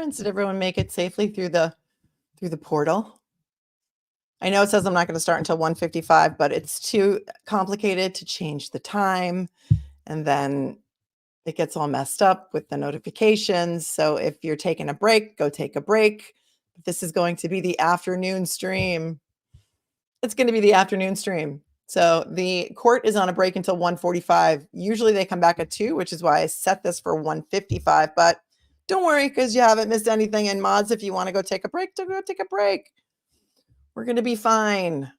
conference? Did everyone make it safely through the portal? I know it says I'm not going to start until 1:55, but it's too complicated to change the time, and then it gets all messed up with the notifications. So if you're taking a break, go take a break. This is going to be the afternoon stream. It's going to be the afternoon stream. So the court is on a break until 1:45. Usually they come back at 2, which is why I set this for 1:55. But don't worry, because you haven't missed anything. And mods, if you want to go take a break, go take a break. We're going to be fine.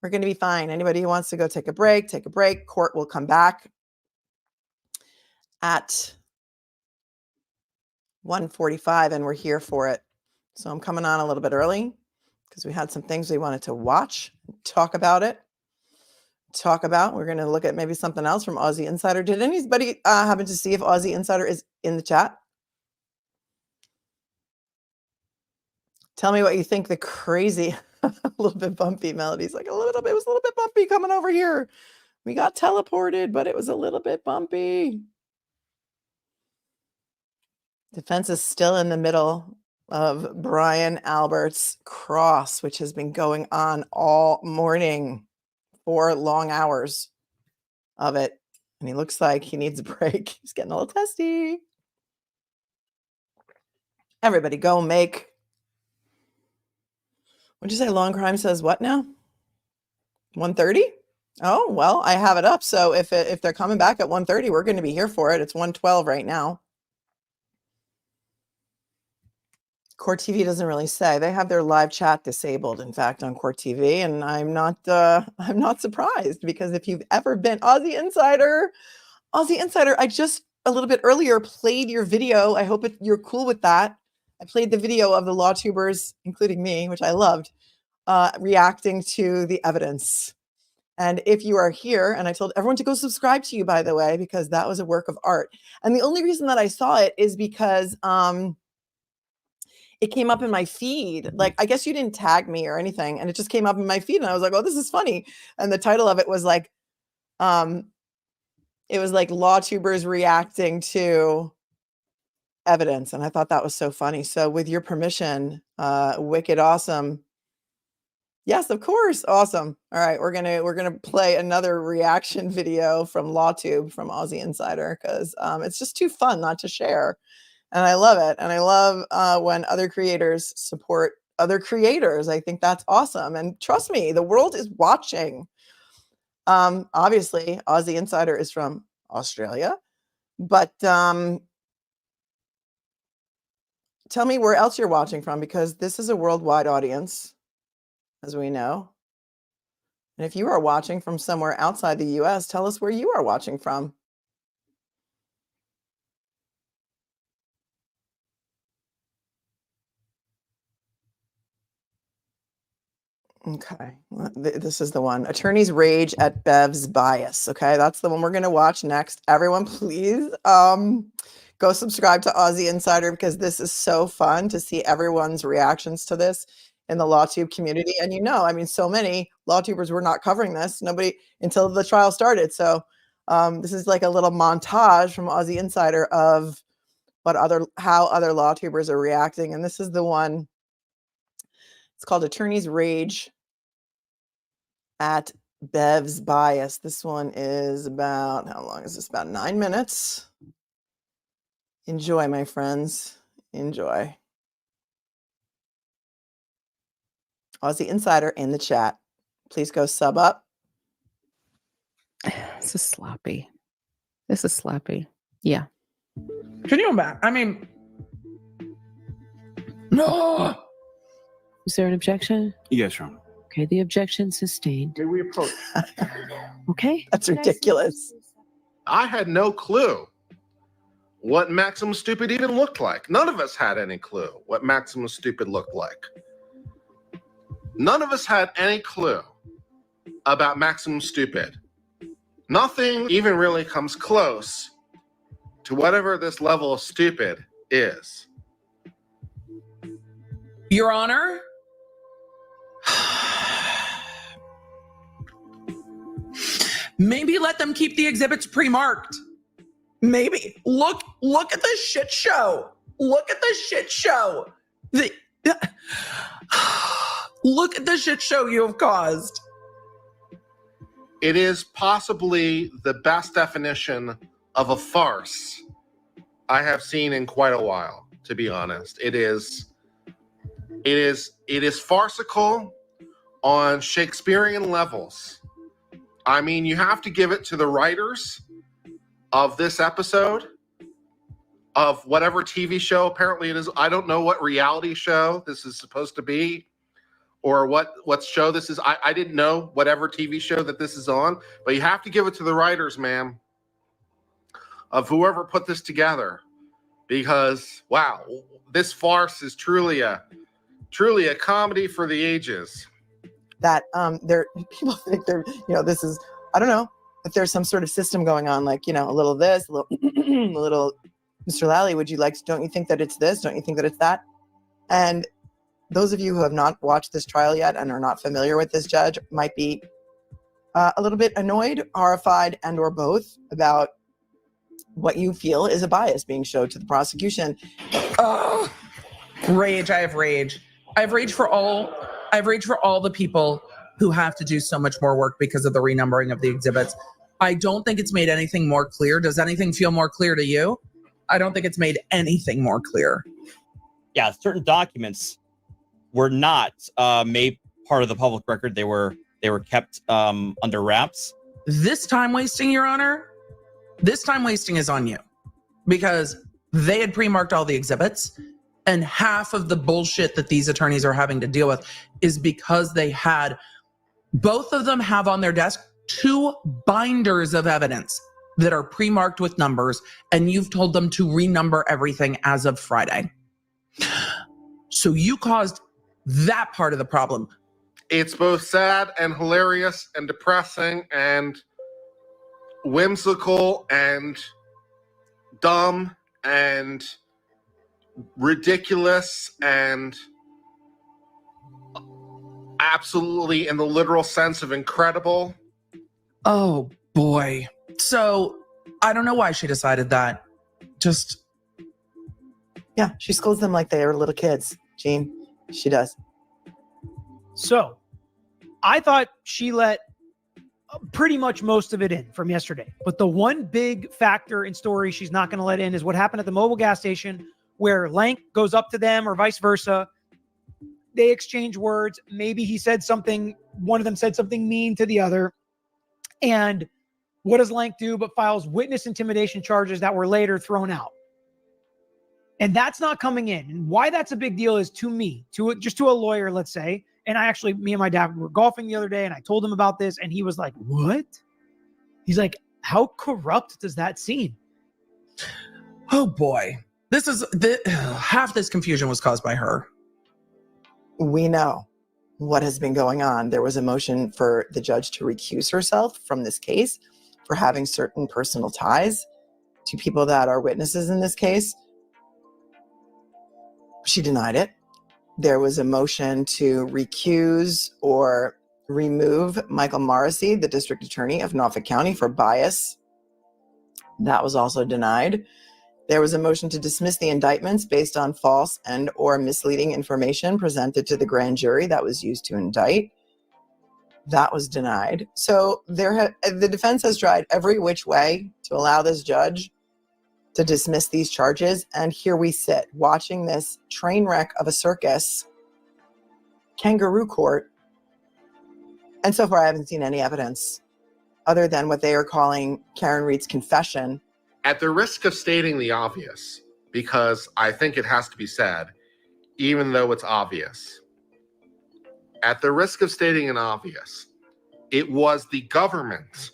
We're going to be fine. Anybody who wants to go take a break, take a break. Court will come back at 1:45, and we're here for it. So I'm coming on a little bit early because we had some things we wanted to watch, talk about it. We're going to look at maybe something else from Aussie Insider. Did anybody happen to see if Aussie Insider is in the chat? Tell me what you think. The crazy, a little bit bumpy melodies, like it was a little bit bumpy coming over here. We got teleported, but it was a little bit bumpy. Defense is still in the middle of Brian Albert's cross, which has been going on all morning, 4 long hours of it. And he looks like he needs a break. He's getting a little testy. Everybody go make. What'd you say? Long Crime says what now? 1:30? Oh, well, I have it up. So if they're coming back at 1:30, we're going to be here for it. It's 1:12 right now. Court TV doesn't really say. They have their live chat disabled, in fact, on Court TV, and I'm not surprised, because if you've ever been Aussie Insider, I just a little bit earlier played your video. I hope you're cool with that. I played the video of the law tubers, including me, which I loved, reacting to the evidence. And if you are here, and I told everyone to go subscribe to you, by the way, because that was a work of art. And the only reason that I saw it is because it came up in my feed. Like, I guess you didn't tag me or anything, and it just came up in my feed, and I was like, oh, this is funny. And the title of it was like, law tubers reacting to evidence. And I thought that was so funny. So with your permission, wicked awesome. Yes, of course. Awesome. All right. We're going to play another reaction video from LawTube from Aussie Insider, because it's just too fun not to share. And I love it. And I love when other creators support other creators. I think that's awesome. And trust me, the world is watching. Obviously, Aussie Insider is from Australia, but tell me where else you're watching from, because this is a worldwide audience, as we know. And if you are watching from somewhere outside the US, tell us where you are watching from. Okay, this is the one. Attorneys rage at Bev's bias. Okay, that's the one we're going to watch next. Everyone, please go subscribe to Aussie Insider, because this is so fun to see everyone's reactions to this in the LawTube community. And I mean, so many LawTubers were not covering this. Nobody until the trial started. So this is like a little montage from Aussie Insider of how other LawTubers are reacting. And this is the one. It's called Attorneys Rage at Bev's bias. This one is about, how long is this? About 9 minutes. Enjoy, my friends. Enjoy. Aussie Insider in the chat. Please go sub up. This is sloppy. Yeah. Can you imagine? I mean, no. Is there an objection? Yes, Your Honor. Okay, the objection sustained. May we approach? Okay. That's ridiculous. I had no clue what Maximum Stupid even looked like. None of us had any clue what Maximum Stupid looked like. None of us had any clue about Maximum Stupid. Nothing even really comes close to whatever this level of stupid is. Your Honor? Maybe let them keep the exhibits pre-marked. Maybe. Look at this shit show. Look at the shit show. Look at the shit show you have caused. It is possibly the best definition of a farce I have seen in quite a while, to be honest. It is farcical on Shakespearean levels. I mean, you have to give it to the writers of this episode, of whatever TV show apparently it is. I don't know what reality show this is supposed to be, or what show this is. I didn't know whatever TV show that this is on, but you have to give it to the writers, man, of whoever put this together, because wow, this farce is truly a comedy for the ages. That people think this is, I don't know if there's some sort of system going on, like, a little this, a little a little, Mr. Lally, don't you think that it's this? Don't you think that it's that? And those of you who have not watched this trial yet and are not familiar with this judge might be a little bit annoyed, horrified, and or both about what you feel is a bias being showed to the prosecution. Oh, rage. I have rage. I have rage for all the people who have to do so much more work because of the renumbering of the exhibits. I don't think it's made anything more clear. Does anything feel more clear to you? I don't think it's made anything more clear. Yeah, certain documents were not made part of the public record. They were kept under wraps. This time wasting, Your Honor, this time wasting is on you, because they had pre-marked all the exhibits, and half of the bullshit that these attorneys are having to deal with is because both of them have on their desk 2 binders of evidence that are pre-marked with numbers, and you've told them to renumber everything as of Friday. So you caused that part of the problem. It's both sad and hilarious and depressing and whimsical and dumb and ridiculous and absolutely, in the literal sense of incredible. Oh boy. So I don't know why she decided that. Yeah, she scolds them like they are little kids, Gene. She does. So I thought she let pretty much most of it in from yesterday. But the one big factor in story she's not going to let in is what happened at the mobile gas station, where Lank goes up to them or vice versa. They exchange words. Maybe he said something, one of them said something mean to the other. And what does Lank do but files witness intimidation charges that were later thrown out? And that's not coming in. And why that's a big deal is, to me, to a lawyer, let's say. And me and my dad were golfing the other day, and I told him about this, and he was like, what? He's like, how corrupt does that seem? Oh boy. Half this confusion was caused by her. We know what has been going on. There was a motion for the judge to recuse herself from this case for having certain personal ties to people that are witnesses in this case. She denied it. There was a motion to recuse or remove Michael Morrissey, the district attorney of Norfolk County, for bias. That was also denied. There was a motion to dismiss the indictments based on false and or misleading information presented to the grand jury that was used to indict. That was denied. So the defense has tried every which way to allow this judge to dismiss these charges. And here we sit watching this train wreck of a circus, kangaroo court. And so far, I haven't seen any evidence other than what they are calling Karen Reed's confession. At the risk of stating the obvious, because I think it has to be said, even though it's obvious, at the risk of stating an obvious, it was the government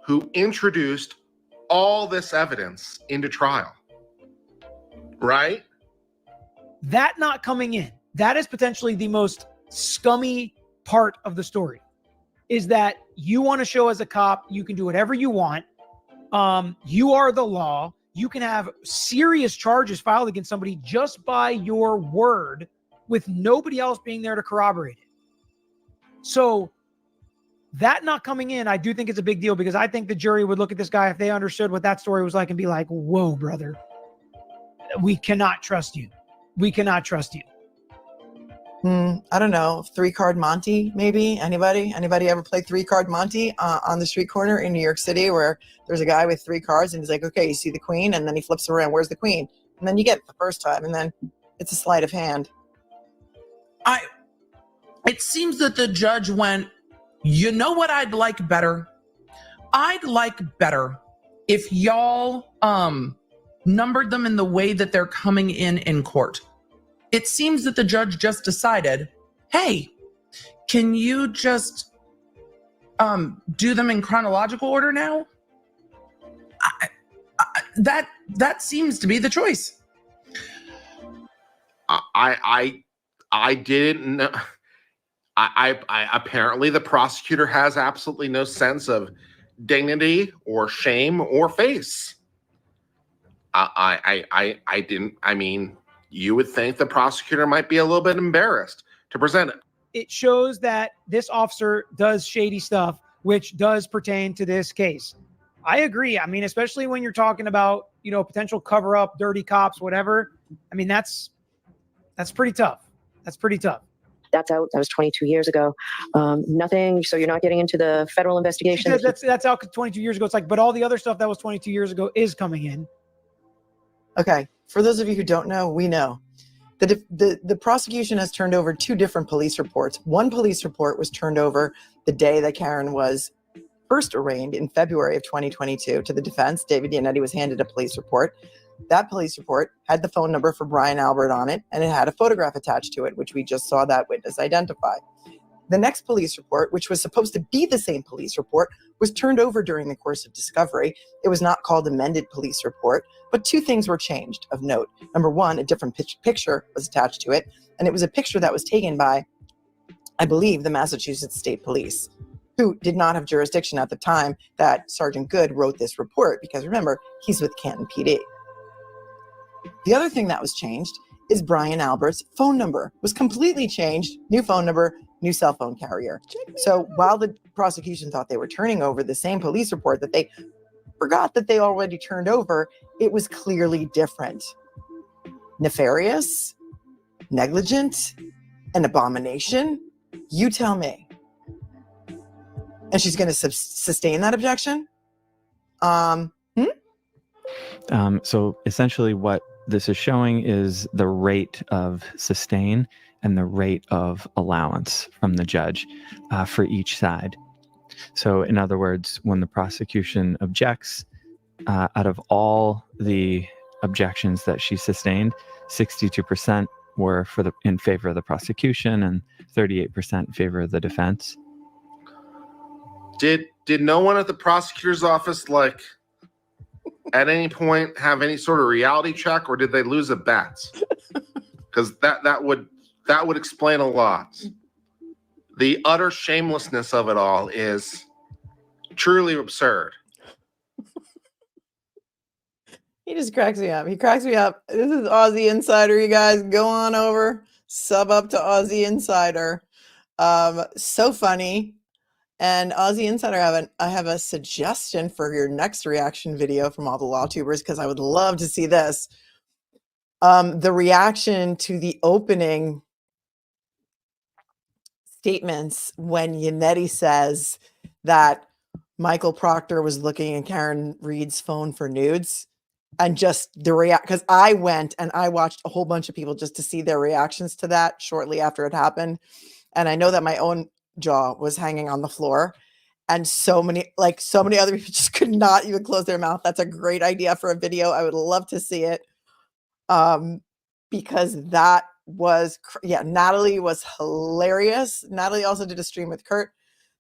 who introduced all this evidence into trial, right? That not coming in, that is potentially the most scummy part of the story, is that you want to show as a cop, you can do whatever you want. You are the law. You can have serious charges filed against somebody just by your word with nobody else being there to corroborate it. So that not coming in, I do think it's a big deal, because I think the jury would look at this guy if they understood what that story was like and be like, whoa, brother, we cannot trust you. We cannot trust you. I don't know. 3-card Monty, maybe? Anybody ever play 3-card Monty on the street corner in New York City, where there's a guy with 3 cards and he's like, okay, you see the queen? And then he flips around. Where's the queen? And then you get it the first time, and then it's a sleight of hand. It seems that the judge went, you know what I'd like better? I'd like better if y'all numbered them in the way that they're coming in court. It seems that the judge just decided, hey, can you just do them in chronological order now? That seems to be the choice. I didn't know. I apparently the prosecutor has absolutely no sense of dignity or shame or face. I didn't. I mean, you would think the prosecutor might be a little bit embarrassed to present it. It shows that this officer does shady stuff, which does pertain to this case. I agree. I mean, especially when you're talking about, potential cover up, dirty cops, whatever. I mean, that's pretty tough. That's pretty tough. That's out. That was 22 years ago. Nothing. So you're not getting into the federal investigation. That's out 22 years ago. It's like, but all the other stuff that was 22 years ago is coming in. Okay. For those of you who don't know, we know. The prosecution has turned over 2 different police reports. One police report was turned over the day that Karen was first arraigned in February of 2022 to the defense. David Yannetti was handed a police report. That police report had the phone number for Brian Albert on it, and it had a photograph attached to it, which we just saw that witness identify. The next police report, which was supposed to be the same police report, was turned over during the course of discovery. It was not called amended police report, but 2 things were changed of note. Number one, a different picture was attached to it, and it was a picture that was taken by, I believe, the Massachusetts State Police, who did not have jurisdiction at the time that Sergeant Good wrote this report, because remember, he's with Canton PD. The other thing that was changed is Brian Albert's phone number was completely changed. New phone number, new cell phone carrier. So while the prosecution thought they were turning over the same police report that they forgot that they already turned over, it was clearly different. Nefarious, negligent, an abomination? You tell me. And she's going to sustain that objection? So essentially what this is showing is the rate of sustain and the rate of allowance from the judge for each side. So in other words, when the prosecution objects, out of all the objections that she sustained, 62% were in favor of the prosecution and 38% in favor of the defense. Did no one at the prosecutor's office at any point have any sort of reality check, or did they lose a bet? Because that would explain a lot. The utter shamelessness of it all is truly absurd. He just cracks me up. He cracks me up. This is Aussie Insider, you guys. Go on over, sub up to Aussie Insider. So funny. And Aussie Insider, I have a suggestion for your next reaction video from all the law tubers, because I would love to see this. The reaction to the opening statements when Yannetti says that Michael Proctor was looking in Karen Reed's phone for nudes, and just the because I went and I watched a whole bunch of people just to see their reactions to that shortly after it happened. And I know that my own jaw was hanging on the floor, and so many other people just could not even close their mouth. That's a great idea for a video. I would love to see it. Because that was, Natalie was hilarious. Natalie also did a stream with Kurt.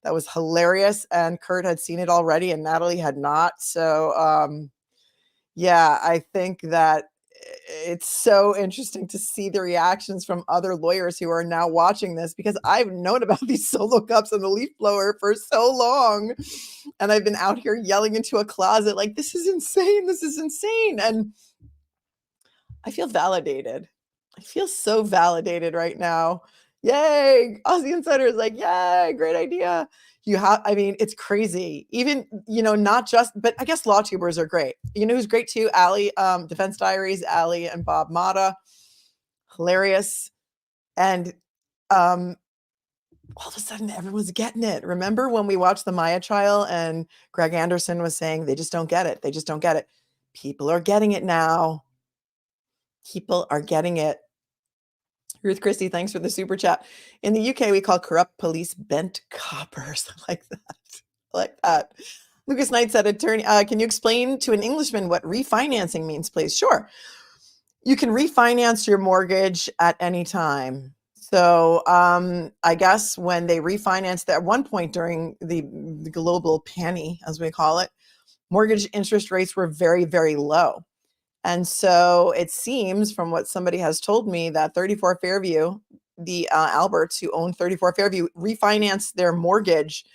That was hilarious. And Kurt had seen it already and Natalie had not. So, I think that it's so interesting to see the reactions from other lawyers who are now watching this, because I've known about these solo cups and the leaf blower for so long. And I've been out here yelling into a closet like, this is insane. This is insane. And I feel validated. I feel so validated right now. Yay. Aussie Insider is like, yay, great idea. You have, I mean, it's crazy. Even, not just, but I guess law tubers are great. You know who's great too? Allie, Defense Diaries, Allie and Bob Mata. Hilarious. And all of a sudden everyone's getting it. Remember when we watched the Maya trial and Greg Anderson was saying they just don't get it. They just don't get it. People are getting it now. People are getting it. Ruth Christie, thanks for the super chat. In the UK, we call corrupt police bent coppers. I like that. I like that. Lucas Knight said, attorney, can you explain to an Englishman what refinancing means, please? Sure. You can refinance your mortgage at any time. So I guess when they refinanced at one point during the global panny, as we call it, mortgage interest rates were very, very low. And so it seems from what somebody has told me that 34 Fairview, the Alberts who own 34 Fairview, refinanced their mortgage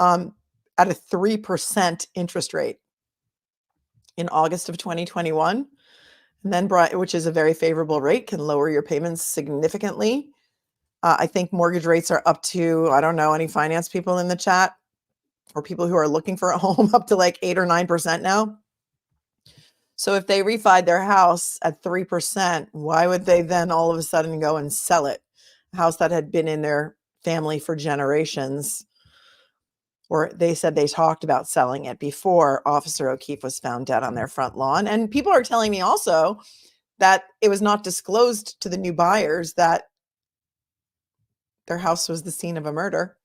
at a 3% interest rate in August of 2021. And then which is a very favorable rate, can lower your payments significantly. I think mortgage rates are up to, I don't know, any finance people in the chat or people who are looking for a home, up to like 8 or 9% now. So if they refied their house at 3%, why would they then all of a sudden go and sell it? A house that had been in their family for generations. Or they said they talked about selling it before Officer O'Keefe was found dead on their front lawn. And people are telling me also that it was not disclosed to the new buyers that their house was the scene of a murder.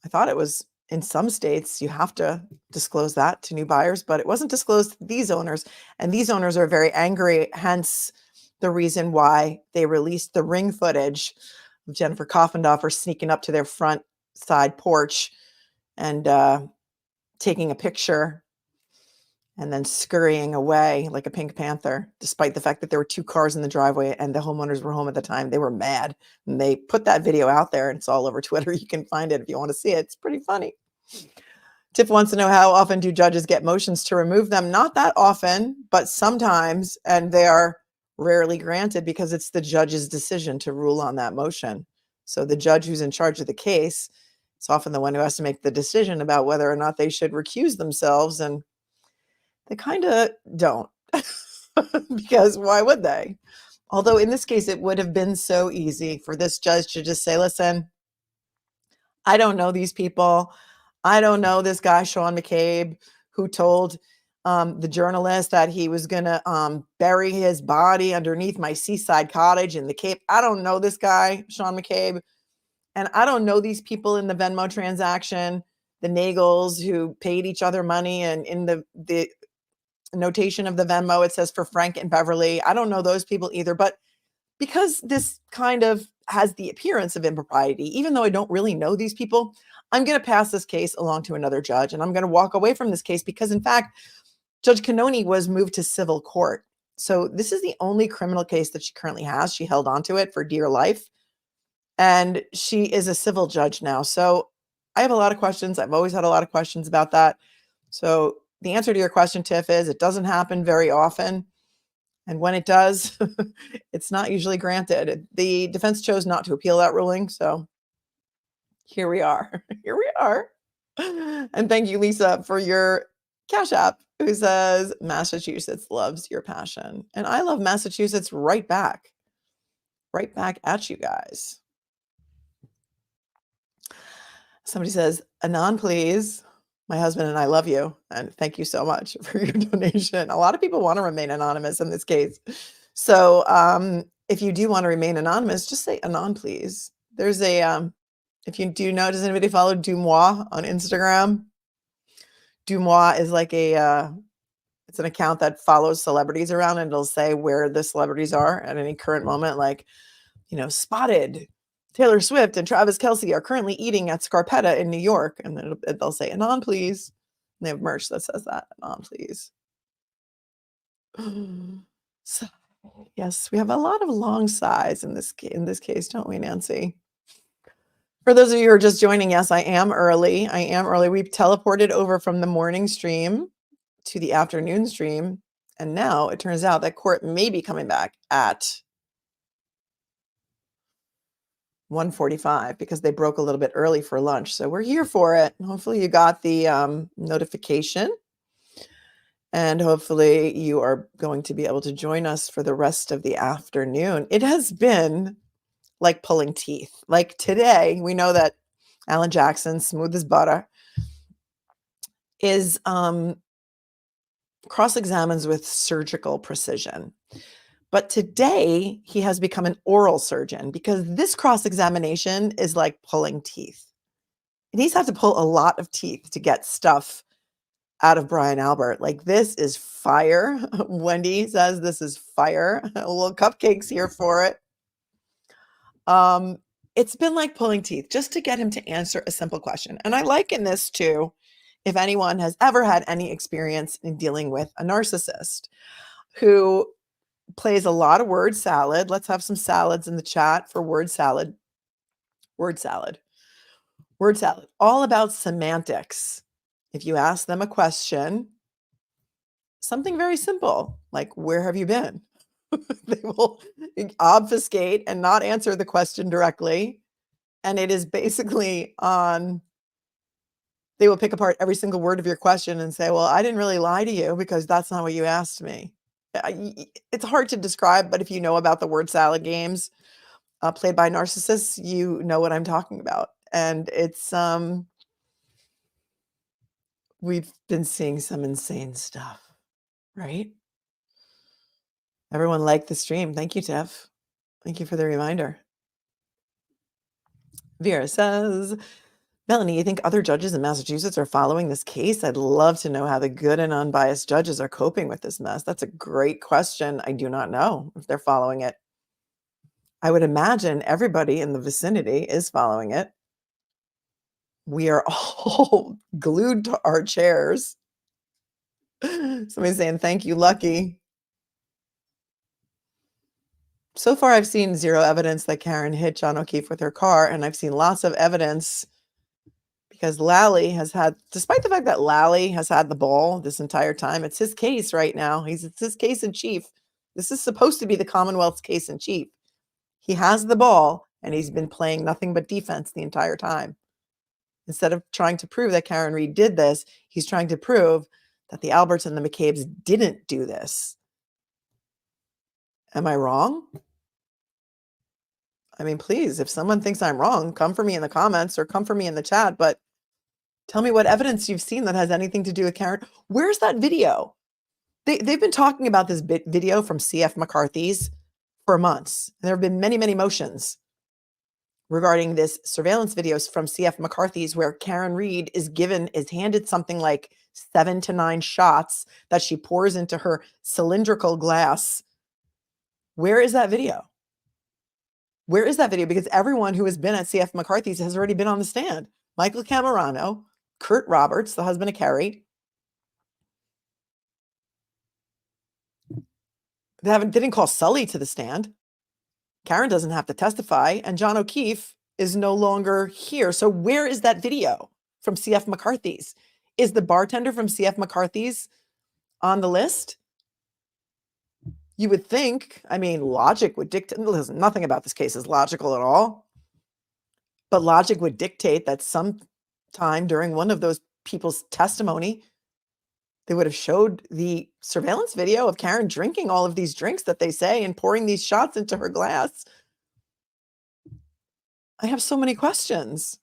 I thought it was. In some states, you have to disclose that to new buyers, but it wasn't disclosed to these owners. And these owners are very angry, hence the reason why they released the ring footage of Jennifer Coffendorfer sneaking up to their front side porch and taking a picture and then scurrying away like a Pink Panther, despite the fact that there were 2 cars in the driveway and the homeowners were home at the time. They were mad. And they put that video out there and it's all over Twitter. You can find it if you want to see it. It's pretty funny. Tiff wants to know, how often do judges get motions to remove them? Not that often, but sometimes, and they are rarely granted because it's the judge's decision to rule on that motion. So the judge who's in charge of the case is often the one who has to make the decision about whether or not they should recuse themselves, and they kind of don't, because why would they? Although in this case, it would have been so easy for this judge to just say, listen, I don't know these people. I don't know this guy, Sean McCabe, who told the journalist that he was going to bury his body underneath my seaside cottage in the Cape. I don't know this guy, Sean McCabe. And I don't know these people in the Venmo transaction, the Nagels who paid each other money. And in the notation of the Venmo, it says for Frank and Beverly. I don't know those people either. But because this kind of has the appearance of impropriety, even though I don't really know these people, I'm going to pass this case along to another judge, and I'm going to walk away from this case because, in fact, Judge Cannoni was moved to civil court. So this is the only criminal case that she currently has. She held onto it for dear life, and she is a civil judge now. So I have a lot of questions. I've always had a lot of questions about that. So the answer to your question, Tiff, is it doesn't happen very often. And when it does, it's not usually granted. The defense chose not to appeal that ruling. So here we are. Here we are. And thank you, Lisa, for your Cash App, who says Massachusetts loves your passion. And I love Massachusetts right back at you guys. Somebody says, Anon, please. My husband and I love you. And thank you so much for your donation. A lot of people want to remain anonymous in this case. So if you do want to remain anonymous, just say Anon, please. There's a, if you do know, does anybody follow Dumois on Instagram? Dumois is like it's an account that follows celebrities around, and it'll say where the celebrities are at any current moment. Like, spotted Taylor Swift and Travis Kelce are currently eating at Scarpetta in New York. And then they'll say, Anon, please. And they have merch that says that, Anon, please. So, yes, we have a lot of long sighs in this case, don't we, Nancy? For those of you who are just joining, yes, I am early. We've teleported over from the morning stream to the afternoon stream. And now it turns out that court may be coming back at 1:45 because they broke a little bit early for lunch. So we're here for it. Hopefully you got the notification. And hopefully you are going to be able to join us for the rest of the afternoon. It has been like pulling teeth. Like today, we know that Alan Jackson, smooth as butter, is cross-examines with surgical precision. But today, he has become an oral surgeon because this cross-examination is like pulling teeth. And he's had to pull a lot of teeth to get stuff out of Brian Albert. Like, this is fire. Wendy says this is fire. A little cupcakes here for it. It's been like pulling teeth just to get him to answer a simple question. And I liken this to if anyone has ever had any experience in dealing with a narcissist who plays a lot of word salad. Let's have some salads in the chat for word salad. Word salad. Word salad. All about semantics. If you ask them a question, something very simple, like, where have you been? They will obfuscate and not answer the question directly. And it is basically they will pick apart every single word of your question and say, well, I didn't really lie to you because that's not what you asked me. It's hard to describe, but if you know about the word salad games played by narcissists, you know what I'm talking about. And it's, we've been seeing some insane stuff, right? Everyone liked the stream. Thank you, Tiff. Thank you for the reminder. Vera says, Melanie, you think other judges in Massachusetts are following this case? I'd love to know how the good and unbiased judges are coping with this mess. That's a great question. I do not know if they're following it. I would imagine everybody in the vicinity is following it. We are all glued to our chairs. Somebody's saying, thank you, Lucky. So far, I've seen zero evidence that Karen hit John O'Keefe with her car, and I've seen lots of evidence because Lally has had, despite the fact that Lally has had the ball this entire time, it's his case right now. It's his case in chief. This is supposed to be the Commonwealth's case in chief. He has the ball, and he's been playing nothing but defense the entire time. Instead of trying to prove that Karen Read did this, he's trying to prove that the Alberts and the McCabe's didn't do this. Am I wrong? I mean, please, if someone thinks I'm wrong, come for me in the comments or come for me in the chat, but tell me what evidence you've seen that has anything to do with Karen. Where's that video? They've been talking about this video from C.F. McCarthy's for months. There have been many, many motions regarding this surveillance videos from C.F. McCarthy's where Karen Read is handed something like 7 to 9 shots that she pours into her cylindrical glass. Where is that video? Where is that video? Because everyone who has been at C.F. McCarthy's has already been on the stand. Michael Camerano, Kurt Roberts, the husband of Carrie. They didn't call Sully to the stand. Karen doesn't have to testify, and John O'Keefe is no longer here. So where is that video from C.F. McCarthy's? Is the bartender from C.F. McCarthy's on the list? You would think, I mean, logic would dictate, listen, nothing about this case is logical at all, but logic would dictate that sometime during one of those people's testimony, they would have showed the surveillance video of Karen drinking all of these drinks that they say and pouring these shots into her glass. I have so many questions.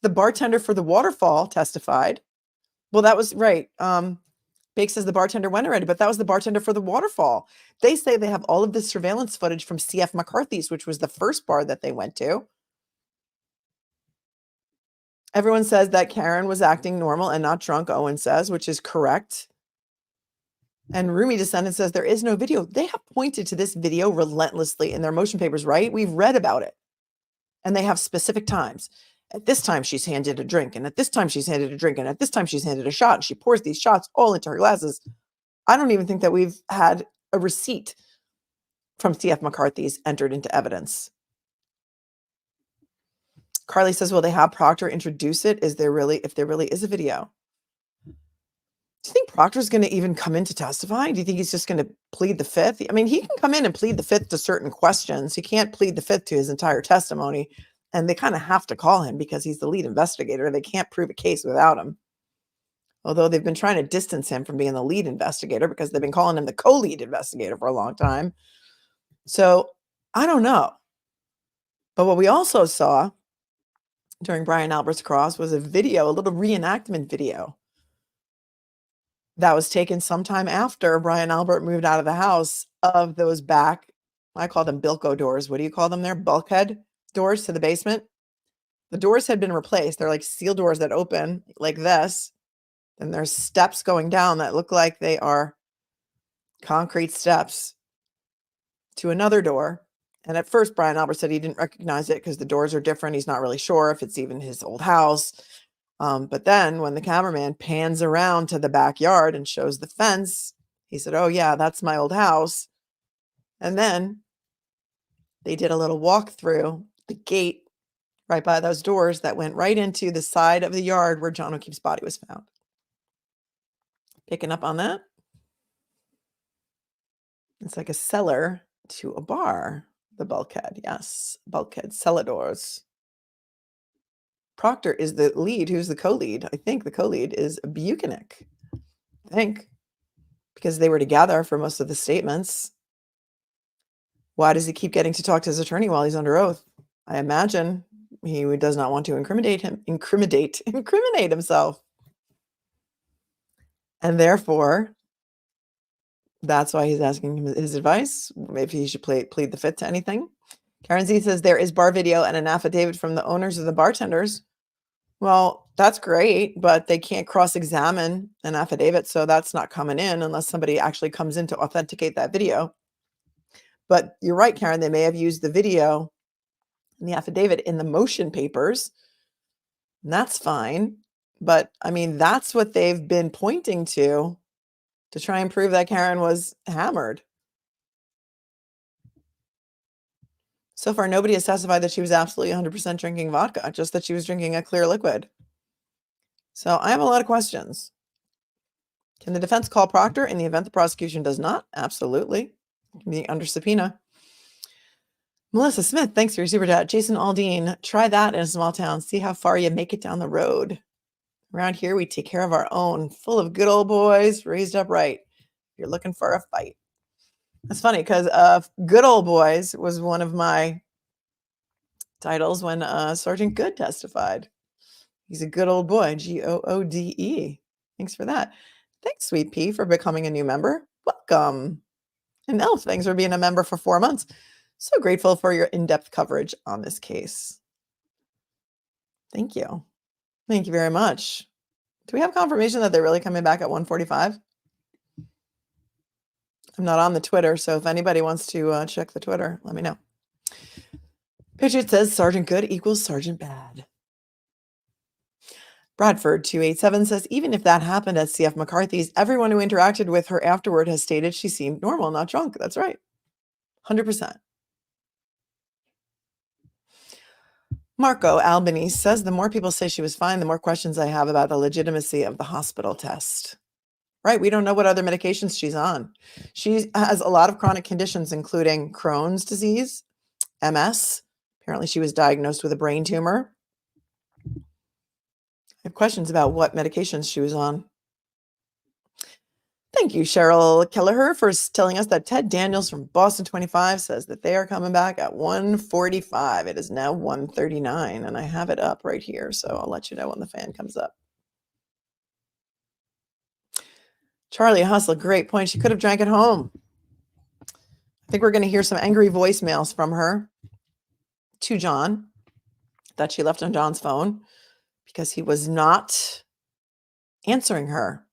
The bartender for the Waterfall testified. Well, that was right. Bake says the bartender went already, but that was the bartender for the Waterfall. They say they have all of this surveillance footage from C.F. McCarthy's, which was the first bar that they went to. Everyone says that Karen was acting normal and not drunk, Owen says, which is correct. And Rumi Descendant says there is no video. They have pointed to this video relentlessly in their motion papers, right? We've read about it. And they have specific times. At this time, she's handed a drink. And at this time, she's handed a drink. And at this time, she's handed a shot. And she pours these shots all into her glasses. I don't even think that we've had a receipt from C.F. McCarthy's entered into evidence. Carly says, will they have Proctor introduce it? If there really is a video? Do you think Proctor's going to even come in to testify? Do you think he's just going to plead the fifth? I mean, he can come in and plead the fifth to certain questions. He can't plead the fifth to his entire testimony. And they kind of have to call him because he's the lead investigator. They can't prove a case without him. Although they've been trying to distance him from being the lead investigator because they've been calling him the co-lead investigator for a long time. So I don't know. But what we also saw during Brian Albert's cross was a video, a little reenactment video that was taken sometime after Brian Albert moved out of the house of those back, I call them Bilko doors. What do you call them there? Bulkhead doors to the basement. The doors had been replaced. They're like steel doors that open like this. And there's steps going down that look like they are concrete steps to another door. And at first, Brian Albert said he didn't recognize it because the doors are different. He's not really sure if it's even his old house. But then when the cameraman pans around to the backyard and shows the fence, he said, oh, yeah, that's my old house. And then they did a little walk through the gate right by those doors that went right into the side of the yard where John O'Keefe's body was found. Picking up on that? It's like a cellar to a bar, the bulkhead. Yes, bulkhead, cellar doors. Proctor is the lead. Who's the co-lead? I think the co-lead is Buchanan. I think. Because they were together for most of the statements. Why does he keep getting to talk to his attorney while he's under oath? I imagine he does not want to incriminate himself. And therefore, that's why he's asking him his advice. Maybe he should plead the fifth to anything. Karen Z says there is bar video and an affidavit from the owners of the bartenders. Well, that's great, but they can't cross-examine an affidavit, so that's not coming in unless somebody actually comes in to authenticate that video. But you're right, Karen, they may have used the video and the affidavit in the motion papers. And that's fine. But I mean, that's what they've been pointing to try and prove that Karen was hammered. So far, nobody has testified that she was absolutely 100% drinking vodka, just that she was drinking a clear liquid. So I have a lot of questions. Can the defense call Proctor in the event the prosecution does not? Absolutely. Be under subpoena. Melissa Smith, thanks for your super chat. Jason Aldean, try that in a small town. See how far you make it down the road. Around here, we take care of our own, full of good old boys, raised up right. If you're looking for a fight. That's funny because good old boys was one of my titles when Sergeant Good testified. He's a good old boy, Goode. Thanks for that. Thanks, Sweet Pea, for becoming a new member. Welcome. And Elf, thanks for being a member for 4 months. So grateful for your in-depth coverage on this case. Thank you. Thank you very much. Do we have confirmation that they're really coming back at 1:45? I'm not on the Twitter, so if anybody wants to check the Twitter, let me know. Patriot says Sergeant Good equals Sergeant Bad. Bradford 287 says, even if that happened at CF McCarthy's, everyone who interacted with her afterward has stated she seemed normal, not drunk. That's right. 100%. Marco Albany says, the more people say she was fine, the more questions I have about the legitimacy of the hospital test. Right? We don't know what other medications she's on. She has a lot of chronic conditions, including Crohn's disease, MS. Apparently she was diagnosed with a brain tumor. I have questions about what medications she was on. Thank you, Cheryl Kelleher, for telling us that Ted Daniels from Boston 25 says that they are coming back at 1:45. It is now 1:39, and I have it up right here, so I'll let you know when the fan comes up. Charlie Hustle, great point. She could have drank at home. I think we're going to hear some angry voicemails from her to John that she left on John's phone because he was not answering her.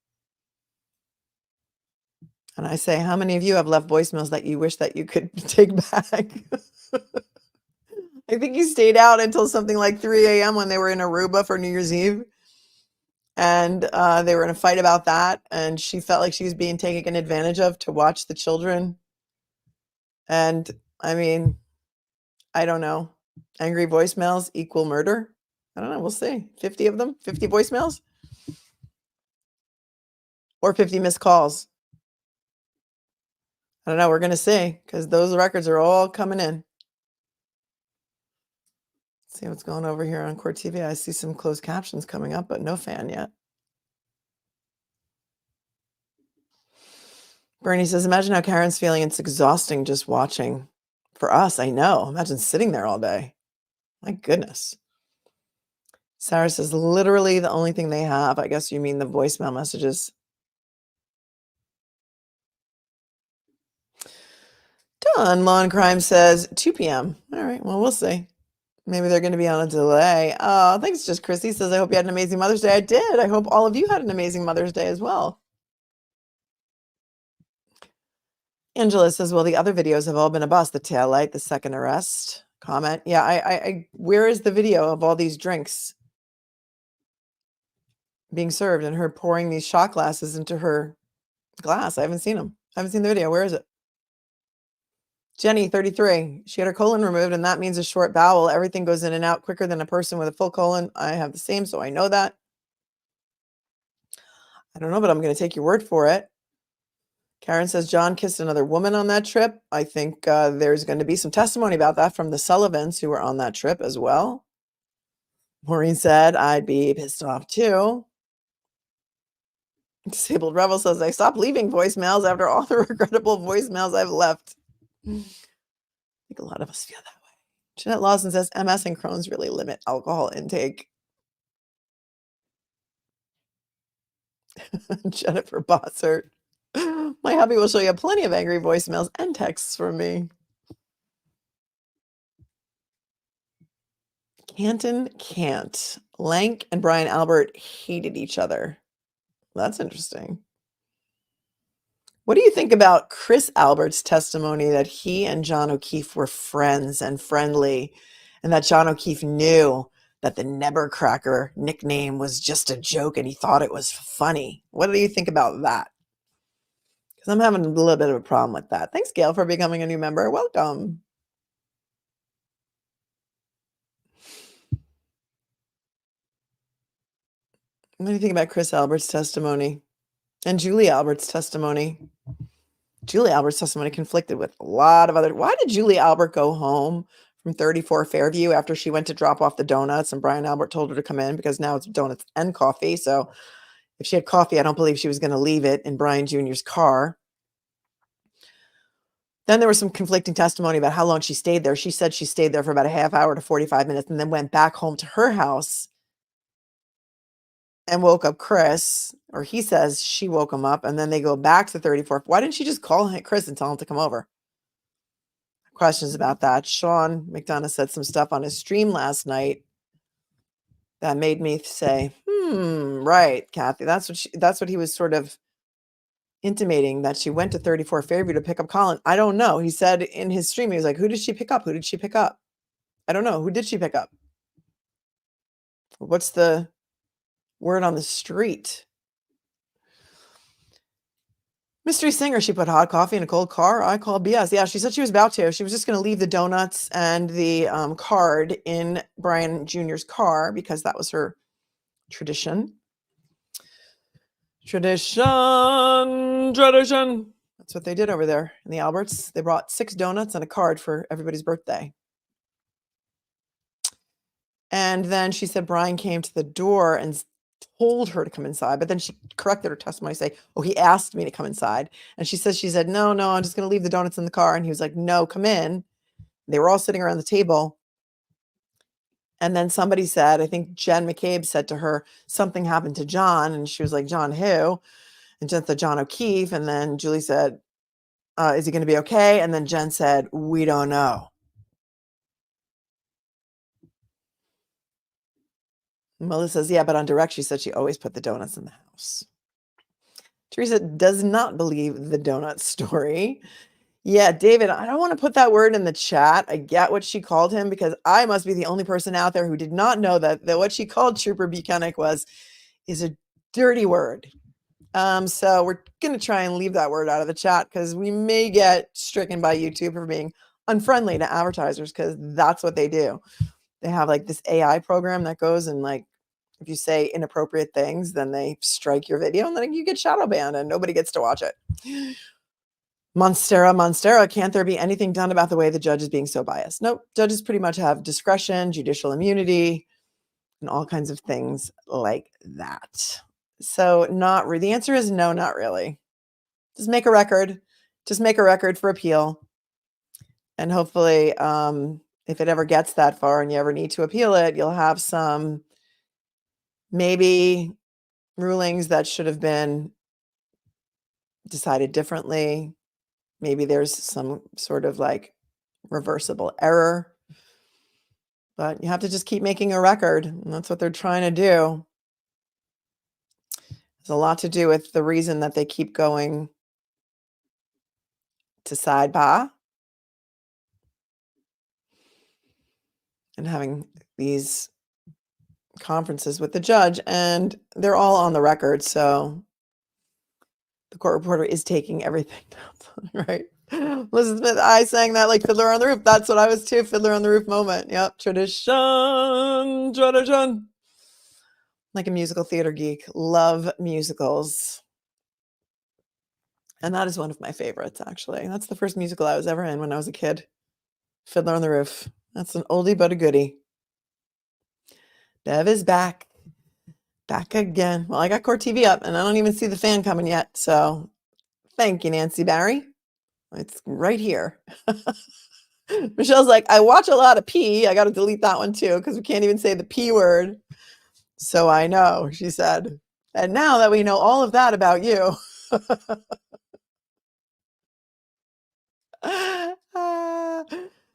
And I say, how many of you have left voicemails that you wish that you could take back? I think he stayed out until something like 3 a.m. when they were in Aruba for New Year's Eve. And they were in a fight about that. And she felt like she was being taken advantage of to watch the children. And I mean, I don't know. Angry voicemails equal murder? I don't know. We'll see. 50 of them? 50 voicemails? or 50 missed calls. I don't know. We're going to see because those records are all coming in. Let's see what's going over here on Court TV. I see some closed captions coming up, but no fan yet. Bernie says, imagine how Karen's feeling. It's exhausting just watching. For us, I know. Imagine sitting there all day. My goodness. Sarah says, literally the only thing they have. I guess you mean the voicemail messages. Dawn Law and Crime says 2 p.m. All right, well, we'll see. Maybe they're going to be on a delay. Oh, thanks, Just Chrissy says, I hope you had an amazing Mother's Day. I did. I hope all of you had an amazing Mother's Day as well. Angela says, well, the other videos have all been a bust. The taillight, the second arrest. Comment. Yeah, I where is the video of all these drinks being served and her pouring these shot glasses into her glass? I haven't seen them. I haven't seen the video. Where is it? Jenny, 33. She had her colon removed, and that means a short bowel. Everything goes in and out quicker than a person with a full colon. I have the same, so I know that. I don't know, but I'm going to take your word for it. Karen says John kissed another woman on that trip. I think there's going to be some testimony about that from the Sullivans who were on that trip as well. Maureen said, I'd be pissed off too. Disabled Rebel says, I stopped leaving voicemails after all the regrettable voicemails I've left. I think a lot of us feel that way. Jeanette Lawson says, MS and Crohn's really limit alcohol intake. Jennifer Bossert. My hubby will show you plenty of angry voicemails and texts from me. Canton can't. Lank and Brian Albert hated each other. That's interesting. What do you think about Chris Albert's testimony that he and John O'Keefe were friends and friendly, and that John O'Keefe knew that the Nebercracker nickname was just a joke and he thought it was funny? What do you think about that? Because I'm having a little bit of a problem with that. Thanks, Gail, for becoming a new member. Welcome. What do you think about Chris Albert's testimony and Julie Albert's testimony? Julie Albert's testimony conflicted with a lot of other. Why did Julie Albert go home from 34 Fairview after she went to drop off the donuts and Brian Albert told her to come in because now it's donuts and coffee? So if she had coffee, I don't believe she was going to leave it in Brian Jr.'s car. Then there was some conflicting testimony about how long she stayed there. She said she stayed there for about a half hour to 45 minutes and then went back home to her house and woke up Chris, or he says she woke him up, and then they go back to 34. Why didn't she just call Chris and tell him to come over? Questions about that. Sean McDonough said some stuff on his stream last night that made me say, right, Kathy. That's what he was sort of intimating, that she went to 34 Fairview to pick up Colin. I don't know. He said in his stream, he was like, who did she pick up? Who did she pick up? I don't know. Who did she pick up? What's the word on the street? Mystery singer, she put hot coffee in a cold car. I call BS. Yeah, she said she was about to. She was just going to leave the donuts and the card in Brian Jr.'s car because that was her tradition. Tradition. That's what they did over there in the Alberts. They brought 6 donuts and a card for everybody's birthday. And then she said Brian came to the door and told her to come inside, but then she corrected her testimony, say, oh, he asked me to come inside. And she said, no, I'm just going to leave the donuts in the car. And he was like, no, come in. They were all sitting around the table. And then somebody said, I think Jen McCabe said to her, something happened to John. And she was like, John who? And Jen said, John O'Keefe. And then Julie said, is he going to be okay? And then Jen said, we don't know. Melissa says, yeah, but on direct, she said she always put the donuts in the house. Teresa does not believe the donut story. Yeah, David, I don't want to put that word in the chat. I get what she called him because I must be the only person out there who did not know that what she called Trooper Buchanan is a dirty word. So we're going to try and leave that word out of the chat because we may get stricken by YouTube for being unfriendly to advertisers because that's what they do. They have like this AI program that goes and like If you say inappropriate things, then they strike your video and then you get shadow banned and nobody gets to watch it. Monstera, can't there be anything done about the way the judge is being so biased? Nope, judges pretty much have discretion, judicial immunity, and all kinds of things like that. So the answer is no, not really. Just make a record. Just make a record for appeal. And hopefully, if it ever gets that far and you ever need to appeal it, you'll have some maybe rulings that should have been decided differently. Maybe there's some sort of like reversible error. But you have to just keep making a record. And that's what they're trying to do. There's a lot to do with the reason that they keep going to sidebar and having these conferences with the judge, and they're all on the record. So the court reporter is taking everything down, right? Elizabeth Smith, I sang that like Fiddler on the Roof. That's what I was too. Fiddler on the Roof moment. Yep. Tradition. Like a musical theater geek. Love musicals. And that is one of my favorites, actually. That's the first musical I was ever in when I was a kid. Fiddler on the Roof. That's an oldie but a goodie. Bev is back. Back again. Well, I got Court TV up and I don't even see the fan coming yet. So thank you, Nancy Barry. It's right here. Michelle's like, I watch a lot of P. I got to delete that one too because we can't even say the P word. So I know, she said. And now that we know all of that about you.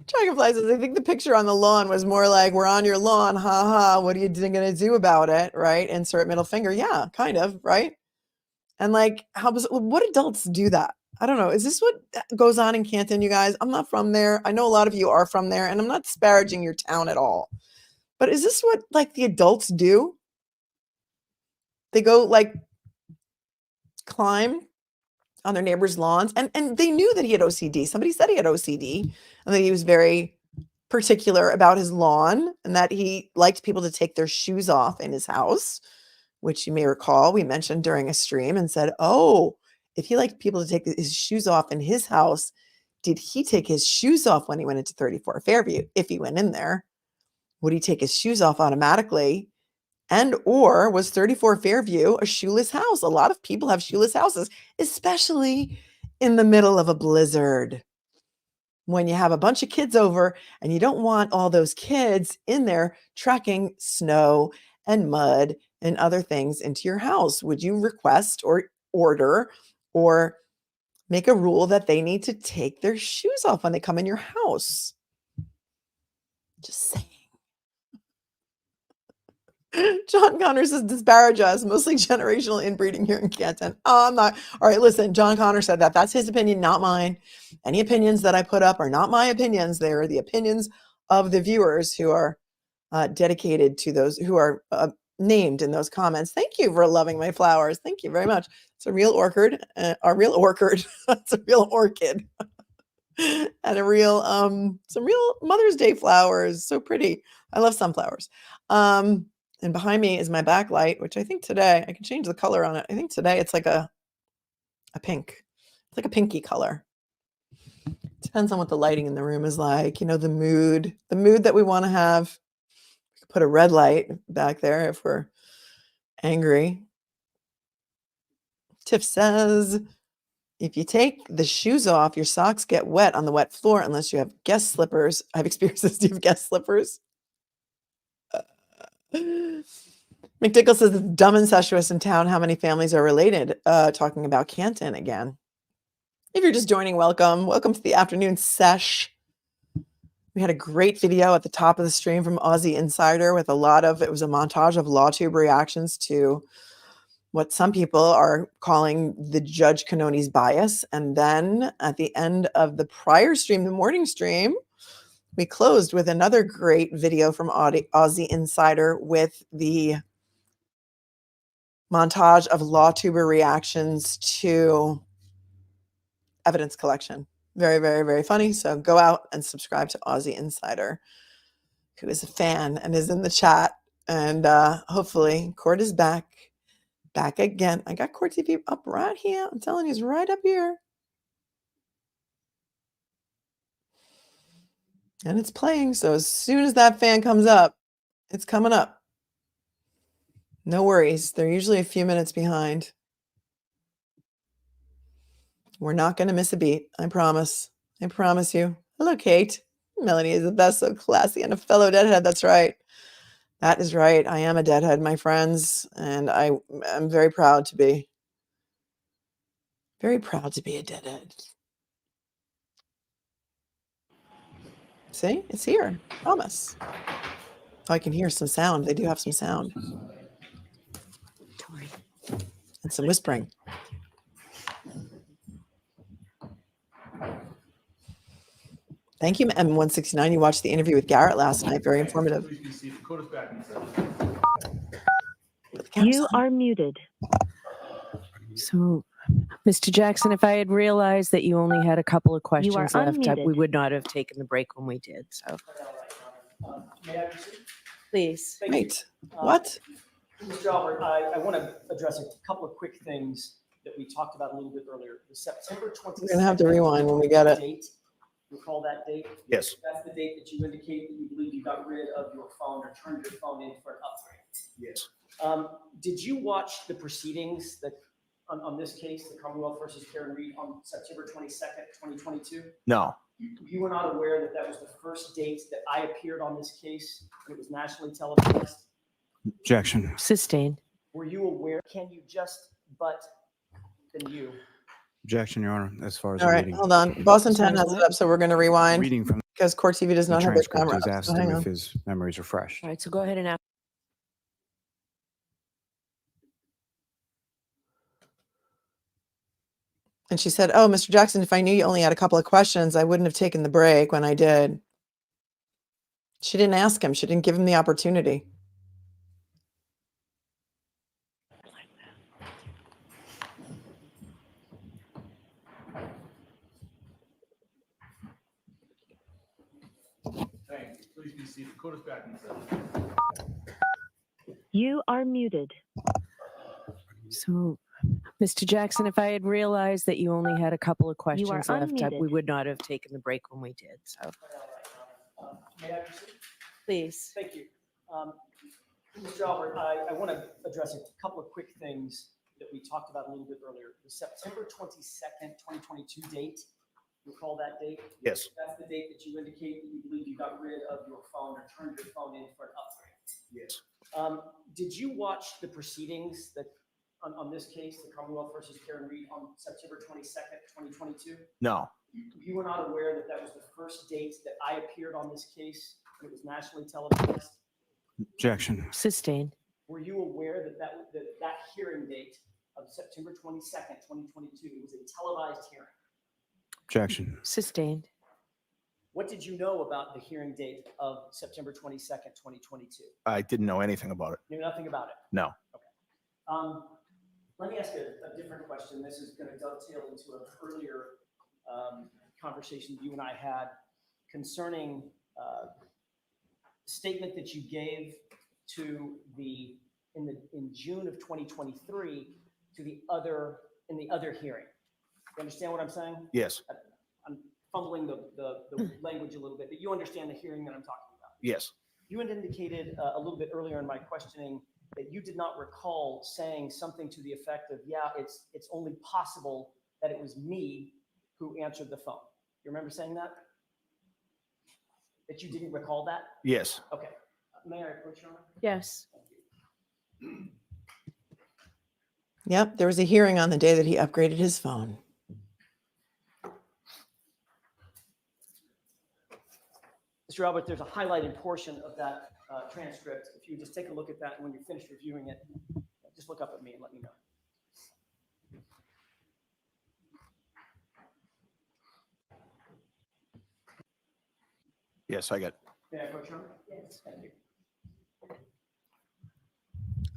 Dragonfly says, I think the picture on the lawn was more like, we're on your lawn, ha. What are you going to do about it, right? Insert middle finger. Yeah, kind of, right? And like, what adults do that? I don't know. Is this what goes on in Canton, you guys? I'm not from there. I know a lot of you are from there, and I'm not disparaging your town at all. But is this what like the adults do? They go like climb on their neighbors' lawns, and they knew that he had OCD. Somebody said he had OCD, and that he was very particular about his lawn, and that he liked people to take their shoes off in his house, which you may recall we mentioned during a stream and said, oh, if he liked people to take his shoes off in his house, did he take his shoes off when he went into 34 Fairview? If he went in there, would he take his shoes off automatically? And or was 34 Fairview a shoeless house? A lot of people have shoeless houses, especially in the middle of a blizzard. When you have a bunch of kids over and you don't want all those kids in there tracking snow and mud and other things into your house, would you request or order or make a rule that they need to take their shoes off when they come in your house? Just saying. John Connor says, disparage us, mostly generational inbreeding here in Canton. Oh, I'm not. All right, listen, John Connor said that. That's his opinion, not mine. Any opinions that I put up are not my opinions. They are the opinions of the viewers who are dedicated to those who are named in those comments. Thank you for loving my flowers. Thank you very much. It's a real orchid, It's a real orchid and a real, some real Mother's Day flowers. So pretty. I love sunflowers. And behind me is my backlight, which I think today, I can change the color on it. I think today it's like a pink. It's like a pinky color. Depends on what the lighting in the room is like. You know, the mood that we want to have. We could put a red light back there if we're angry. Tiff says, if you take the shoes off, your socks get wet on the wet floor unless you have guest slippers. I've experienced this. Do you have guest slippers? McDickle says, it's dumb and incestuous in town. How many families are related? Talking about Canton again. If you're just joining, welcome. Welcome to the afternoon sesh. We had a great video at the top of the stream from Aussie Insider with it was a montage of LawTube reactions to what some people are calling the Judge Cannoni's bias. And then at the end of the prior stream, the morning stream, we closed with another great video from Aussie Insider with the montage of LawTuber reactions to evidence collection. Very, very, very funny. So go out and subscribe to Aussie Insider, who is a fan and is in the chat And hopefully court is back again. I got Court TV up right here. I'm telling you, it's right up here. And it's playing. So as soon as that fan comes up, it's coming up. No worries. They're usually a few minutes behind. We're not going to miss a beat. I promise. I promise you. Hello, Kate. Melanie is the best, so classy, and a fellow deadhead. That's right. That is right. I am a deadhead, my friends, and I am very proud to be. Very proud to be a deadhead. See? It's here. Promise. Oh, I can hear some sound. They do have some sound. And some whispering. Thank you, M169. You watched the interview with Garrett last night. Very informative. You are muted. So, Mr. Jackson, if I had realized that you only had a couple of questions left, unmuted. we would not have taken the break when we did. So, May I proceed? please. Thank you. Wait. What? Mr. Albert, I want to address a couple of quick things that we talked about a little bit earlier. The September 22nd. We're going to have to rewind when we get it. Date. Recall that date? Yes. That's the date that you indicate that you believe you got rid of your phone or turned your phone in for an upgrade. Yes. Did you watch the proceedings that on this case, the Commonwealth versus Karen Reed, on September 22nd, 2022? No. You were not aware that that was the first date that I appeared on this case and it was nationally televised? Objection. Sustained. Were you aware? Can you just but then you? Objection, Your Honor. As far as All the right, reading. hold on. Boston 10 Sorry, has what? it up, so we're going to rewind Reading from because Court TV does the not have the transcript, camera he's up. asked So him hang if on. his memories are fresh. All right, so go ahead and ask. And she said, "Oh, Mr. Jackson, if I knew you only had a couple of questions, I wouldn't have taken the break when I did." She didn't ask him. She didn't give him the opportunity. Thank you. Please be seated. Court is back in session. You are muted. So, Mr. Jackson, if I had realized that you only had a couple of questions left, unmuted. we would not have taken the break when we did. So, May I proceed? please. Thank you. Mr. Albert, I want to address a couple of quick things that we talked about a little bit earlier. The September 22nd, 2022 date, recall that date? Yes. That's the date that you indicate that you believe you got rid of your phone or turned your phone in for an upgrade. Yes. Did you watch the proceedings that on this case, the Commonwealth versus Karen Reed, on September 22nd, 2022? No. You were not aware that that was the first date that I appeared on this case and it was nationally televised? Objection. Sustained. Were you aware that that hearing date of September 22nd, 2022 was a televised hearing? Objection. Sustained. What did you know about the hearing date of September 22nd, 2022? I didn't know anything about it. You knew nothing about it? No. Let me ask a different question. This is going to dovetail into an earlier conversation you and I had concerning statement that you gave to in June of 2023 to the other hearing. You understand what I'm saying? Yes. I'm fumbling the language a little bit, but you understand the hearing that I'm talking about. Yes. You had indicated a little bit earlier in my questioning that you did not recall saying something to the effect of, yeah, it's only possible that it was me who answered the phone. You remember saying that? That you didn't recall that? Yes. Okay. May I approach, Your Honor? Yes. Yep, there was a hearing on the day that he upgraded his phone. Mr. Albert, there's a highlighted portion of that transcript. If you just take a look at that, and when you're finished reviewing it, just look up at me and let me know. Yes, I got it. May I approach, Your Honor? Yes. Thank you.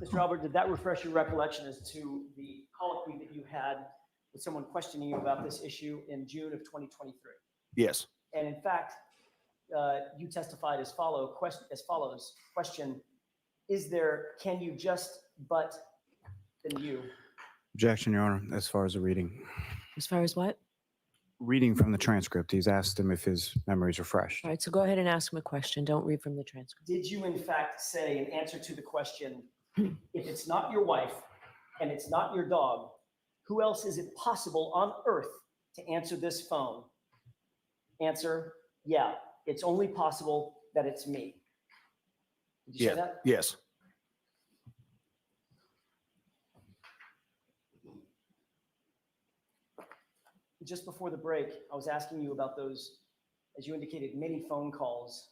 Mr. Albert, did that refresh your recollection as to the colloquy that you had with someone questioning you about this issue in June of 2023? Yes. And in fact, you testified as follows, question, can you just but then you? Objection, Your Honor, as far as the reading. As far as what? Reading from the transcript, he's asked him if his memories are fresh. All right, so go ahead and ask him a question. Don't read from the transcript. Did you in fact say in answer to the question, if it's not your wife and it's not your dog, who else is it possible on earth to answer this phone? Answer, yeah, it's only possible that it's me. Did you say that? Yes. Just before the break, I was asking you about those, as you indicated, many phone calls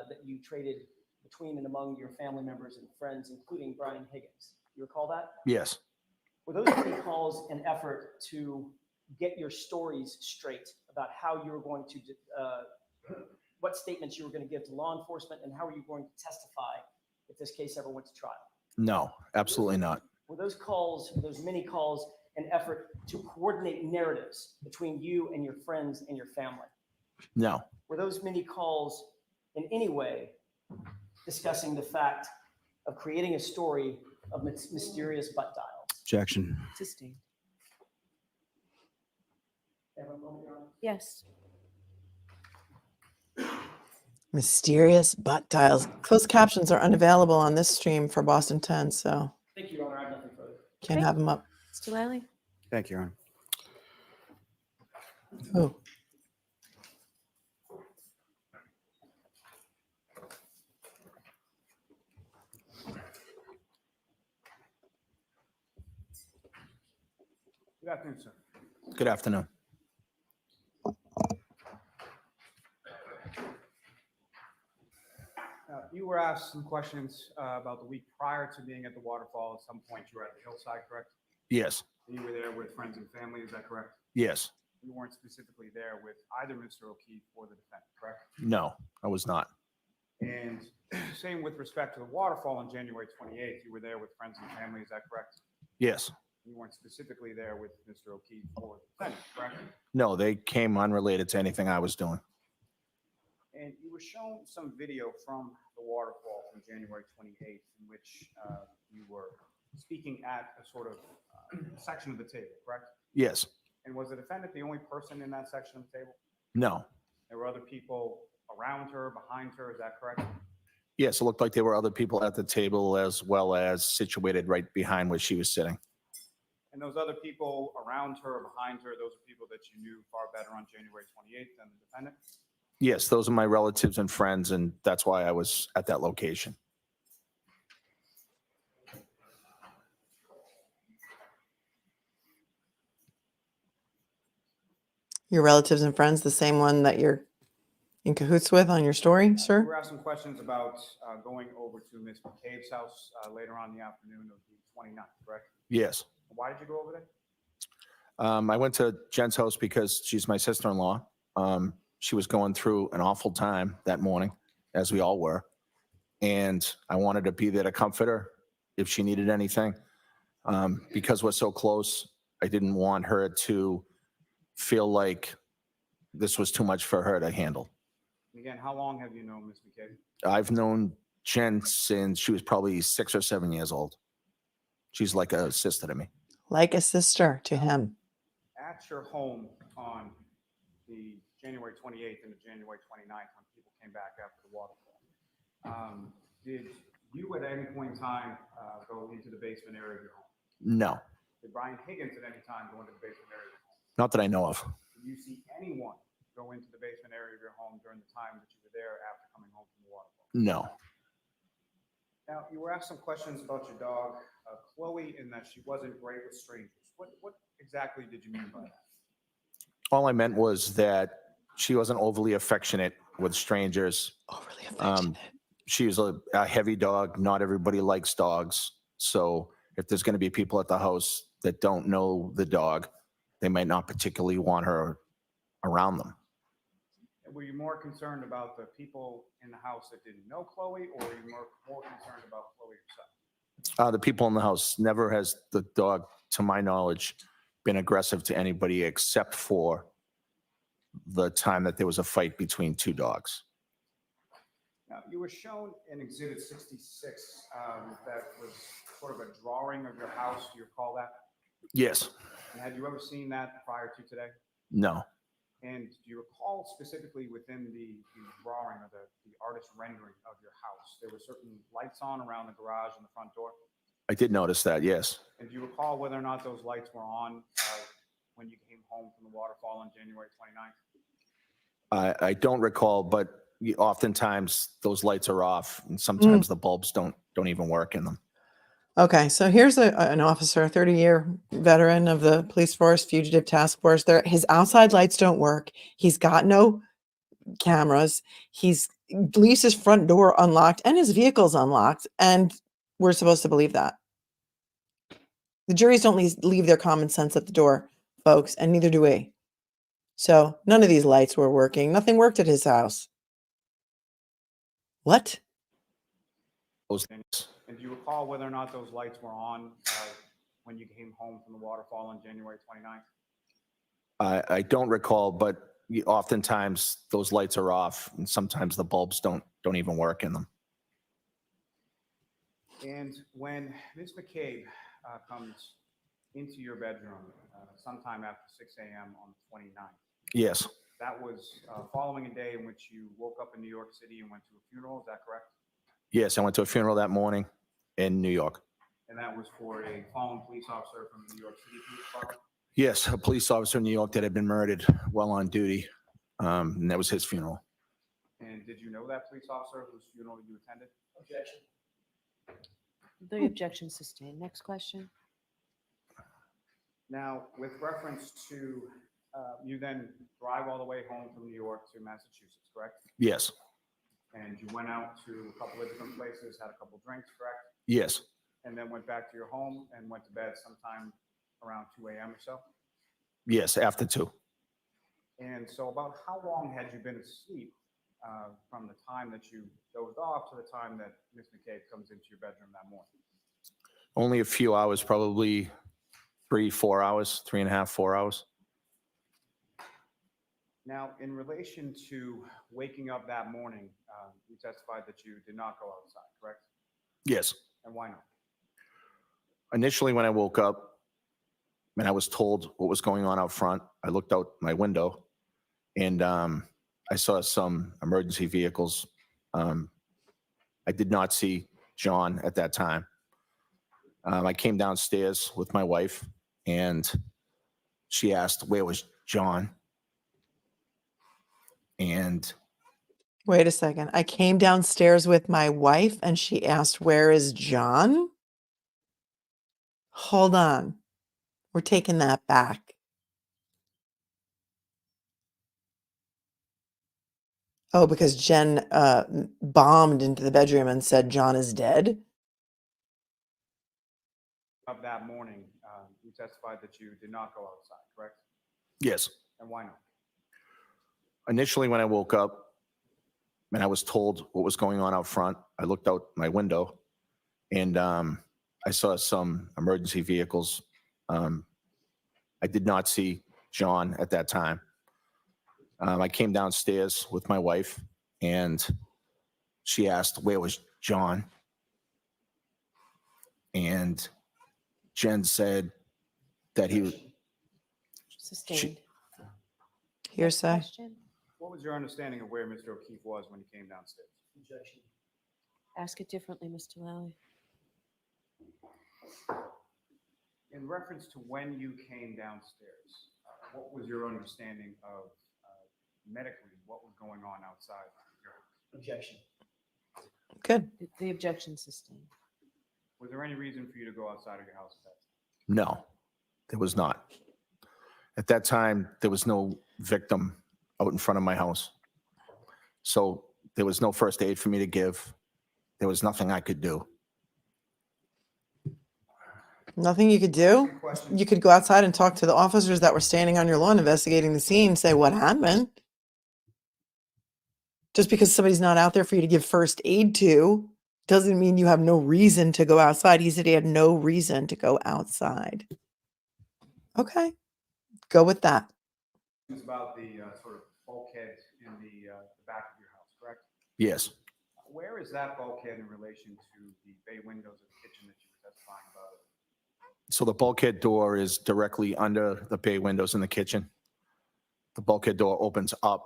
that you traded between and among your family members and friends, including Brian Higgins. You recall that? Yes. Were those many calls an effort to get your stories straight about how you were going to, what statements you were going to give to law enforcement, and how were you going to testify if this case ever went to trial? No, absolutely not. Were those calls, those many calls, an effort to coordinate narratives between you and your friends and your family? No. Were those many calls in any way discussing the fact of creating a story of mysterious butt dials? Objection. Sustained. Everyone, Your Honor? Yes. Mysterious butt dials. Closed captions are unavailable on this stream for Boston 10, so Thank you, Your Honor. I have nothing further. can't have them up. Mr. Lally? Thank you, Your Honor. Oh, Good afternoon, sir. Good afternoon. You were asked some questions about the week prior to being at the waterfall. At some point, you were at the hillside, correct? Yes. You were there with friends and family, is that correct? Yes. You weren't specifically there with either Mr. O'Keefe or the defendant, correct? No, I was not. And same with respect to the waterfall on January 28th, you were there with friends and family, is that correct? Yes. You weren't specifically there with Mr. O'Keefe or the defendant, correct? No, they came unrelated to anything I was doing. And you were shown some video from the waterfall from January 28th in which you were speaking at a sort of section of the table, correct? Yes. And was the defendant the only person in that section of the table? No. There were other people around her, behind her, is that correct? Yes, it looked like there were other people at the table as well as situated right behind where she was sitting. And those other people around her, behind her, those are people that you knew far better on January 28th than the defendant? Yes, those are my relatives and friends, and that's why I was at that location. your relatives and friends, the same one that you're in cahoots with on your story, We sir? were asked some questions about going over to Ms. McCabe's house later on in the afternoon of the 29th, correct? Yes. Why did you go over there? I went to Jen's house because she's my sister-in-law. She was going through an awful time that morning, as we all were. And I wanted to be there to comfort her if she needed anything. Because we're so close, I didn't want her to feel like this was too much for her to handle. Again, how long have you known Ms. McCabe? I've known Jen since she was probably 6 or 7 years old. She's like a sister to me. Like a sister to him. At your home on the January 28th and the January 29th, when people came back after the waterfall, did you at any point in time go into the basement area of your home? No, Did Brian Higgins at any time go into the basement area of your home? not that I know of. Did you see anyone go into the basement area of your home during the time that you were there after coming home from the waterfall? No. Now, you were asked some questions about your dog, Chloe, in that she wasn't great with strangers. What exactly did you mean by that? All I meant was that she wasn't overly affectionate with strangers. Overly affectionate. She was a heavy dog. Not everybody likes dogs. So if there's going to be people at the house that don't know the dog, they might not particularly want her around them. Were you more concerned about the people in the house that didn't know Chloe, or were you more concerned about Chloe herself? The people in the house. Never has the dog, to my knowledge, been aggressive to anybody except for the time that there was a fight between two dogs. Now, Now, you were shown in Exhibit 66 that was sort of a drawing of your house. Do you recall that? Yes. And had you ever seen that prior to today? No. And do you recall specifically within the drawing or the artist rendering of your house, there were certain lights on around the garage and the front door? I did notice that, yes. And do you recall whether or not those lights were on when you came home from the waterfall on January 29th? I don't recall, but oftentimes those lights are off and sometimes the bulbs don't even work in them. Okay, so here's an officer, a 30-year veteran of the police force, fugitive task force. His outside lights don't work. He's got no cameras. He's leaves his front door unlocked and his vehicle's unlocked, and we're supposed to believe that. The juries don't leave their common sense at the door, folks, and neither do we. So none of these lights were working. Nothing worked at his house. What? And do you recall whether or not those lights were on when you came home from the waterfall on January 29th? I don't recall, but oftentimes those lights are off and sometimes the bulbs don't even work in them. And when Ms. McCabe comes into your bedroom sometime after 6 a.m. on the 29th. Yes. That was following a day in which you woke up in New York City and went to a funeral, is that correct? Yes, I went to a funeral that morning in New York. And that was for a fallen police officer from the New York City Police Department? Yes, a police officer in New York that had been murdered while on duty, and that was his funeral. And did you know that police officer whose funeral you attended? Objection. The objection sustained. Next question. Now, with reference to you then drive all the way home from New York to Massachusetts, correct? Yes. And you went out to a couple of different places, had a couple drinks, correct? Yes. And then went back to your home and went to bed sometime around 2 a.m. or so? Yes, after 2. And so about how long had you been asleep from the time that you dozed off to the time that Ms. McCabe comes into your bedroom that morning? Only a few hours, probably 3-4 hours, 3.5, 4 hours. Now, in relation to waking up that morning, you testified that you did not go outside, correct? Yes. And why not? Initially, when I woke up and I was told what was going on out front, I looked out my window and I saw some emergency vehicles. I did not see John at that time. I came downstairs with my wife and she asked, where was John? And Wait a second. I came downstairs with my wife and she asked, where is John? Hold on. We're taking that back. Oh, because Jen bombed into the bedroom and said John is dead? Of that morning, you testified that you did not go outside, correct? yes, And why not? initially when I woke up and I was told what was going on out front, I looked out my window and I saw some emergency vehicles. I did not see John at that time. I came downstairs with my wife and she asked, where was John? And Jen said that he was. Sustained. Hearsay. Question. What was your understanding of where Mr. O'Keefe was when he came downstairs? Objection. Ask it differently, Mr. Lally. In reference to when you came downstairs, what was your understanding of medically what was going on outside your house? Objection. Good. The objection sustained. Was there any reason for you to go outside of your house at that time? No, there was not. At that time, there was no victim out in front of my house. So there was no first aid for me to give. There was nothing I could do. Nothing you could do? You could go outside and talk to the officers that were standing on your lawn investigating the scene, say what happened. Just because somebody's not out there for you to give first aid to doesn't mean you have no reason to go outside. He said he had no reason to go outside. Okay, go with that. It's about the sort of bulkhead in the back of your house, correct? Yes. is that bulkhead in relation to the bay windows of the kitchen that you were testifying about? So the bulkhead door is directly under the bay windows in the kitchen. The bulkhead door opens up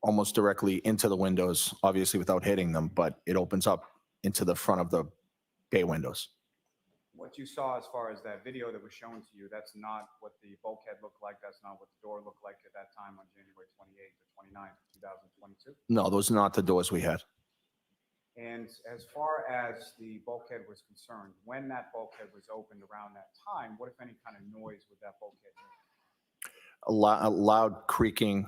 almost directly into the windows, obviously without hitting them, but it opens up into the front of the bay windows. What you saw as far as that video that was shown to you, that's not what the bulkhead looked like. That's not what the door looked like at that time on January 28th or 29th, 2022. No, those are not the doors we had. And as far as the bulkhead was concerned, when that bulkhead was opened around that time, what, if any, kind of noise would that bulkhead make? A loud creaking,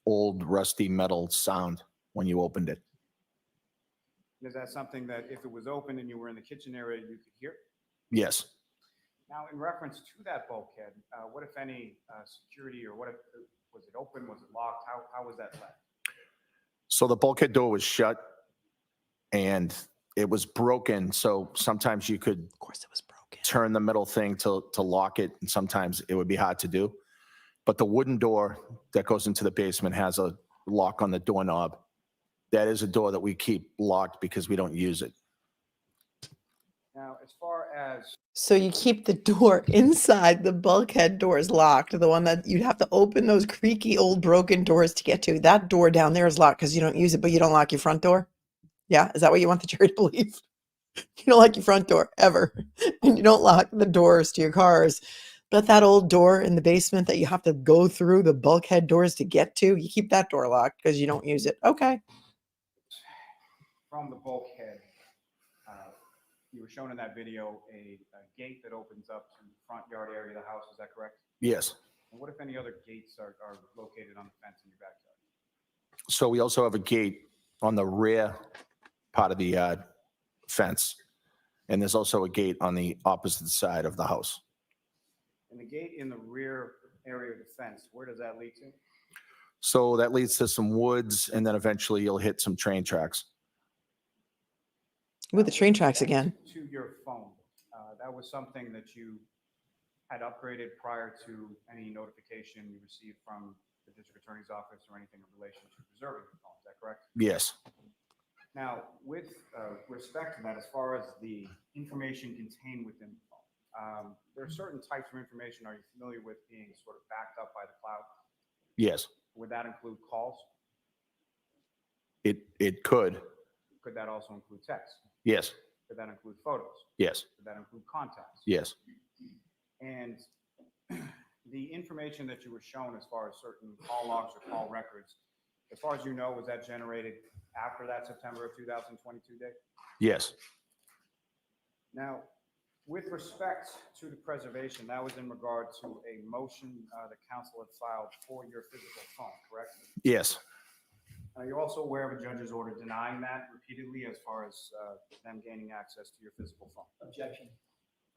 old rusty metal sound when you opened it. Is that something that if it was open and you were in the kitchen area, you could hear? Yes. Now, in reference to that bulkhead, what, if any, security, or what if, was it open? Was it locked? How was that left? So the bulkhead door was shut and it was broken. So sometimes you could, Of course, it was broken. turn the middle thing to lock it, and sometimes it would be hard to do. But the wooden door that goes into the basement has a lock on the doorknob. That is a door that we keep locked because we don't use it. Now, as far as So you keep the door inside, the bulkhead door is locked. The one that you'd have to open those creaky old broken doors to get to. That door down there is locked because you don't use it, but you don't lock your front door. Yeah, is that what you want the jury to believe? You don't lock your front door ever, and you don't lock the doors to your cars. But that old door in the basement that you have to go through the bulkhead doors to get to, you keep that door locked because you don't use it. Okay. from the bulkhead, you were shown in that video a gate that opens up to the front yard area of the house. Is that correct? Yes. And what, if any, other gates are located on the fence in your backyard? So we also have a gate on the rear part of the fence. And there's also a gate on the opposite side of the house. And the gate in the rear area of the fence, where does that lead to? So that leads to some woods, and then eventually you'll hit some train tracks. With the train tracks again. To your phone. That was something that you had upgraded prior to any notification you received from the district attorney's office or anything in relation to preserving your phone. Is that correct? Yes. Now, with respect to that, as far as the information contained within the phone, there are certain types of information, are you familiar with, being sort of backed up by the cloud? Yes. Would that include calls? It could. Could that also include text? Yes. Could that include photos? Yes. Could that include contacts? Yes. And the information that you were shown as far as certain call logs or call records, as far as you know, was that generated after that September of 2022 date? Yes. Now, with respect to the preservation, that was in regard to a motion the council had filed for your physical phone, correct? Yes. Are you also aware of a judge's order denying that repeatedly as far as them gaining access to your physical phone? Objection.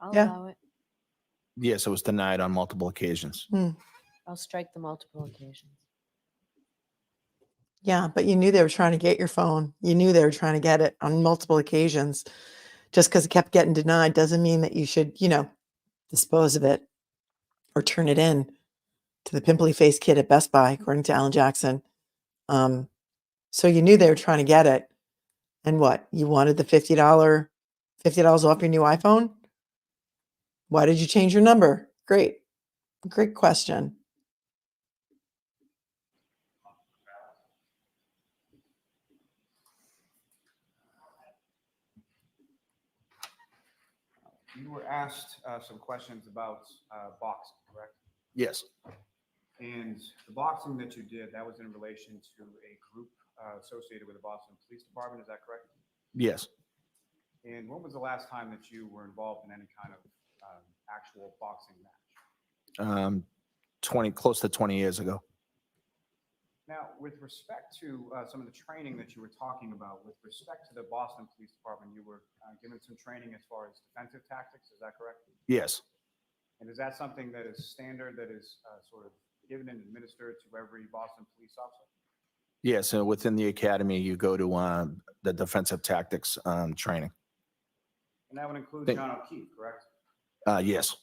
I'll Yeah. allow it. Yes, it was denied on multiple occasions. I'll strike the multiple occasions. Yeah, but you knew they were trying to get your phone. You knew they were trying to get it on multiple occasions. Just because it kept getting denied doesn't mean that you should, dispose of it or turn it in to the pimply faced kid at Best Buy, according to Alan Jackson. So you knew they were trying to get it. And what? You wanted the $50 off your new iPhone? Why did you change your number? Great question. You were asked some questions about boxing, correct? Yes. And the boxing that you did, that was in relation to a group associated with the Boston Police Department, is that correct? Yes. And when was the last time that you were involved in any kind of actual boxing match? Close to 20 years ago. Now, with respect to some of the training that you were talking about, with respect to the Boston Police Department, you were given some training as far as defensive tactics, is that correct? Yes. And is that something that is standard, that is sort of given and administered to every Boston police officer? Yes. And within the academy, you go to the defensive tactics training. And that would include John O'Keefe, correct? Yes.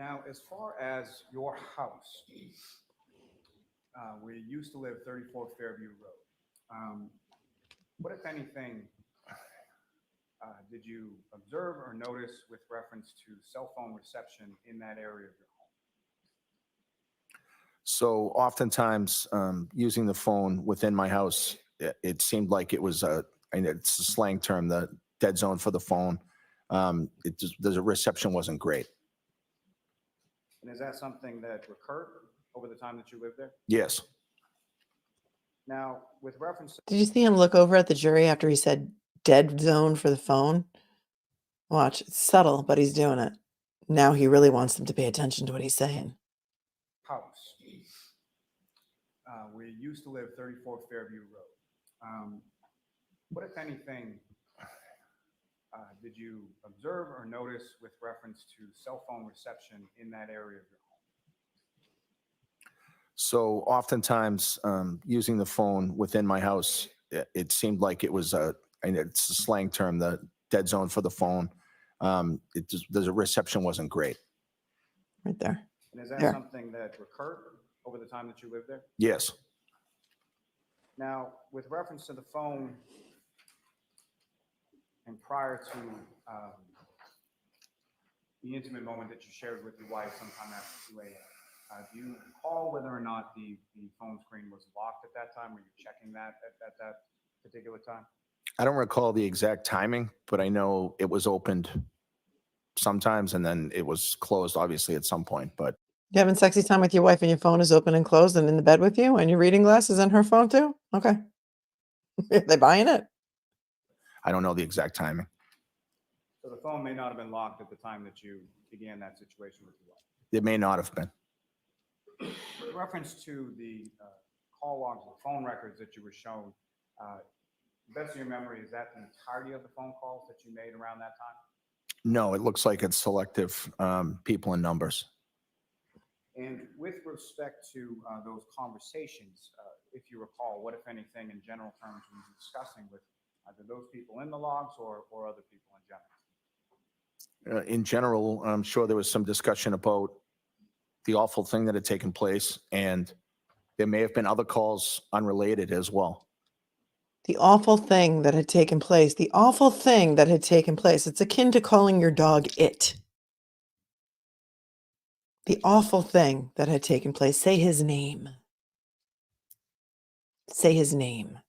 Now, as far as your house, we used to live 34 Fairview Road. What, if anything, did you observe or notice with reference to cell phone reception in that area of your home? So oftentimes, using the phone within my house, it seemed like it was it's a slang term, the dead zone for the phone. The reception wasn't great. And is that something that recurred over the time that you lived there? Yes. Now, with reference to Did you see him look over at the jury after he said dead zone for the phone? Watch, it's subtle, but he's doing it. Now he really wants them to pay attention to what he's saying. house, we used to live 34 Fairview Road. What, if anything, did you observe or notice with reference to cell phone reception in that area of your home? So oftentimes, using the phone within my house, it seemed like it was it's a slang term, the dead zone for the phone. The reception wasn't great. Right there. And is that There. something that recurred over the time that you lived there? Yes. Now, with reference to the phone and prior to the intimate moment that you shared with your wife sometime after 2 a.m., do you recall whether or not the phone screen was locked at that time? Were you checking that at that particular time? I don't recall the exact timing, but I know it was opened sometimes and then it was closed, obviously, at some point. But You having sexy time with your wife and your phone is open and closed and in the bed with you and your reading glasses and her phone too? Okay. Are they buying it? I don't know the exact timing. So the phone may not have been locked at the time that you began that situation with your wife. It may not have been. With reference to the call logs or phone records that you were shown, best of your memory, is that the entirety of the phone calls that you made around that time? No, it looks like it's selective people and numbers. And with respect to those conversations, if you recall, what, if anything, in general terms, were you discussing with either those people in the logs or other people in general? In general, I'm sure there was some discussion about the awful thing that had taken place, and there may have been other calls unrelated as well. The awful thing that had taken place. The awful thing that had taken place. It's akin to calling your dog it. The awful thing that had taken place. Say his name. Say his name.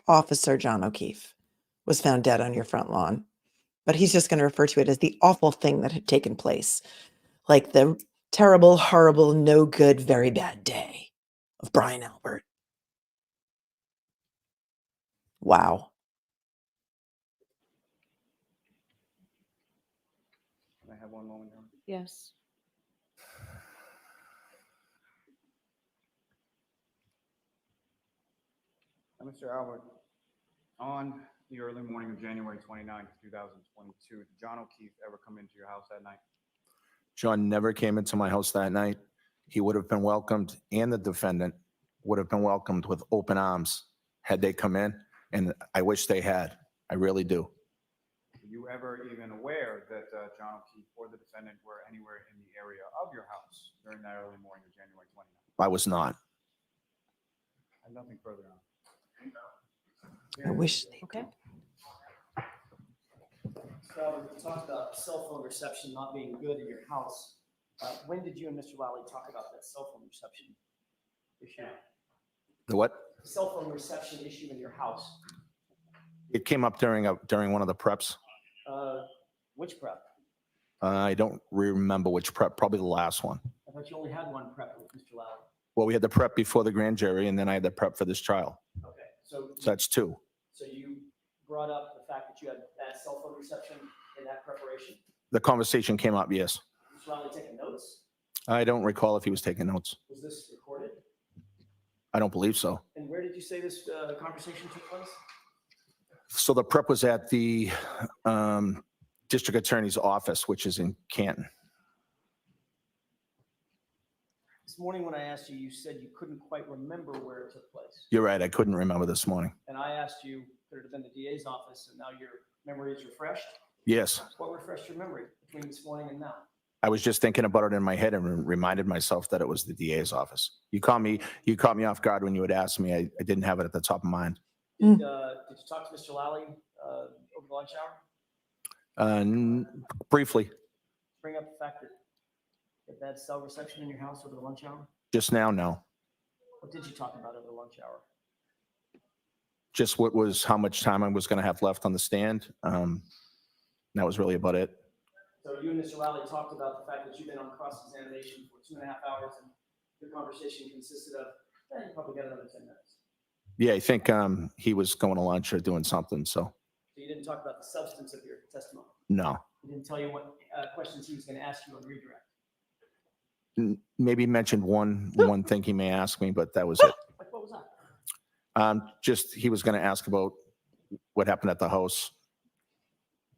Officer John O'Keefe was found dead on your front lawn. But he's just going to refer to it as the awful thing that had taken place. Like the terrible, horrible, no good, very bad day of Brian Albert. Wow. Can I have one moment here? Yes. Mr. Albert, on the early morning of January 29th, 2022, did John O'Keefe ever come into your house that night? John never came into my house that night. He would have been welcomed, and the defendant would have been welcomed with open arms had they come in, and I wish they had. I really do. Were you ever even aware that John O'Keefe or the defendant were anywhere in the area of your house during that early morning of January 29th? I was not. I have nothing further on. I wish they Okay. So we talked about cell phone reception not being good in your house. When did you and Mr. Lally talk about that cell phone reception issue? The what? Cell phone reception issue in your house. It came up during one of the preps. Which prep? I don't remember which prep, probably the last one. I thought you only had one prep with Mr. Lally. Well, we had the prep before the grand jury, and then I had the prep for this trial. Okay, so that's two. So you brought up the fact that you had bad cell phone reception in that preparation? The conversation came up, yes. Was Lally taking notes? I don't recall if he was taking notes. Was this recorded? I don't believe so. And where did you say this conversation took place? So the prep was at the district attorney's office, which is in Canton. This morning when I asked you, you said you couldn't quite remember where it took place. You're right. I couldn't remember this morning. And I asked you, could it have been the DA's office? And now your memory is refreshed? Yes. What refreshed your memory between this morning and now? I was just thinking about it in my head and reminded myself that it was the DA's office. You caught me off guard when you had asked me. I didn't have it at the top of mind. Did you talk to Mr. Lally over the lunch hour? Briefly, Bring up the fact that you had bad cell reception in your house over the lunch hour? just now, no. What did you talk about over the lunch hour? Just how much time I was going to have left on the stand. That was really about it. So you and Mr. Lally talked about the fact that you've been on cross-examination for 2.5 hours, and the conversation consisted of, you probably got another 10 minutes. Yeah, I think he was going to lunch or doing something. So So you didn't talk about the substance of your testimony? no. He didn't tell you what questions he was going to ask you on redirect? Maybe mentioned one thing he may ask me, but that was it. Like, what was that? Just he was going to ask about what happened at the house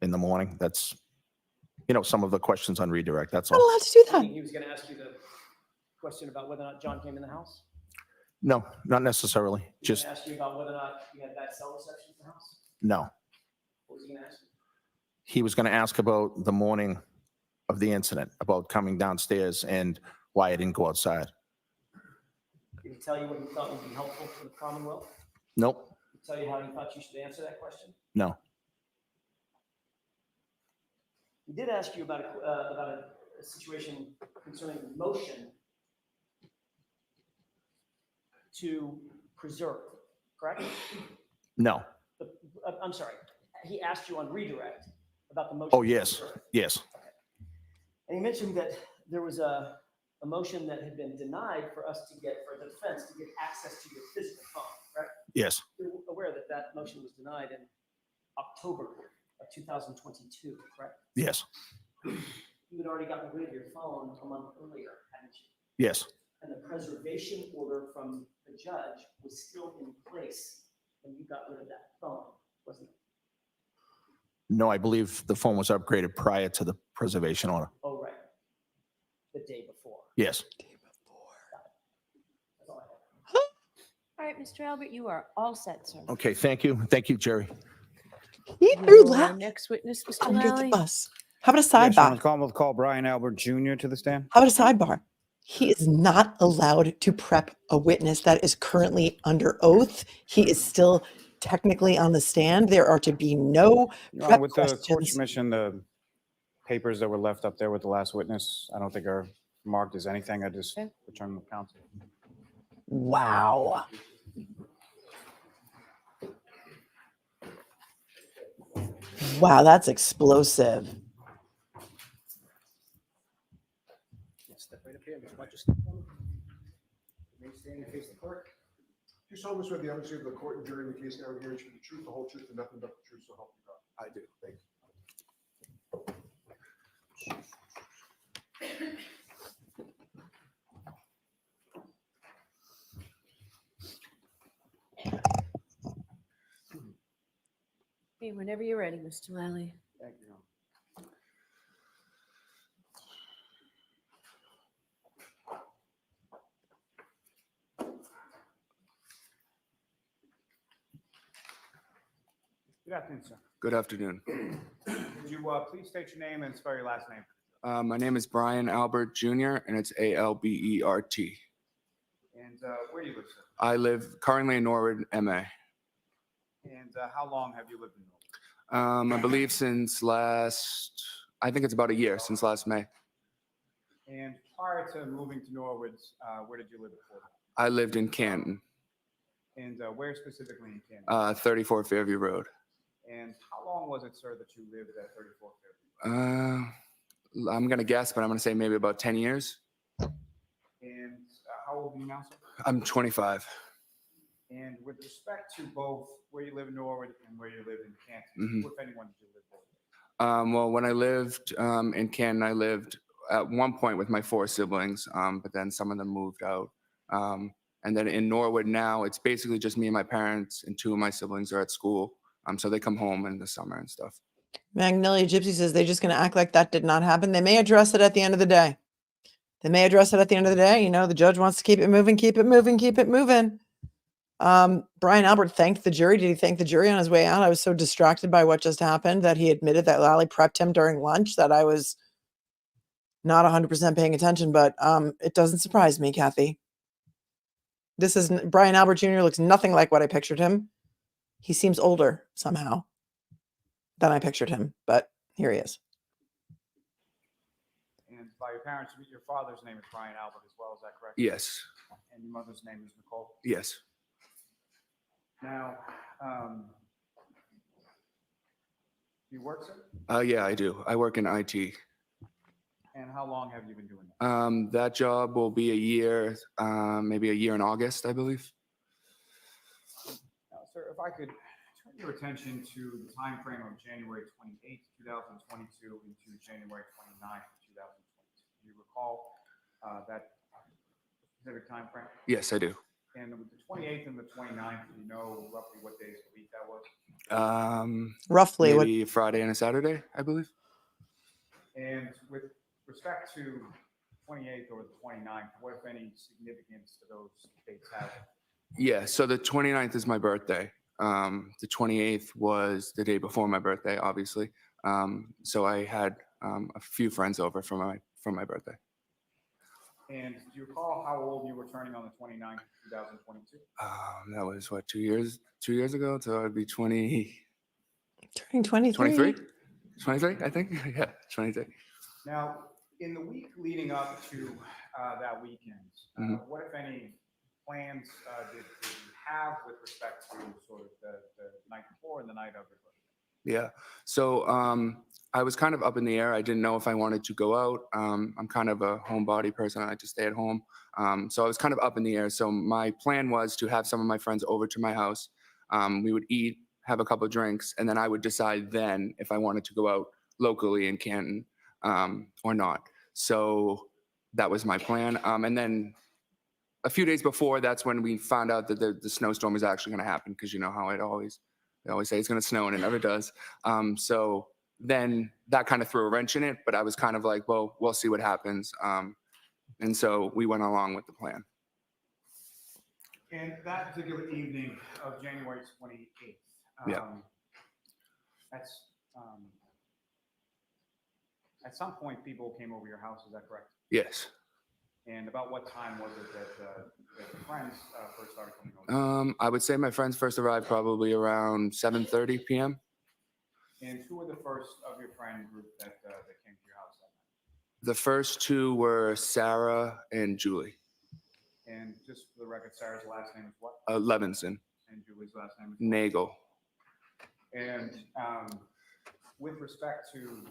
in the morning. That's, some of the questions on redirect. That's Not all. allowed to do You that. think he was going to ask you the question about whether or not John came in the house? No, not necessarily. He was Just going to ask you about whether or not you had bad cell reception in the house? no. What was he going to ask you? He was going to ask about the morning of the incident, about coming downstairs and why I didn't go outside. Did he tell you what he thought would be helpful for the Commonwealth? Nope. Did he tell you how he thought you should answer that question? No. He did ask you about a situation concerning the motion to preserve, correct? No. I'm sorry. He asked you on redirect about the motion. Oh, to yes. preserve. Yes. And he mentioned that there was a motion that had been denied for the defense to get access to your physical phone, right? Yes. You're aware that that motion was denied in October of 2022, correct? Yes. You had already gotten rid of your phone a month earlier, hadn't you? Yes. And the preservation order from the judge was still in place when you got rid of that phone, wasn't it? No, I believe the phone was upgraded prior to the preservation order. Oh, right. The day before. Yes. That's all I have. All right, Mr. Albert, you are all set, sir. Okay. Thank you. Thank you, Jerry. He threw Your that next witness, Mr. under the Lally. bus. How about a Yes, sidebar? we'll call Brian Albert Jr. to the stand. How about a sidebar? He is not allowed to prep a witness that is currently under oath. He is still technically on the stand. There are to be no No, prep with the court's questions. submission, the papers that were left up there with the last witness, I don't think are marked as anything. I just Okay. return them to counsel. Wow. Wow, that's explosive. Step right up here, Mr. Watch your step on. Remain standing and face the court. Do you solemnly swear the honesty of the court and jury in the case now hearing should be the truth, the whole truth, and nothing but the truth, so help you God? I do. Thank you. Okay, whenever you're ready, Mr. Lally. Thank you. Good afternoon, sir. Good afternoon. Would you please state your name and spell your last name? My name is Brian Albert Jr., and it's Albert. And where do you live, sir? I live currently in Norwood, MA. And how long have you lived in Norwood? I believe I think it's about a year, since last May. And prior to moving to Norwood, where did you live before that? I lived in Canton, And where specifically in Canada? 34 Fairview Road. And how long was it, sir, that you lived at 34 Fairview? I'm going to guess, but I'm going to say maybe about 10 years. And how old are you now, sir? I'm 25. And with respect to both where you live in Norwood and where you live in Canton, Mhm. who, if anyone, did you live with? Well, when I lived in Canton, I lived at one point with my 4 siblings, but then some of them moved out. And then in Norwood now, it's basically just me and my parents, and 2 of my siblings are at school. So they come home in the summer and stuff. Magnolia Gypsy says they're just going to act like that did not happen. They may address it at the end of the day. They may address it at the end of the day. You know, the judge wants to keep it moving, keep it moving, keep it moving. Brian Albert thanked the jury. Did he thank the jury on his way out? I was so distracted by what just happened that he admitted that Lally prepped him during lunch that I was not 100% paying attention, but it doesn't surprise me, Kathy. Brian Albert Jr. looks nothing like what I pictured him. He seems older somehow than I pictured him, but here he is. And by your parents, your father's name is Brian Albert as well, is that correct? Yes. And your mother's name is Nicole? Yes. Now, do you work, sir? Yeah, I do. I work in IT. And how long have you been doing that? That job will be a year, maybe a year in August, I believe. Now, sir, if I could turn your attention to the time frame of January 28th, 2022 into January 29th, 2022. Do you recall that specific time frame? Yes, I do. And with the 28th and the 29th, do you know roughly what days of the week that was? Roughly, maybe a Friday and a Saturday, I believe. And with respect to 28th or the 29th, what, if any, significance do those dates have? Yeah, so the 29th is my birthday. The 28th was the day before my birthday, obviously. So I had a few friends over for my birthday. And do you recall how old you were turning on the 29th, 2022? That was what, 2 years ago? So I'd be 20. Turning 23. 23? 23, I think. Yeah, 23. Now, in the week leading up to that weekend, what, if any, plans did you have with respect to sort of the night before and the night of your birthday? Yeah. So I was kind of up in the air. I didn't know if I wanted to go out. I'm kind of a homebody person. I like to stay at home. So I was kind of up in the air. So my plan was to have some of my friends over to my house. We would eat, have a couple of drinks, and then I would decide then if I wanted to go out locally in Canton or not. So that was my plan. And then a few days before, that's when we found out that the snowstorm was actually going to happen, because you know how they always say it's going to snow and it never does. So then that kind of threw a wrench in it, but I was kind of like, well, we'll see what happens. And so we went along with the plan. And that particular evening of January 28th, that's at some point people came over your house, is that correct? Yes. And about what time was it that your friends first started coming over? I would say my friends first arrived probably around 7:30 p.m. And who were the first of your friend group that came to your house that night? The first two were Sarah and Julie. And just for the record, Sarah's last name is what? Levinson. And Julie's last name is what? Nagel. And with respect to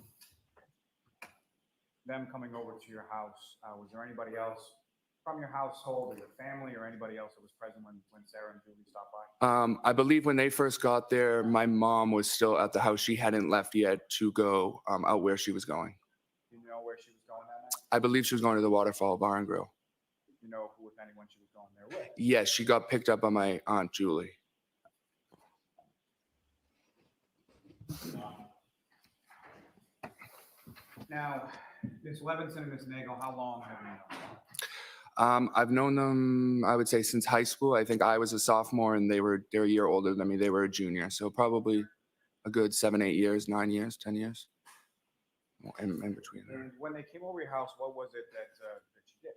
them coming over to your house, was there anybody else from your household or your family or anybody else that was present when Sarah and Julie stopped by? I believe when they first got there, my mom was still at the house. She hadn't left yet to go out where she was going. Do you know where she was going that night? I believe she was going to the Waterfall Bar and Grill. Do you know who, if anyone, she was going there with? Yes, she got picked up by my Aunt Julie. Now, Ms. Levinson and Ms. Nagel, how long have you known them? I've known them, I would say, since high school. I think I was a sophomore and they're a year older than me. They were a junior. So probably a good 7, 8 years, 9 years, 10 years in between there. And when they came over your house, what was it that you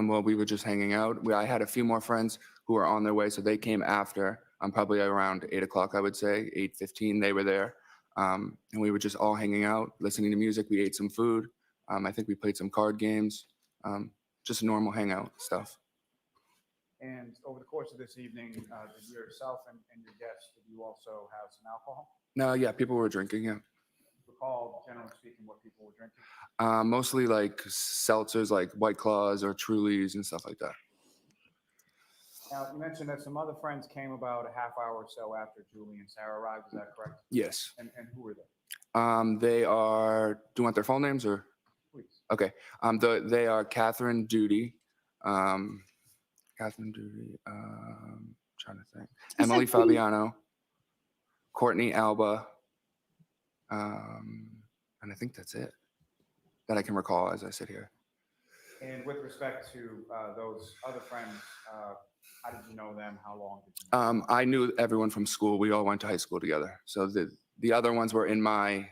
did? Well, we were just hanging out. I had a few more friends who were on their way, so they came after. Probably around 8 o'clock, I would say, 8:15. They were there, and we were just all hanging out, listening to music. We ate some food. I think we played some card games. Just normal hangout stuff. And over the course of this evening, did yourself and your guests, did you also have some alcohol? No, yeah, people were drinking. Yeah. Recall, generally speaking, what people were drinking? Mostly like seltzers, like White Claws or Trulies and stuff like that. Now, you mentioned that some other friends came about a half hour or so after Julie and Sarah arrived. Is that correct? Yes. And who were they? They are. Do you want their full names or? Please. Okay. They are Catherine Duty. Catherine Duty. Trying to think. Emily Fabiano. Courtney Alba. And I think that's it that I can recall as I sit here. And with respect to those other friends, how did you know them? How long did you I knew everyone from school. We all went to high school together. So the other ones were in my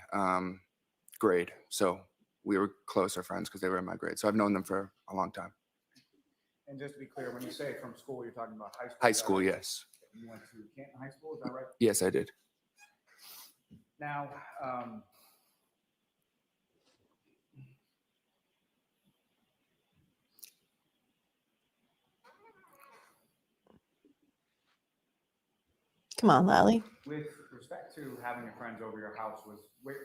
grade. So we were closer friends because they were in my grade. So I've known them for a long time. And just to be clear, when you say from school, you're talking about high school? High school, yes. You went to Canton High School, is that right? Yes, I did. Now, Come on, Lally. with respect to having your friends over your house, was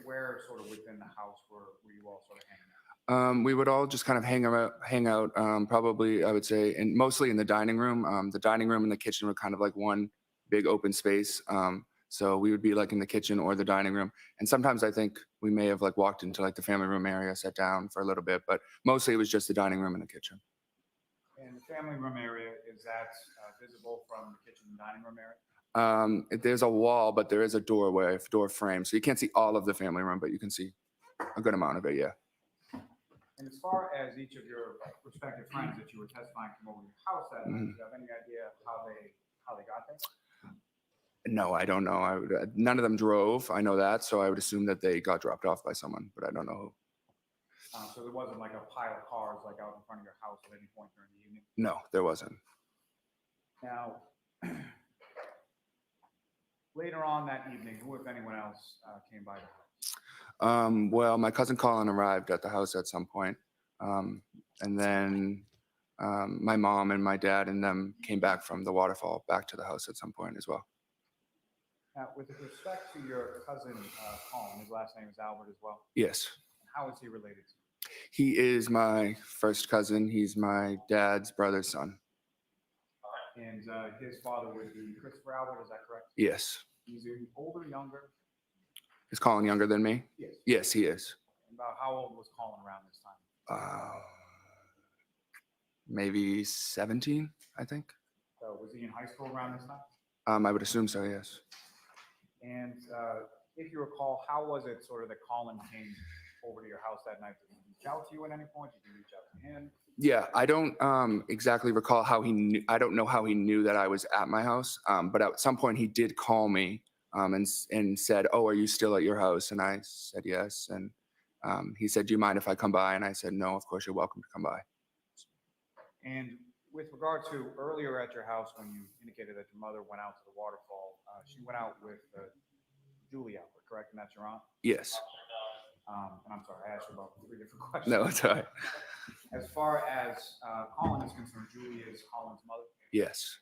where sort of within the house were you all sort of hanging out? We would all just kind of hang out probably, I would say, and mostly in the dining room. The dining room and the kitchen were kind of like one big open space. So we would be like in the kitchen or the dining room. And sometimes I think we may have like walked into like the family room area, sat down for a little bit, but mostly it was just the dining room and the kitchen. And the family room area, is that visible from the kitchen and dining room area? There's a wall, but there is a doorway, door frame. So you can't see all of the family room, but you can see a good amount of it, yeah. And as far as each of your respective friends that you were testifying from over your house, that night, do you have any idea how they got there? No, I don't know. None of them drove. I know that. So I would assume that they got dropped off by someone, but I don't know who. So there wasn't like a pile of cars like out in front of your house at any point during the evening? No, there wasn't. Now, later on that evening, who, if anyone else, came by the house? Well, my cousin Colin arrived at the house at some point. And then my mom and my dad and them came back from the waterfall back to the house at some point as well. Now, with respect to your cousin Colin, his last name is Albert as well. Yes. How is he related to you? He is my first cousin. He's my dad's brother's son. And his father would be Christopher Albert, is that correct? Yes. He's older, younger? Is Colin younger than me? Yes. Yes, he is. About how old was Colin around this time? Maybe 17, I think. So was he in high school around this time? I would assume so, yes. And if you recall, how was it sort of that Colin came over to your house that night? Did he reach out to you at any point? Did you reach out to him? Yeah, I don't exactly recall how he knew. I don't know how he knew that I was at my house. But at some point he did call me and said, "Oh, are you still at your house?" And I said yes. And he said, "Do you mind if I come by?" And I said, "No, of course you're welcome to come by." And with regard to earlier at your house, when you indicated that your mother went out to the waterfall, she went out with Julie Albert, correct? And that's your aunt? Yes. And I'm sorry, I asked you about 3 different questions. No, it's all right. As far as Colin is concerned, Julie is Colin's mother? Yes.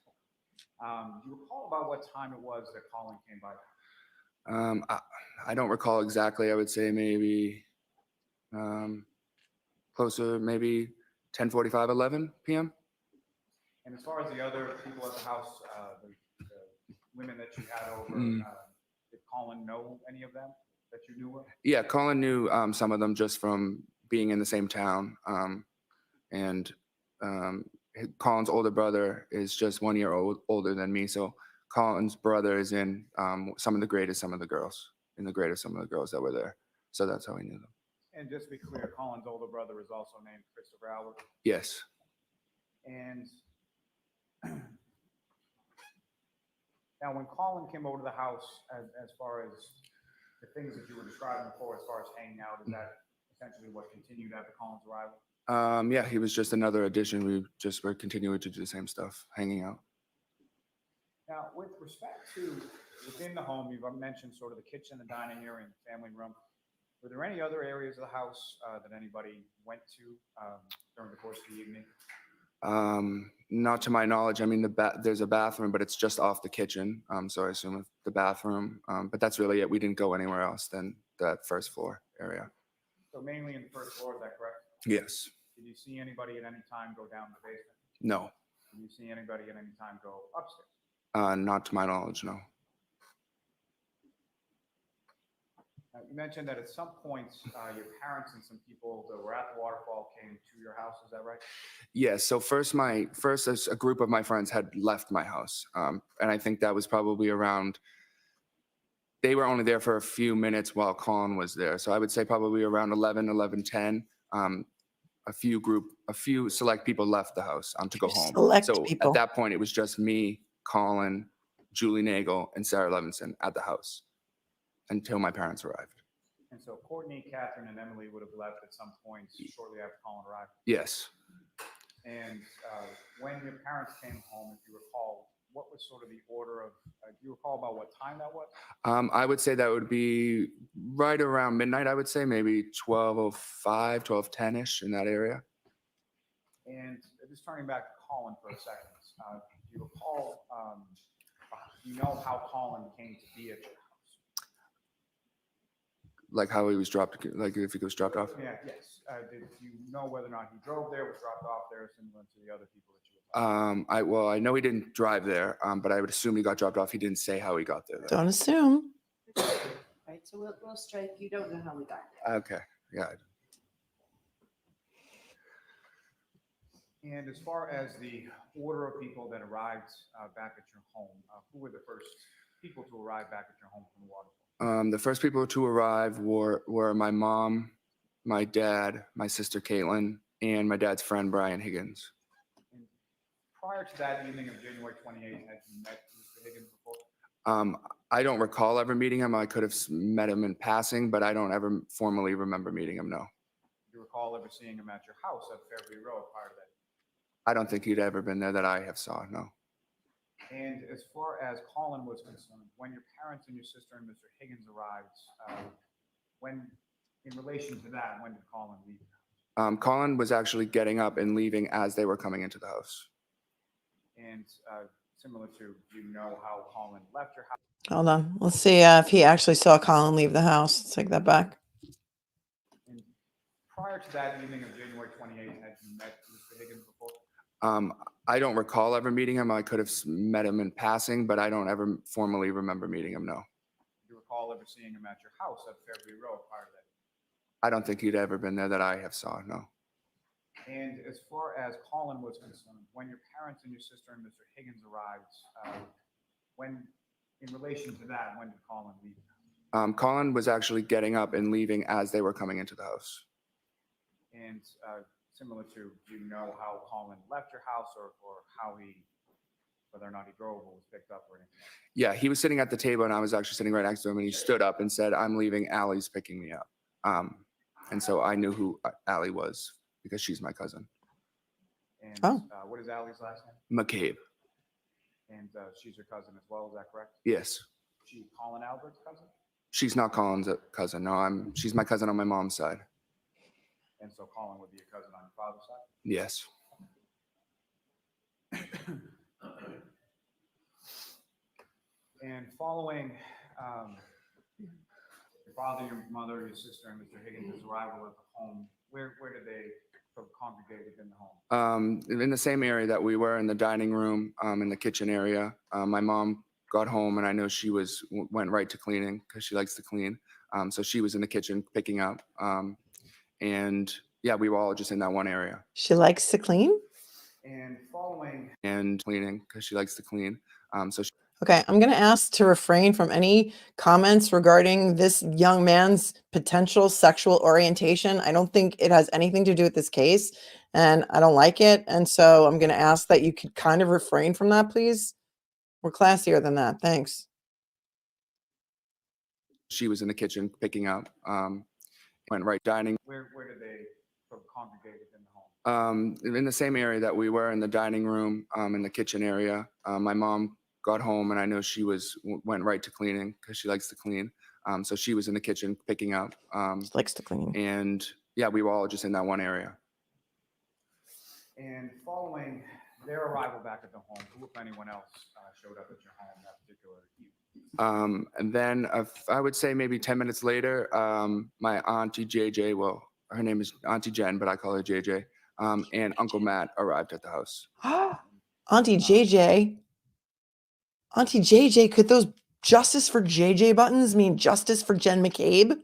Do you recall about what time it was that Colin came by? I don't recall exactly. I would say maybe closer, maybe 10:45, 11 p.m. And as far as the other people at the house, the women that you had over, did Colin know any of them that you knew of? Yeah, Colin knew some of them just from being in the same town. And Colin's older brother is just 1 year older than me. So Colin's brother is in some of the grade of some of the girls, in the grade of some of the girls that were there. So that's how he knew them. And just to be clear, Colin's older brother is also named Christopher Albert? Yes. And now when Colin came over to the house, as far as the things that you were describing before, as far as hanging out, is that essentially what continued after Colin's arrival? Yeah, he was just another addition. We just were continuing to do the same stuff, hanging out. Now, with respect to within the home, you've mentioned sort of the kitchen, the dining area, and the family room. Were there any other areas of the house that anybody went to during the course of the evening? Not to my knowledge. I mean, there's a bathroom, but it's just off the kitchen. So I assume the bathroom. But that's really it. We didn't go anywhere else than that first floor area. So mainly in the first floor, is that correct? Yes. Did you see anybody at any time go down to the basement? No. Did you see anybody at any time go upstairs? Not to my knowledge, no. You mentioned that at some points, your parents and some people that were at the waterfall came to your house. Is that right? Yes. So first, a group of my friends had left my house, and I think that was probably around. They were only there for a few minutes while Colin was there, so I would say probably around 11:10. a few select people left the house to go home. Select So people. at that point, it was just me, Colin, Julie Nagel, and Sarah Levinson at the house until my parents arrived. And so Courtney, Catherine, and Emily would have left at some point shortly after Colin arrived. Yes. And when your parents came home, if you recall, what was sort of the order of, do you recall about what time that was? I would say that would be right around midnight, I would say, maybe 12:05, 12:10-ish in that area. And just turning back to Colin for a second, do you recall, do you know how Colin came to be at your house? Like how he was dropped, like if he was dropped off? Yeah, yes. Did you know whether or not he drove there, was dropped off there, similar to the other people that you I know he didn't drive there, but I would assume he got dropped off. He didn't say how he got there, though. Don't assume. Right, so we'll strike, you don't know how we got there. Okay, yeah. And as far as the order of people that arrived back at your home, who were the first people to arrive back at your home from the waterfall? The first people to arrive were my mom, my dad, my sister Caitlyn, and my dad's friend Brian Higgins. And prior to that evening of January 28th, had you met Mr. Higgins before? I don't recall ever meeting him. I could have met him in passing, but I don't ever formally remember meeting him, no. Do you recall ever seeing him at your house at Fairview Road prior to that? I don't think he'd ever been there that I have saw, no. And as far as Colin was concerned, when your parents and your sister and Mr. Higgins arrived, in relation to that, when did Colin leave? Colin was actually getting up and leaving as they were coming into the house. And similar to, do you know how Colin left your house? Hold on. Let's see if he actually saw Colin leave the house. Let's take that back. And prior to that evening of January 28th, had you met Mr. Higgins before? I don't recall ever meeting him. I could have met him in passing, but I don't ever formally remember meeting him, no. Do you recall ever seeing him at your house at Fairview Road prior to that? I don't think he'd ever been there that I have saw, no. And as far as Colin was concerned, when your parents and your sister and Mr. Higgins arrived, in relation to that, when did Colin leave? Colin was actually getting up and leaving as they were coming into the house. And similar to, do you know how Colin left your house or how whether or not he drove or was picked up or anything? Yeah, he was sitting at the table and I was actually sitting right next to him and he stood up and said, "I'm leaving, Allie's picking me up." And so I knew who Allie was because she's my cousin. And what is Allie's last name? McCabe. And she's your cousin as well, is that correct? Yes. She's Colin Albert's cousin? She's not Colin's cousin. No, she's my cousin on my mom's side. And so Colin would be your cousin on your father's side? Yes. And following your father, your mother, your sister, and Mr. Higgins' arrival at the home, where did they sort of congregate within the home? In the same area that we were, in the dining room, in the kitchen area. My mom got home and I know she went right to cleaning because she likes to clean. So she was in the kitchen picking up. And yeah, we were all just in that one area. She likes to clean? And following and cleaning because she likes to clean. Okay, I'm going to ask to refrain from any comments regarding this young man's potential sexual orientation. I don't think it has anything to do with this case, and I don't like it. And so I'm going to ask that you could kind of refrain from that, please. We're classier than that. Thanks. She was in the kitchen picking up, went right dining. Where did they sort of congregate within the home? In the same area that we were, in the dining room, in the kitchen area. My mom got home and I know she went right to cleaning because she likes to clean. So she was in the kitchen picking up. She likes to clean. And yeah, we were all just in that one area. And following their arrival back at the home, who, if anyone else, showed up at your home that particular evening? And then I would say maybe 10 minutes later, my auntie JJ, well, her name is Auntie Jen, but I call her JJ, and Uncle Matt arrived at the house. Auntie JJ. Auntie JJ, could those justice for JJ buttons mean justice for Jen McCabe?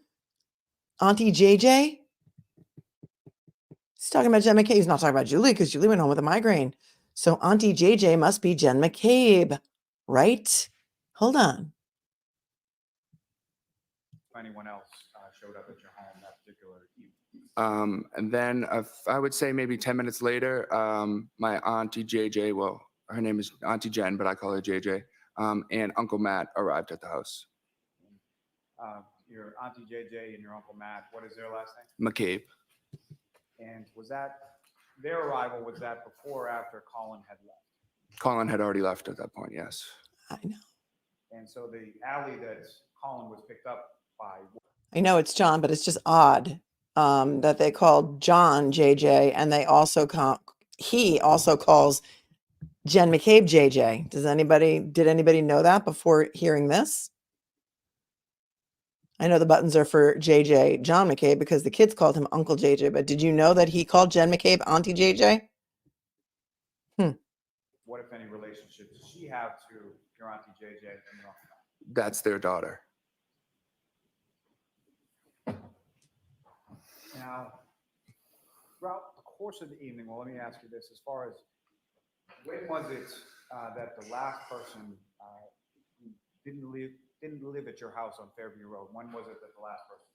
Auntie JJ? He's talking about Jen McCabe. He's not talking about Julie because Julie went home with a migraine. So Auntie JJ must be Jen McCabe, right? Hold on. If anyone else showed showed up at your home that particular evening? And then I would say maybe 10 minutes later, my auntie JJ, well, her name is Auntie Jen, but I call her JJ, and Uncle Matt arrived at the house. Your auntie JJ and your uncle Matt, what is their last name? McCabe. And was that their arrival? Was that before or after Colin had left? Colin had already left at that point, yes. I know. And so the alley that Colin was picked up by. I know it's John, but it's just odd that they called John JJ, and they also he also calls Jen McCabe JJ. Did anybody know that before hearing this? I know the buttons are for JJ John McCabe because the kids called him Uncle JJ, but did you know that he called Jen McCabe Auntie JJ? What, if any, relationship does she have to your auntie JJ and your uncle Matt? That's their daughter. Now, throughout the course of the evening, well, let me ask you this: as far as when was it that the last person who didn't live at your house on Fairview Road? When was it that the last person?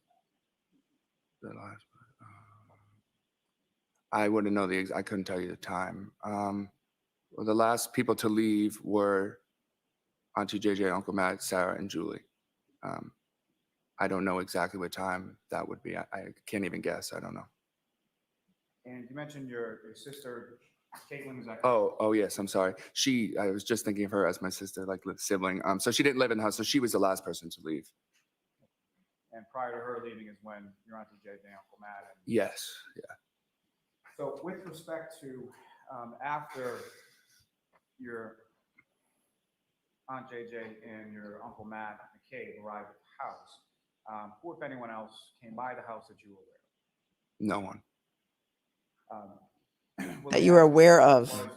The last. I wouldn't know I couldn't tell you the time. Well, the last people to leave were Auntie JJ, Uncle Matt, Sarah, and Julie. I don't know exactly what time that would be. I can't even guess. I don't know. And you mentioned your sister, Caitlyn, is that? Oh yes. I'm sorry. I was just thinking of her as my sister, like sibling. So she didn't live in the house, so she was the last person to leave. And prior to her leaving is when your auntie JJ, Uncle Matt. Yes. Yeah. So with respect to after your Aunt JJ and your Uncle Matt McCabe arrived at the house, who, if anyone else, came by the house that you were aware No one. of? That you were aware of. Was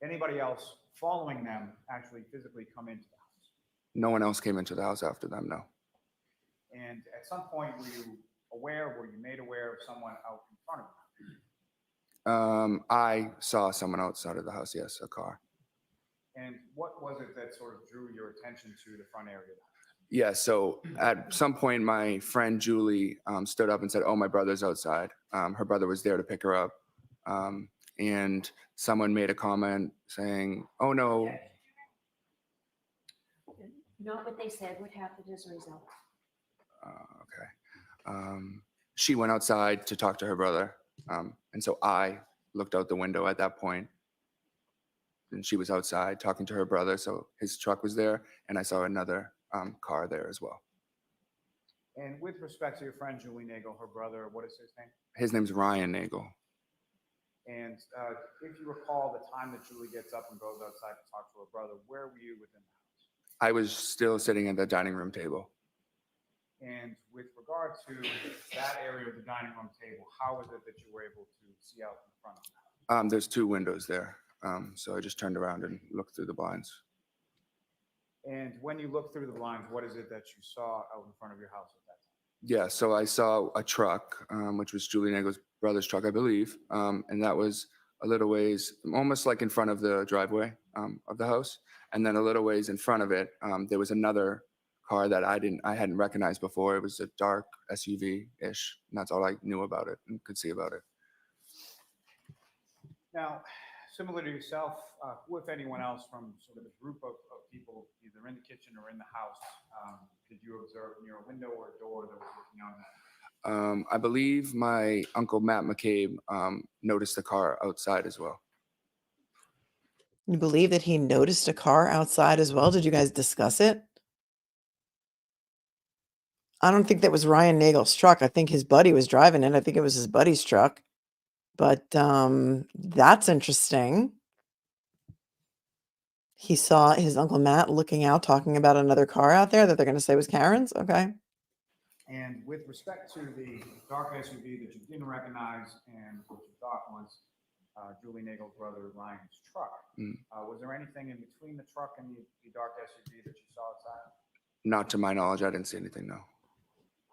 anybody else following them actually physically come into the house? No one else came into the house after them, no. And at some point, were you made aware of someone out in front of you? I saw someone outside of the house, yes, a car. And what was it that sort of drew your attention to the front area of the house? Yeah, so at some point, my friend Julie stood up and said, "Oh, my brother's outside." Her brother was there to pick her up. And someone made a comment saying, "Oh, no." Not what they said. What happened as a result? Okay. She went outside to talk to her brother. And so I looked out the window at that point, and she was outside talking to her brother. So his truck was there, and I saw another car there as well. And with respect to your friend Julie Nagel, her brother, what is his name? His name's Ryan Nagel. And if you recall the time that Julie gets up and goes outside to talk to her brother, where were you within the house? I was still sitting at the dining room table. And with regard to that area of the dining room table, how was it that you were able to see out in front of the house? There's two windows there. So I just turned around and looked through the blinds. And when you look through the blinds, what is it that you saw out in front of your house at that time? Yeah, so I saw a truck, which was Julie Nagel's brother's truck, I believe. And that was a little ways, almost like in front of the driveway of the house. And then a little ways in front of it, there was another car that I hadn't recognized before. It was a dark SUV-ish, and that's all I knew about it and could see about it. Now, similar to yourself, who, if anyone else from sort of the group of people, either in the kitchen or in the house, did you observe near a window or a door that was looking on that? I believe my uncle Matt McCabe noticed the car outside as well. You believe that he noticed a car outside as well? Did you guys discuss it? I don't think that was Ryan Nagel's truck. I think his buddy was driving it. I think it was his buddy's truck. But that's interesting. He saw his Uncle Matt looking out, talking about another car out there that they're going to say was Karen's. Okay. And with respect to the dark SUV that you didn't recognize and what you thought was Julie Nagel's brother Ryan's truck, was there anything in between the truck and the dark SUV that you saw outside? Not to my knowledge, I didn't see anything, no.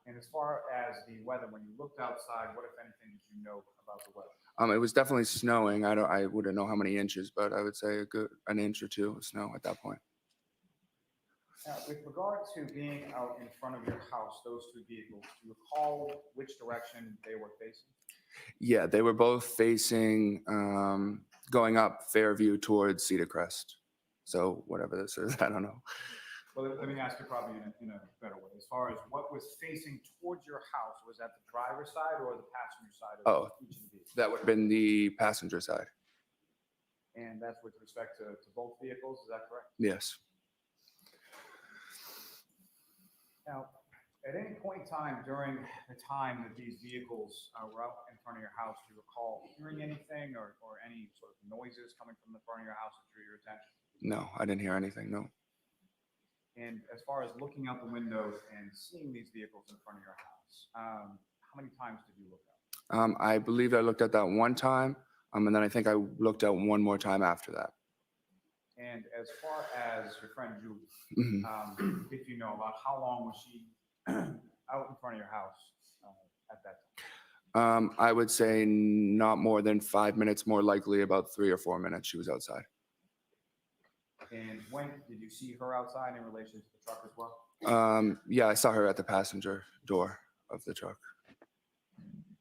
And as far as the weather, when you looked outside, what, if anything, did you know about the weather? It was definitely snowing. I wouldn't know how many inches, but I would say an inch or two of snow at that point. Now, with regard to being out in front of your house, those two vehicles, do you recall which direction they were facing? Yeah, they were both facing, going up Fairview towards Cedar Crest. So whatever this is, I don't know. Well, let me ask you probably in a better way. As far as what was facing towards your house, was that the driver's side or the passenger side of Oh, each of the vehicles? that would have been the passenger side. And that's with respect to both vehicles, is that correct? Yes. Now, at any point in time during the time that these vehicles were out in front of your house, do you recall hearing anything or any sort of noises coming from the front of your house that drew your attention? No, I didn't hear anything. No. And as far as looking out the windows and seeing these vehicles in front of your house, how many times did you look out? I believe I looked at that one time, and then I think I looked at one more time after that. And as far as your friend Julie, Mhm. if you know about how long was she out in front of your house at that time? I would say not more than 5 minutes, more likely about 3 or 4 minutes she was outside. And when did you see her outside in relation to the truck as well? Yeah, I saw her at the passenger door of the truck.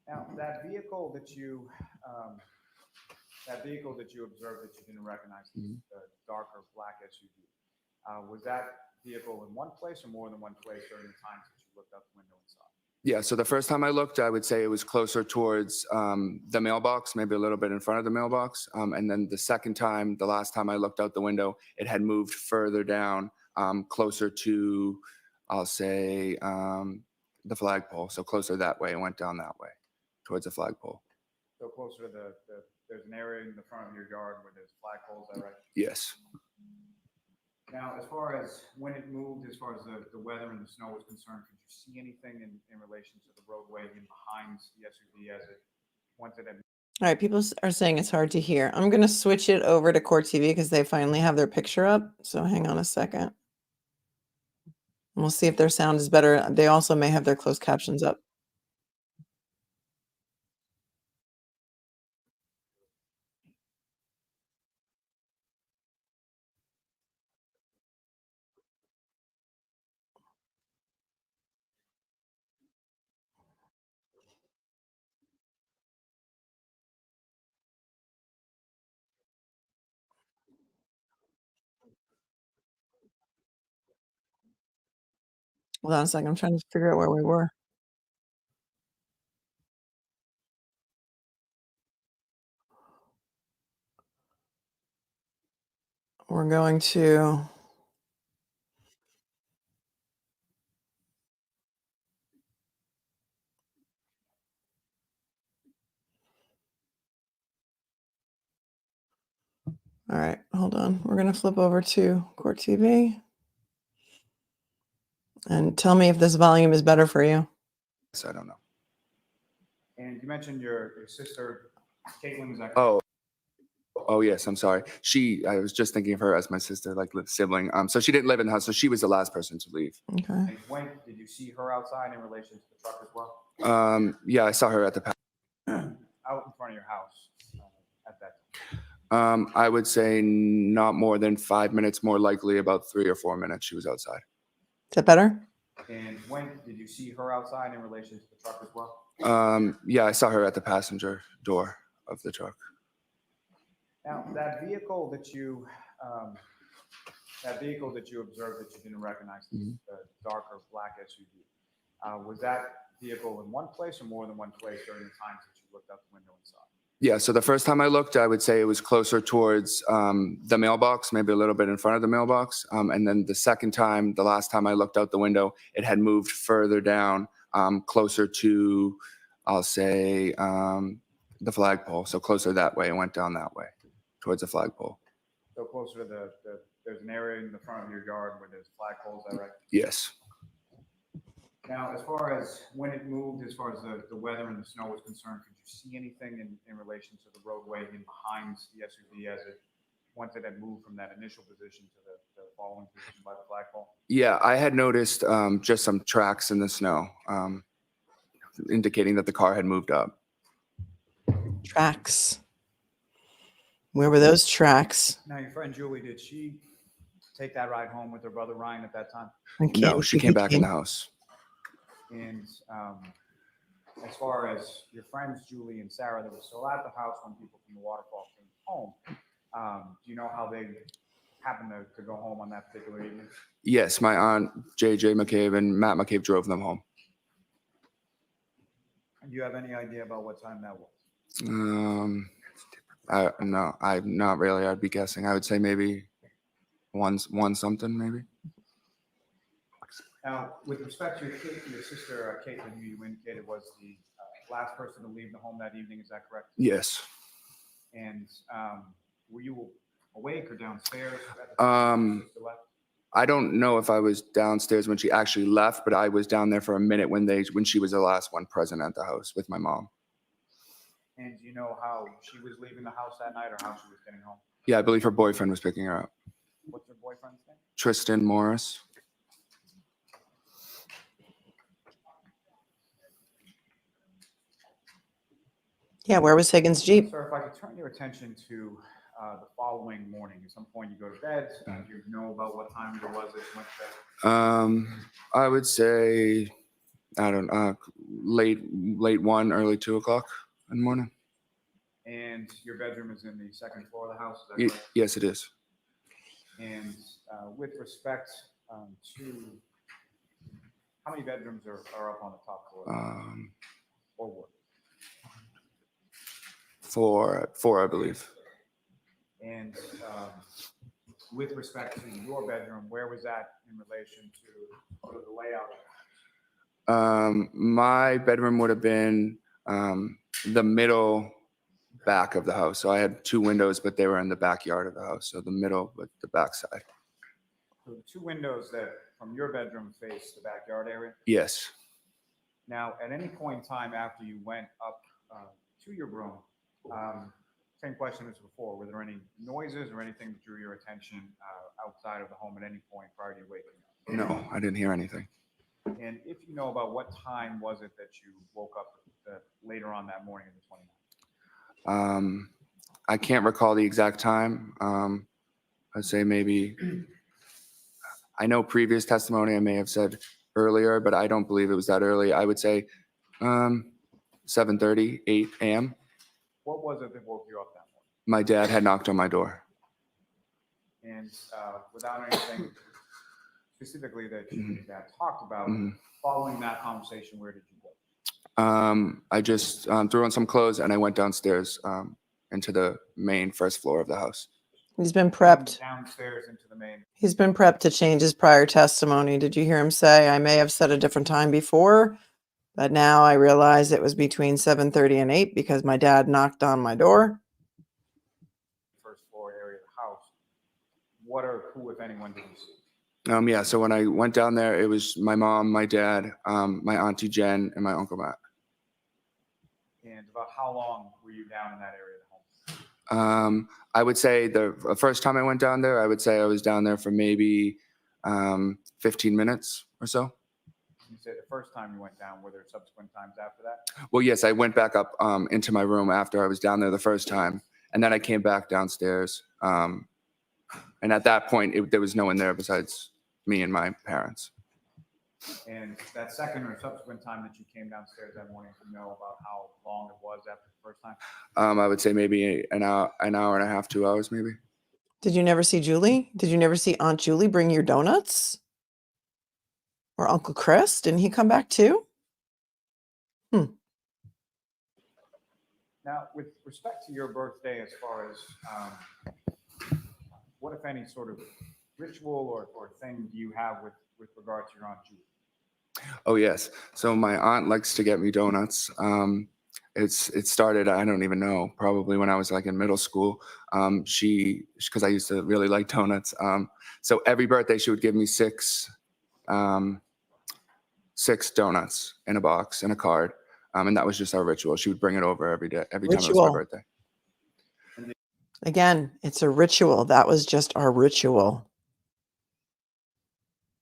Now, that vehicle that you observed that you didn't recognize, the darker black SUV, was that vehicle in one place or more than one place during the times that you looked out the window and saw it? Yeah, so the first time I looked, I would say it was closer towards the mailbox, maybe a little bit in front of the mailbox. And then the second time, the last time I looked out the window, it had moved further down, closer to, I'll say, the flagpole. So closer that way, it went down that way towards the flagpole. So closer to there's an area in the front of your yard where there's flagpoles, is that right? Yes. Now, as far as when it moved, as far as the weather and the snow was concerned, could you see anything in relation to the roadway in behind the SUV as it once it had? All right, people are saying it's hard to hear. I'm going to switch it over to Court TV because they finally have their picture up. So hang on a second. And we'll see if their sound is better. They also may have their closed captions up. Hold on a second. I'm trying to figure out where we were. We're going to all right, hold on. We're going to flip over to Court TV. And tell me if this volume is better for you. So I don't know. And you mentioned your sister, Caitlyn, was that? Oh yes, I'm sorry. I was just thinking of her as my sister, like sibling. So she didn't live in the house, so she was the last person to leave. Okay. And when did you see her outside in relation to the truck as well? Yeah, I saw her at the Out in front of your house at that time. I would say not more than 5 minutes, more likely about 3 or 4 minutes she was outside. Is that better? And when did you see her outside in relation to the truck as well? Yeah, I saw her at the passenger door of the truck. Now, that vehicle that you observed that you didn't recognize, the darker black SUV, was that vehicle in one place or more than one place during the times that you looked out the window and saw it? Yeah, so the first time I looked, I would say it was closer towards the mailbox, maybe a little bit in front of the mailbox. And then the second time, the last time I looked out the window, it had moved further down, closer to, I'll say, the flagpole. So closer that way, it went down that way towards the flagpole. So closer to there's an area in the front of your yard where there's flagpoles, is that right? Yes. Now, as far as when it moved, as far as the weather and the snow was concerned, could you see anything in relation to the roadway in behind the SUV as it once it had moved from that initial position to the following position by the flagpole? Yeah, I had noticed just some tracks in the snow, indicating that the car had moved up. Tracks. Where were those tracks? Now, your friend Julie, did she take that ride home with her brother Ryan at that time? No, she came back in the house. And as far as your friends, Julie and Sarah, that were still at the house when people from the waterfall came home, do you know how they happened to go home on that particular evening? Yes, my aunt, JJ McCabe, and Matt McCabe drove them home. Do you have any idea about what time that was? No, I'm not really. I'd be guessing. I would say maybe one something, maybe. Now, with respect to your sister, Caitlyn, who you indicated was the last person to leave the home that evening, is that correct? Yes. And were you awake or downstairs at the time your sister left? I don't know if I was downstairs when she actually left, but I was down there for a minute when she was the last one present at the house with my mom. And do you know how she was leaving the house that night or how she was getting home? Yeah, I believe her boyfriend was picking her up. What's her boyfriend's name? Tristan Morris. Yeah, where was Higgins' Jeep? Sir, if I could turn your attention to the following morning. At some point you go to bed. Do you know about what time it was that you went to bed? I would say, I don't know, late 1, early 2 o'clock in the morning. And your bedroom is in the second floor of the house, is that correct? Yes, it is. And with respect to how many bedrooms are up on the top floor? Or what? 4, I believe. And with respect to your bedroom, where was that in relation to sort of the layout? My bedroom would have been the middle back of the house. So I had 2 windows, but they were in the backyard of the house. So the middle, but the back side. So the 2 windows that from your bedroom face the backyard area? Yes. Now, at any point in time after you went up to your room, same question as before, were there any noises or anything that drew your attention outside of the home at any point prior to you waking up? No, I didn't hear anything. And if you know about what time was it that you woke up later on that morning of the 29th? I can't recall the exact time. I'd say maybe, I know previous testimony I may have said earlier, but I don't believe it was that early. I would say 7:30, 8 a.m. What was it that woke you up that morning? My dad had knocked on my door. And without anything specifically that you and Dad talked about, following that conversation, where did you go? I just threw on some clothes and I went downstairs into the main first floor of the house. He's been prepped. Downstairs into the main. He's been prepped to change his prior testimony. Did you hear him say, I may have said a different time before, but now I realize it was between 7:30 and 8 because my dad knocked on my door? First floor area of the house. What or who, if anyone, did you see? Yeah, so when I went down there, it was my mom, my dad, my auntie Jen, and my uncle Matt. And about how long were you down in that area of the home? I would say the first time I went down there, I would say I was down there for maybe 15 minutes or so. You said the first time you went down, were there subsequent times after that? Well, yes, I went back up into my room after I was down there the first time, and then I came back downstairs. And at that point, there was no one there besides me and my parents. And that second or subsequent time that you came downstairs that morning, do you know about how long it was after the first time? I would say maybe an hour and a half, 2 hours, maybe. Did you never see Julie? Did you never see Aunt Julie bring your donuts? Or Uncle Chris? Didn't he come back too? Now, with respect to your birthday, as far as what, if any, sort of ritual or thing do you have with regard to your Aunt Julie? Oh, yes. So my aunt likes to get me donuts. It started, I don't even know, probably when I was like in middle school. Because I used to really like donuts. So every birthday she would give me 6 donuts in a box, in a card. And that was just our ritual. She would bring it over every day, every time it was my birthday. Again, it's a ritual. That was just our ritual.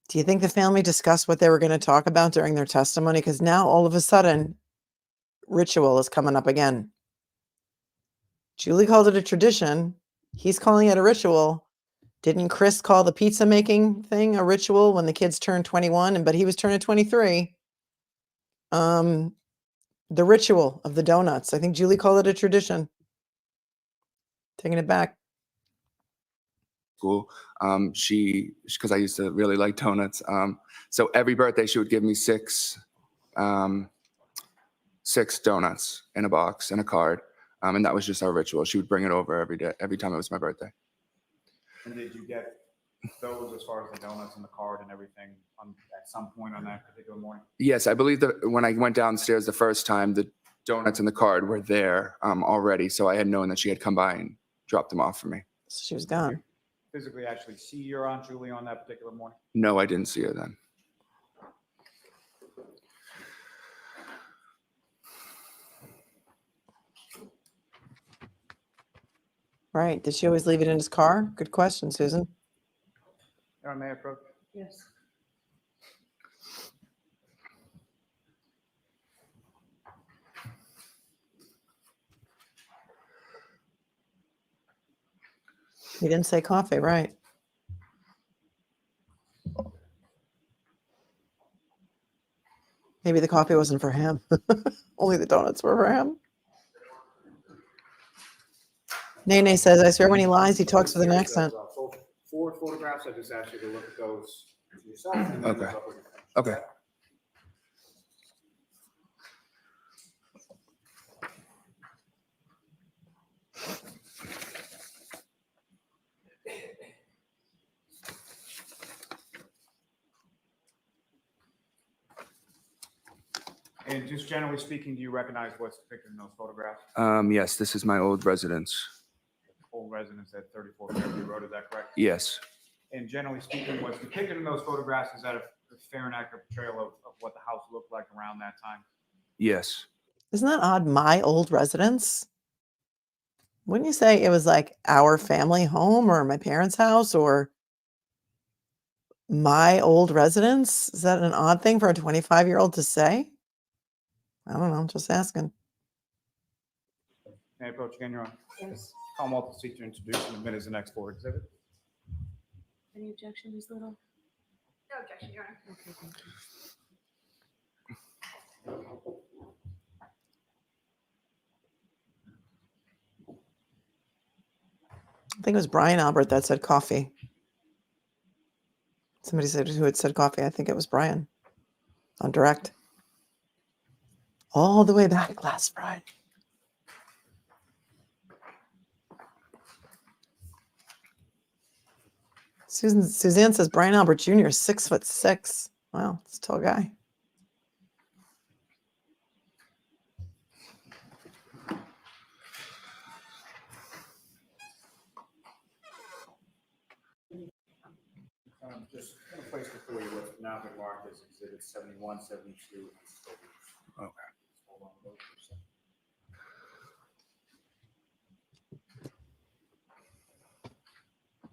Do you think the family discussed what they were going to talk about during their testimony? Because now all of a sudden, ritual is coming up again. Julie called it a tradition. He's calling it a ritual. Didn't Chris call the pizza making thing a ritual when the kids turned 21 but he was turning 23? The ritual of the donuts. I think Julie called it a tradition. Taking it back. School. Because I used to really like donuts. So every birthday she would give me six donuts in a box and a card. And that was just our ritual. She would bring it over every day, every time it was my birthday. And did you get those as far as the donuts and the card and everything at some point on that particular morning? Yes, I believe that when I went downstairs the first time, the donuts and the card were there already. So I had known that she had come by and dropped them off for me. So she was gone. Physically actually see your Aunt Julie on that particular morning? No, I didn't see her then. Right. Did she always leave it in his car? Good question, Susan. Your Honor, may I approach? Yes. He didn't say coffee, right? Maybe the coffee wasn't for him. Only the donuts were for him. Nene says, I swear when he lies, he talks with an accent. So 4 photographs. I just asked you to look at those to yourself. And then Okay. look up with your friends. Okay. And just generally speaking, do you recognize what's depicted in those photographs? Yes, this is my old residence. Old residence at 34 Fairview Road, is that correct? Yes. And generally speaking, what's depicted in those photographs, is that a fair and accurate portrayal of what the house looked like around that time? Yes. Isn't that odd? My old residence? Wouldn't you say it was like our family home or my parents' house or my old residence? Is that an odd thing for a 25-year-old to say? I don't know. Just asking. May I approach again, Your Honor? Yes. Call multiple seek to introduce and admit as the next board exhibit. Any objection, Ms. Little? No objection, Your Honor. Okay, thank you. I think it was Brian Albert that said coffee. Somebody said who had said coffee. I think it was Brian on direct. All the way back last Friday. Suzanne says Brian Albert Jr. is 6'6". Wow, that's a tall guy. Just going to place before you what's now been marked as exhibit 71, 72, and 30. Okay. Hold on those for a second.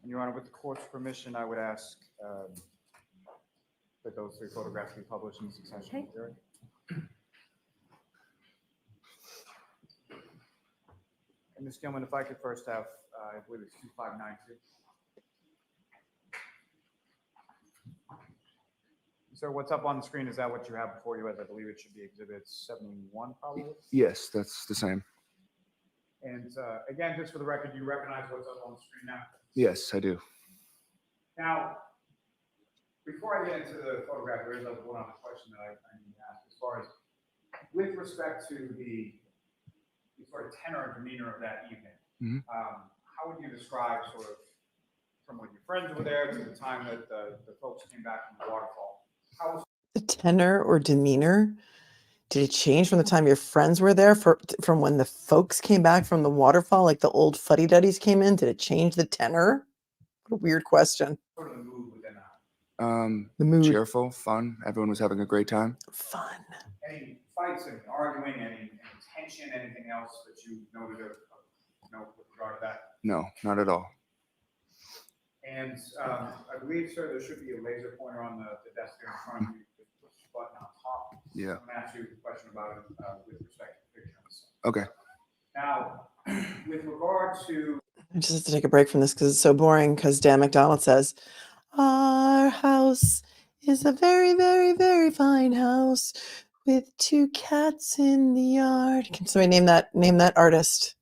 And Your Honor, with the court's permission, I would ask that those 3 photographs be published in succession. Okay. Hearing. And Ms. Gilman, if I could first have, I believe it's 2592. Sir, what's up on the screen? Is that what you have before you? As I believe it should be exhibit 71, probably. Yes, that's the same. And again, just for the record, you recognize what's up on the screen now? Yes, I do. Now, before I get into the photograph, there is one other question that I need to ask. As far as with respect to the sort of tenor and demeanor of that evening, how would you describe sort of from when your friends were there to the time that the folks came back from the waterfall? How was The tenor or demeanor? Did it change from the time your friends were there from when the folks came back from the waterfall, like the old fuddy-duddies came in? Did it change the tenor? What a weird question. sort of the mood within that? The mood. Cheerful, fun. Everyone was having a great time. Fun. Any fights, any arguing, any tension, anything else that you noted of note with regard to that? No, not at all. And I believe, sir, there should be a laser pointer on the desk there in front of you. Just push the button on top. Yeah. I'm going to ask you a question about it with respect to the picture. Okay. Now, with regard to I just have to take a break from this because it's so boring. Because Dan McDonald says, "Our house is a very, very, very fine house with 2 cats in the yard." Can somebody name that artist?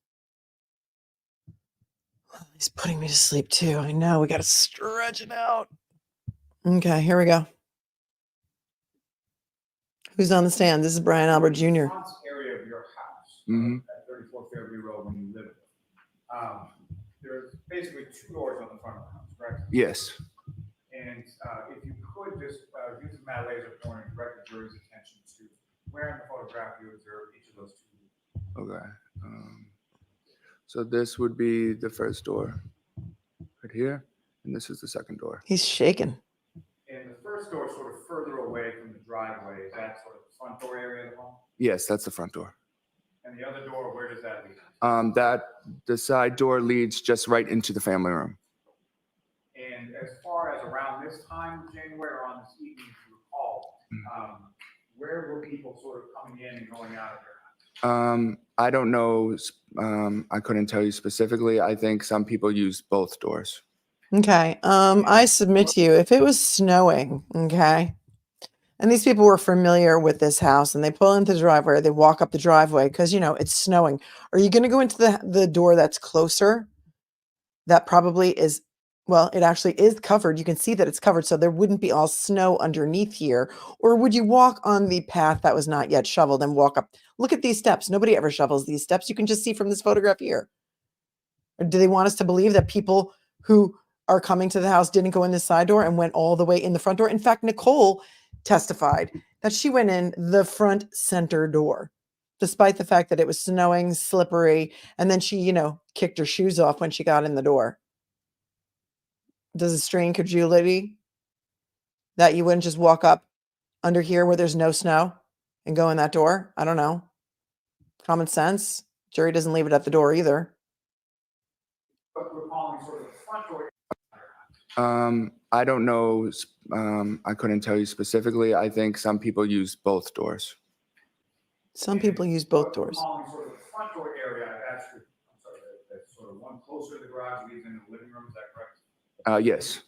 He's putting me to sleep too. I know. We got to stretch it out. Okay, here we go. Who's on the stand? This is Brian Albert Jr. Front area of your house at 34 Fairview Road when you live there. There's basically 2 doors on the front of the house, correct? Yes. And if you could just use the Matt laser pointer and direct the jury's attention to where in the photograph you observe each of those 2 doors. Okay. So this would be the first door right here, and this is the second door. He's shaking. And the first door is sort of further away from the driveway. Is that sort of the front door area of the home? Yes, that's the front door. And the other door, where does that lead? The side door leads just right into the family room. And as far as around this time of January or on this evening, if you recall, where were people sort of coming in and going out of your house? I don't know. I couldn't tell you specifically. I think some people use both doors. Okay. I submit to you, if it was snowing, okay, and these people were familiar with this house and they pull into the driveway, they walk up the driveway because, it's snowing. Are you going to go into the door that's closer? That probably is, well, it actually is covered. You can see that it's covered, so there wouldn't be all snow underneath here. Or would you walk on the path that was not yet shoveled and walk up? Look at these steps. Nobody ever shovels these steps. You can just see from this photograph here. Or do they want us to believe that people who are coming to the house didn't go in the side door and went all the way in the front door? In fact, Nicole testified that she went in the front center door, despite the fact that it was snowing, slippery, and then she, kicked her shoes off when she got in the door. Does it strain credulity that you wouldn't just walk up under here where there's no snow and go in that door? I don't know. Common sense. Jury doesn't leave it at the door either. But we're calling sort of the front door. I don't know. I couldn't tell you specifically. I think some people use both doors. Some people use both doors. We're calling sort of the front door area. Actually, I'm sorry, that's sort of one closer to the garage leads into the living room. Is that correct? Yes.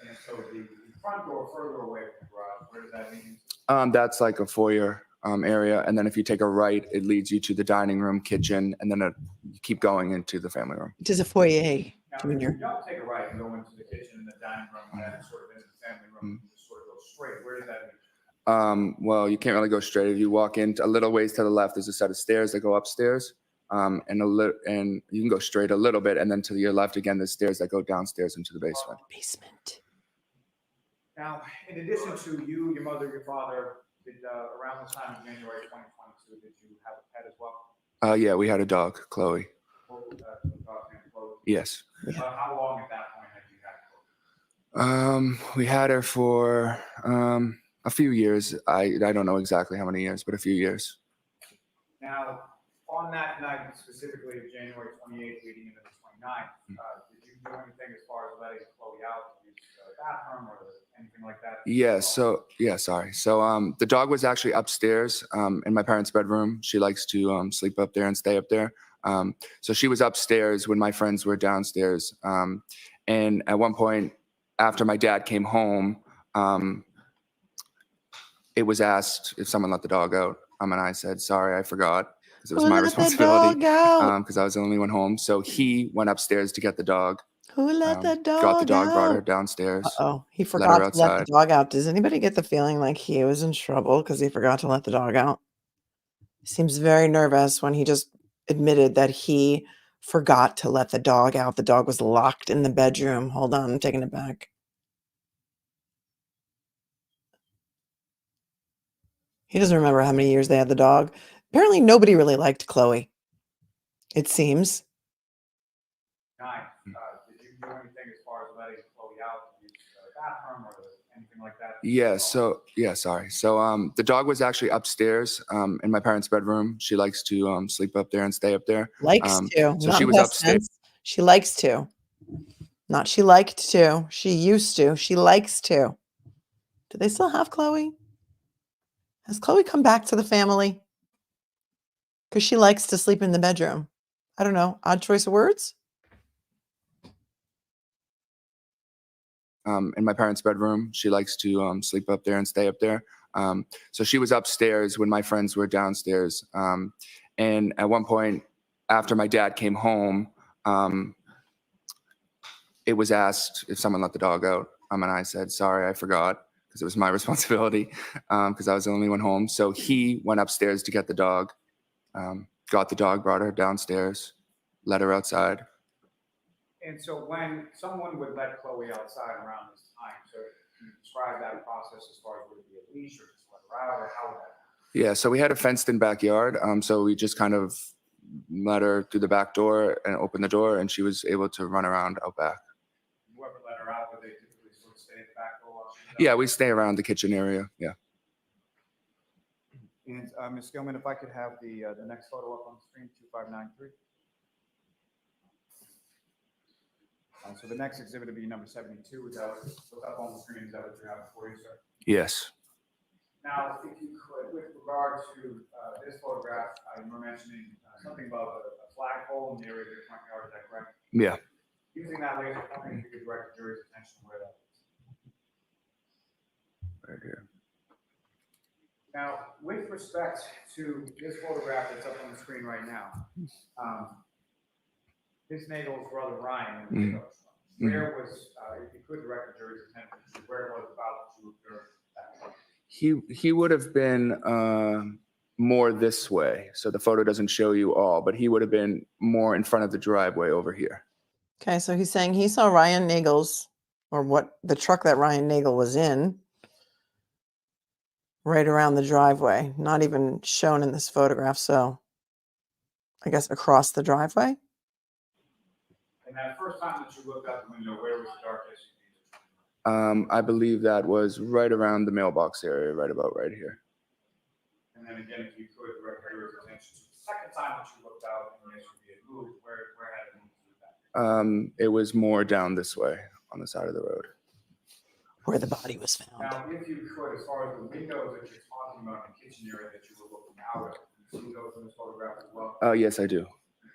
And so the front door further away from the garage, where does that lead? That's like a foyer area, and then if you take a right, it leads you to the dining room, kitchen, and then you keep going into the family room. It is a foyer. Now, if you don't take a right and go into the kitchen and the dining room, and then sort of into the family room, you just sort of go straight. Where does that lead? Well, you can't really go straight. If you walk in a little ways to the left, there's a set of stairs that go upstairs, and you can go straight a little bit, and then to your left again, there's stairs that go downstairs into the basement. Now, in addition to you, your mother, your father, around this time of January 2022, did you have a pet as well? Yeah, we had a dog, Chloe. Dog named Chloe? Yes. How long at that point had you had Chloe? We had her for a few years. I don't know exactly how many years, but a few years. Now, on that night specifically of January 28th leading into the 29th, did you do anything as far as letting Chloe out to use the bathroom or anything like that? Yeah, sorry. So the dog was actually upstairs in my parents' bedroom. She likes to sleep up there and stay up there. So she was upstairs when my friends were downstairs. And at one point, after my dad came home, it was asked if someone let the dog out. And I said, sorry, I forgot, because it was my responsibility, because I was the only one home. So he went upstairs to get the dog. Who let the dog Got the dog, out? brought her downstairs. Oh, he forgot to let the dog out. Does anybody get the feeling like he was in trouble because he forgot to let the dog out? He seems very nervous when he just admitted that he forgot to let the dog out. The dog was locked in the bedroom. Hold on, I'm taking it back. He doesn't remember how many years they had the dog. Apparently, nobody really liked Chloe, it seems. Did you do anything as far as letting Chloe out to use the bathroom or anything like that? Sorry. So the dog was actually upstairs in my parents' bedroom. She likes to sleep up there and stay up there. Likes to. So she was upstairs. She likes to. Not she liked to. She used to. She likes to. Do they still have Chloe? Has Chloe come back to the family? Because she likes to sleep in the bedroom. I don't know. Odd choice of words? in my parents' bedroom. She likes to sleep up there and stay up there. So she was upstairs when my friends were downstairs. And at one point, after my dad came home, it was asked if someone let the dog out. And I said, sorry, I forgot, because it was my responsibility, because I was the only one home. So he went upstairs to get the dog, got the dog, brought her downstairs, let her outside. And so when someone would let Chloe outside around this time, so can you describe that process as far as would it be a leash or just let her out, or how would that? Yeah, so we had a fenced-in backyard, so we just kind of let her through the back door and open the door, and she was able to run around out back. Whoever let her out, would they typically sort of stay at the back door? Yeah, we stay around the kitchen area, yeah. And Ms. Gilman, if I could have the next photo up on the screen, 2593. So the next exhibit would be number 72. Is that what's up on the screen? Is that what you have for you, sir? Yes. Now, if you could, with regard to this photograph, you were mentioning something about a flagpole in the area of your front yard. Is that correct? Yeah. Using that laser pointing, if you could direct the jury's attention to where that is. Right here. Now, with respect to this photograph that's up on the screen right now, this Nagel's brother Ryan, where was, if you could direct the jury's attention to where was about to observe that? He would have been more this way, so the photo doesn't show you all, but he would have been more in front of the driveway over here. Okay, so he's saying he saw Ryan Nagel's, or what the truck that Ryan Nagel was in, right around the driveway, not even shown in this photograph. So I guess across the driveway. And that first time that you looked out the window, where was the dark SUV? I believe that was right around the mailbox area, right about right here. And then again, if you could direct the jury's attention to the second time that you looked out and the SUV had moved, where had it moved to? It was more down this way on the side of the road. Where the body was found. Now, if you could, as far as the windows that you're talking about in the kitchen area that you were looking out at, you see those in this photograph as well? Yes, I do. If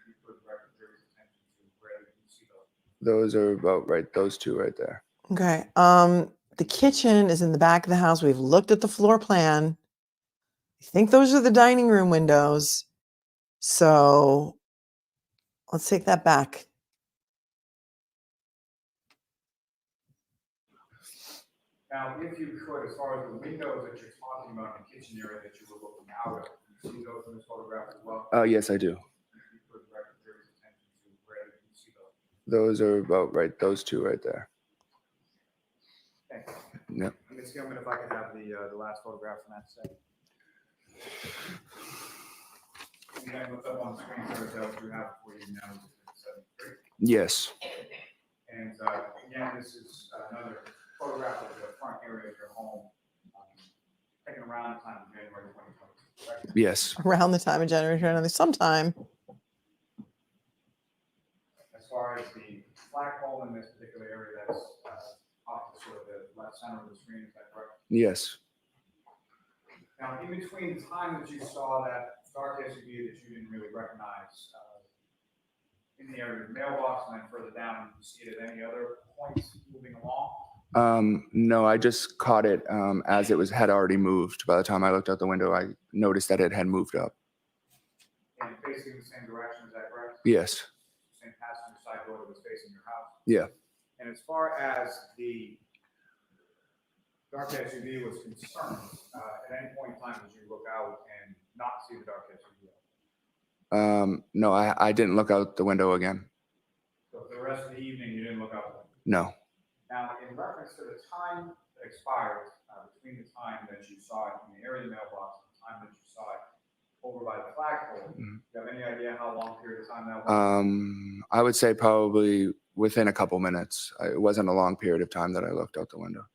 you could direct the jury's attention to where you see those. Those are about right, those two right there. Okay. The kitchen is in the back of the house. We've looked at the floor plan. I think those are the dining room windows. So let's take that back. Now, if you could, as far as the windows that you're talking about in the kitchen area that you were looking out at, you see those in this photograph as well? Yes, I do. If you could direct the jury's attention to where you see those. Those are about right, those two right there. Thank you. Yep. Ms. Gilman, if I could have the last photograph from that set. And then what's up on the screen, sir, is that what you have for you now? 73. Yes. And again, this is another photograph of the front area of your home, taken around the time of January 2022, correct? Yes. Around the time of January 2020, sometime. As far as the flagpole in this particular area, that's off the sort of the left center of the screen, is that correct? Yes. Now, in between the time that you saw that dark SUV that you didn't really recognize in the area of the mailbox and then further down, did you see it at any other points moving along? No, I just caught it as it had already moved. By the time I looked out the window, I noticed that it had moved up. And facing the same direction, is that correct? Yes. Same passenger side door that was facing your house? Yeah. And as far as the dark SUV was concerned, at any point in time did you look out and not see the dark SUV? No, I didn't look out the window again. So for the rest of the evening, you didn't look out? No. Now, in reference to the time that expired between the time that you saw it in the area of the mailbox and the time that you saw it over by the flagpole, do you have any idea how long period of time that was? I would say probably within a couple minutes. It wasn't a long period of time that I looked out the window.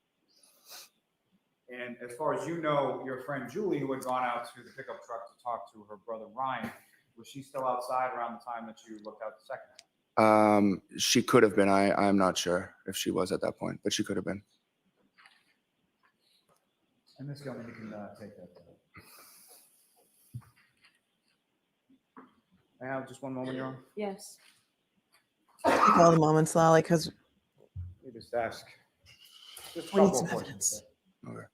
And as far as you know, your friend Julie, who had gone out to the pickup truck to talk to her brother Ryan, was she still outside around the time that you looked out the second time? She could have been. I'm not sure if she was at that point, but she could have been. And Ms. Gilman, you can take that. I have just one moment, Your Honor. Yes. Take all the moments, Lally, because Let me just ask Just a We need couple some of questions. evidence. Okay.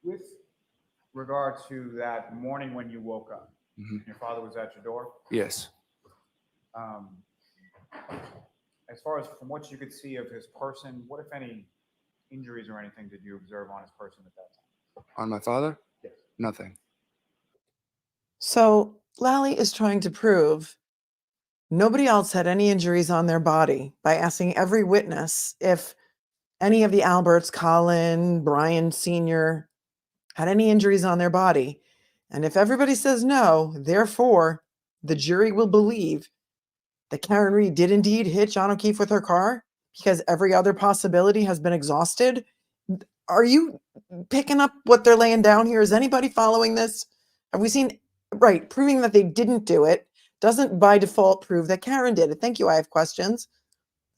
With regard to that morning when you woke up, your father was at your door. Yes. As far as from what you could see of his person, what if any injuries or anything did you observe on his person at that time? On my father? Yes. Nothing. So Lally is trying to prove nobody else had any injuries on their body by asking every witness if any of the Alberts, Colin, Brian Sr., had any injuries on their body. And if everybody says no, therefore, the jury will believe that Karen Reed did indeed hit John O'Keefe with her car because every other possibility has been exhausted. Are you picking up what they're laying down here? Is anybody following this? Have we seen, right, proving that they didn't do it doesn't by default prove that Karen did it. Thank you. I have questions.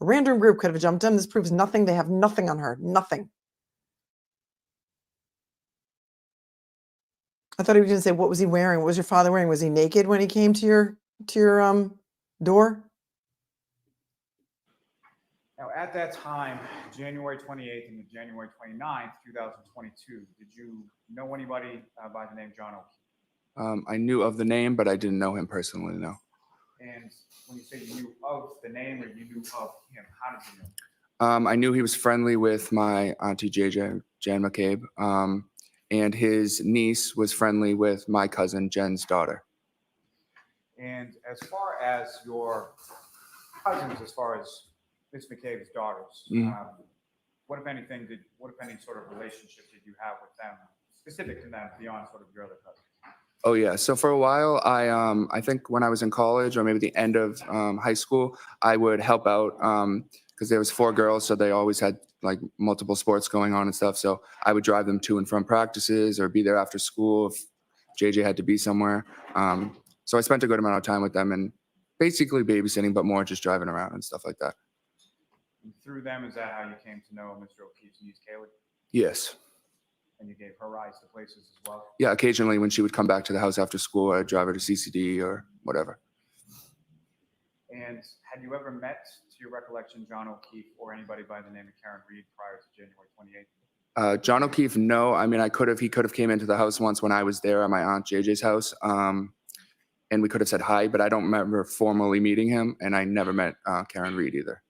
A random group could have jumped in. This proves nothing. They have nothing on her. Nothing. I thought he was going to say, what was he wearing? What was your father wearing? Was he naked when he came to your door? Now, at that time, January 28th and January 29th, 2022, did you know anybody by the name John O'Keefe? I knew of the name, but I didn't know him personally, no. And when you say you knew of the name or you knew of him, how did you know? I knew he was friendly with my auntie JJ, Jan McCabe, and his niece was friendly with my cousin Jen's daughter. And as far as your cousins, as far as Miss McCabe's daughters, what if any sort of relationship did you have with them, specific to them, beyond sort of your other cousins? Oh yeah. So for a while, I think when I was in college or maybe the end of high school, I would help out because there was 4 girls, so they always had like multiple sports going on and stuff. So I would drive them to and from practices or be there after school if JJ had to be somewhere. So I spent a good amount of time with them and basically babysitting, but more just driving around and stuff like that. And through them, is that how you came to know Mr. O'Keefe's niece, Caitlyn? Yes. And you gave her rides to places as well? Yeah, occasionally when she would come back to the house after school, I'd drive her to CCD or whatever. And had you ever met, to your recollection, John O'Keefe or anybody by the name of Karen Reed prior to January 28th? John O'Keefe, no. I mean, he could have came into the house once when I was there at my aunt JJ's house. And we could have said hi, but I don't remember formally meeting him. And I never met Karen Reed either.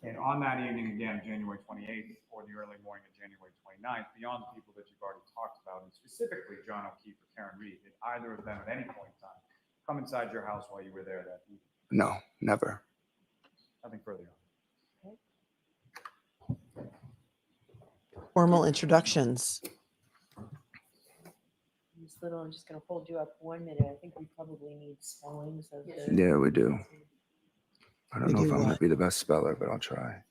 And on that evening, again, January 28th or the early morning of January 29th, beyond the people that you've already talked about, and specifically John O'Keefe or Karen Reed, did either of them at any point in time come inside your house while you were there that evening? No, never. Nothing further. Formal introductions. Ms. Little, I'm just going to hold you up 1 minute. I think we probably need spellings of the. Yeah, we do. I don't We know if do I'm going what? to be the best speller, but I'll try.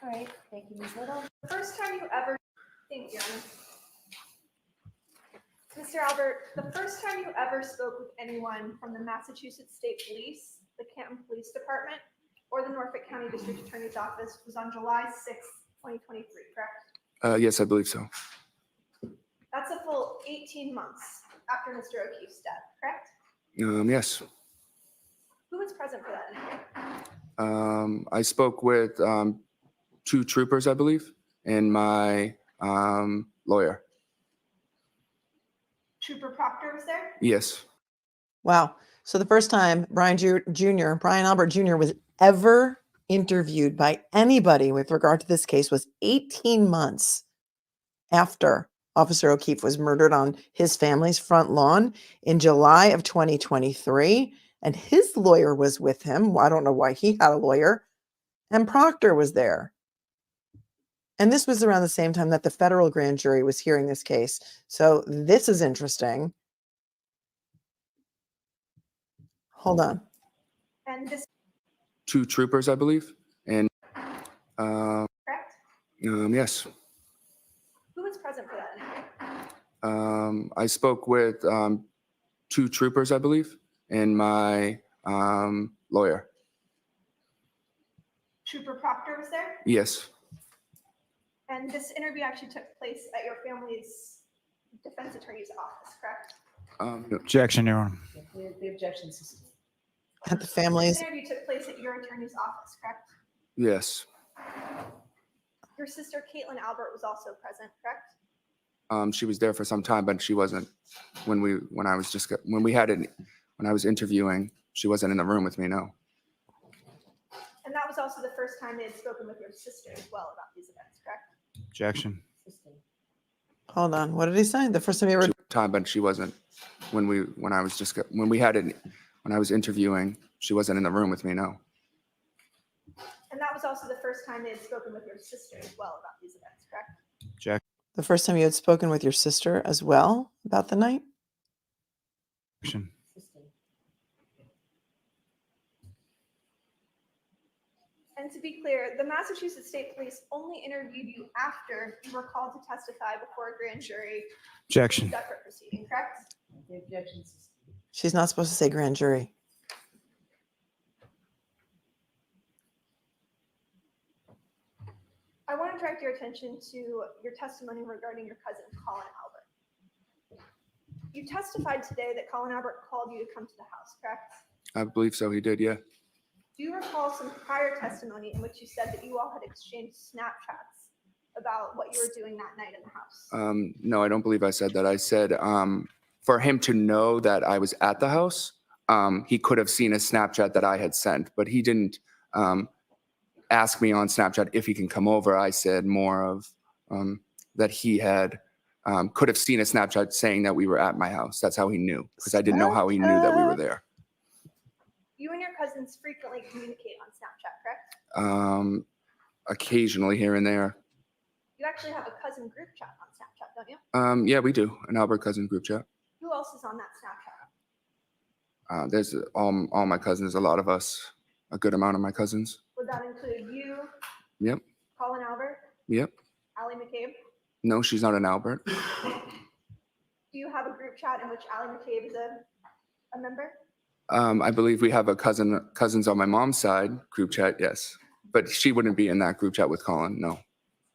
All right, thank you, Ms. Little. The first time you ever, thank you, Mr. Albert, the first time you ever spoke with anyone from the Massachusetts State Police, the Canton Police Department, or the Norfolk County District Attorney's Office was on July 6th, 2023, correct? Yes, I believe so. That's a full 18 months after Mr. O'Keefe's death, correct? Yes. Who was present for that interview? I spoke with 2 troopers, I believe, and my lawyer. Trooper Proctor was there? Yes. Wow. So the first time Brian Albert Jr. was ever interviewed by anybody with regard to this case was 18 months after Officer O'Keefe was murdered on his family's front lawn in July of 2023. And his lawyer was with him. I don't know why he had a lawyer. And Proctor was there. And this was around the same time that the federal grand jury was hearing this case. So this is interesting. Hold on. And this 2 troopers, I believe, and correct? yes. Who was present for that interview? I spoke with 2 troopers, I believe, and my lawyer. Trooper Proctor was there? Yes. And this interview actually took place at your family's defense attorney's office, correct? Objection, Your Honor. The objection system. At the This family's. interview took place at your attorney's office, correct? Yes. Your sister Caitlyn Albert was also present, correct? She was there for some time, but she wasn't when I was interviewing. She wasn't in the room with me. No. And that was also the first time they had spoken with your sister as well about these events, correct? Objection. Hold on. What did he say? The first time you ever. Time, but she wasn't when I was interviewing. She wasn't in the room with me. No. And that was also the first time they had spoken with your sister as well about these events, correct? Objection. The first time you had spoken with your sister as well about the night? And to be clear, the Massachusetts State Police only interviewed you after you were called to testify before a grand jury. Objection. Separate proceeding, correct? The objection system. She's not supposed to say grand jury. I want to direct your attention to your testimony regarding your cousin, Colin Albert. You testified today that Colin Albert called you to come to the house, correct? I believe so. He did. Yeah. Do you recall some prior testimony in which you said that you all had exchanged Snapchats about what you were doing that night in the house? No, I don't believe I said that. I said for him to know that I was at the house, he could have seen a Snapchat that I had sent, but he didn't ask me on Snapchat if he can come over. I said more of that he had could have seen a Snapchat saying that we were at my house. That's how he knew, because I didn't know how he knew that we were there. You and your cousins frequently communicate on Snapchat, correct? Occasionally here and there. You actually have a cousin group chat on Snapchat, don't you? Yeah, we do. An Albert cousin group chat. Who else is on that Snapchat? There's all my cousins, a lot of us, a good amount of my cousins. Would that include you, Yep. Colin Albert, Yep. Allie McCabe? No, she's not an Albert. Do you have a group chat in which Allie McCabe is a member? I believe we have a cousins on my mom's side group chat, yes. But she wouldn't be in that group chat with Colin, no.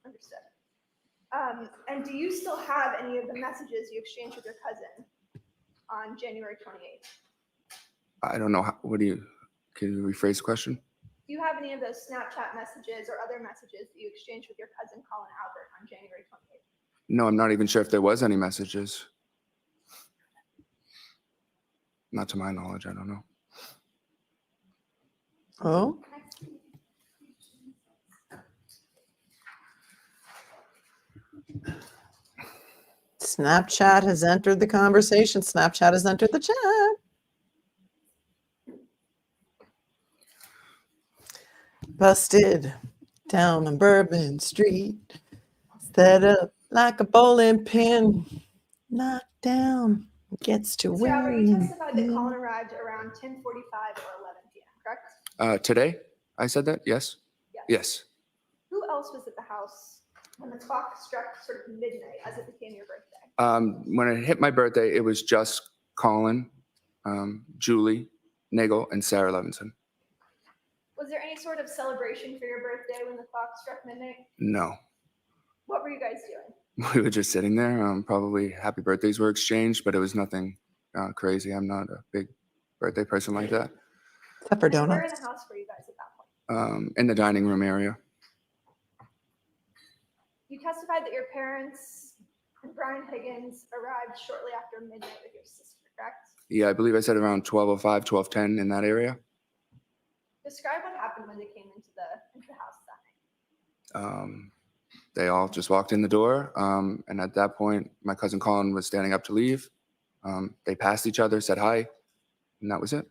Understood. And do you still have any of the messages you exchanged with your cousin on January 28th? I don't know. Can you rephrase the question? Do you have any of those Snapchat messages or other messages that you exchanged with your cousin Colin Albert on January 28th? No, I'm not even sure if there was any messages. Not to my knowledge, I don't know. Oh? Snapchat has entered the conversation. Snapchat has entered the chat. Busted down on Bourbon Street. Set up like a bowling pin. Knocked down. Gets to Mr. Albert, you win. testified that Colin arrived around 10:45 or 11 p.m., correct? Today, I said that? Yes? Yes. Who else was at the house when the clock struck sort of midnight as it became your birthday? When it hit my birthday, it was just Colin, Julie, Nagel, and Sarah Levinson. Was there any sort of celebration for your birthday when the clock struck midnight? No. What were you guys doing? We were just sitting there. Probably happy birthdays were exchanged, but it was nothing crazy. I'm not a big birthday person like that. Except for Where in donuts. the house were you guys at that point? In the dining room area. You testified that your parents and Brian Higgins arrived shortly after midnight with your sister, correct? Yeah, I believe I said around 12:05, 12:10 in that area. Describe what happened when they came into the house that night. They all just walked in the door, and at that point, my cousin Colin was standing up to leave. They passed each other, said hi, and that was it.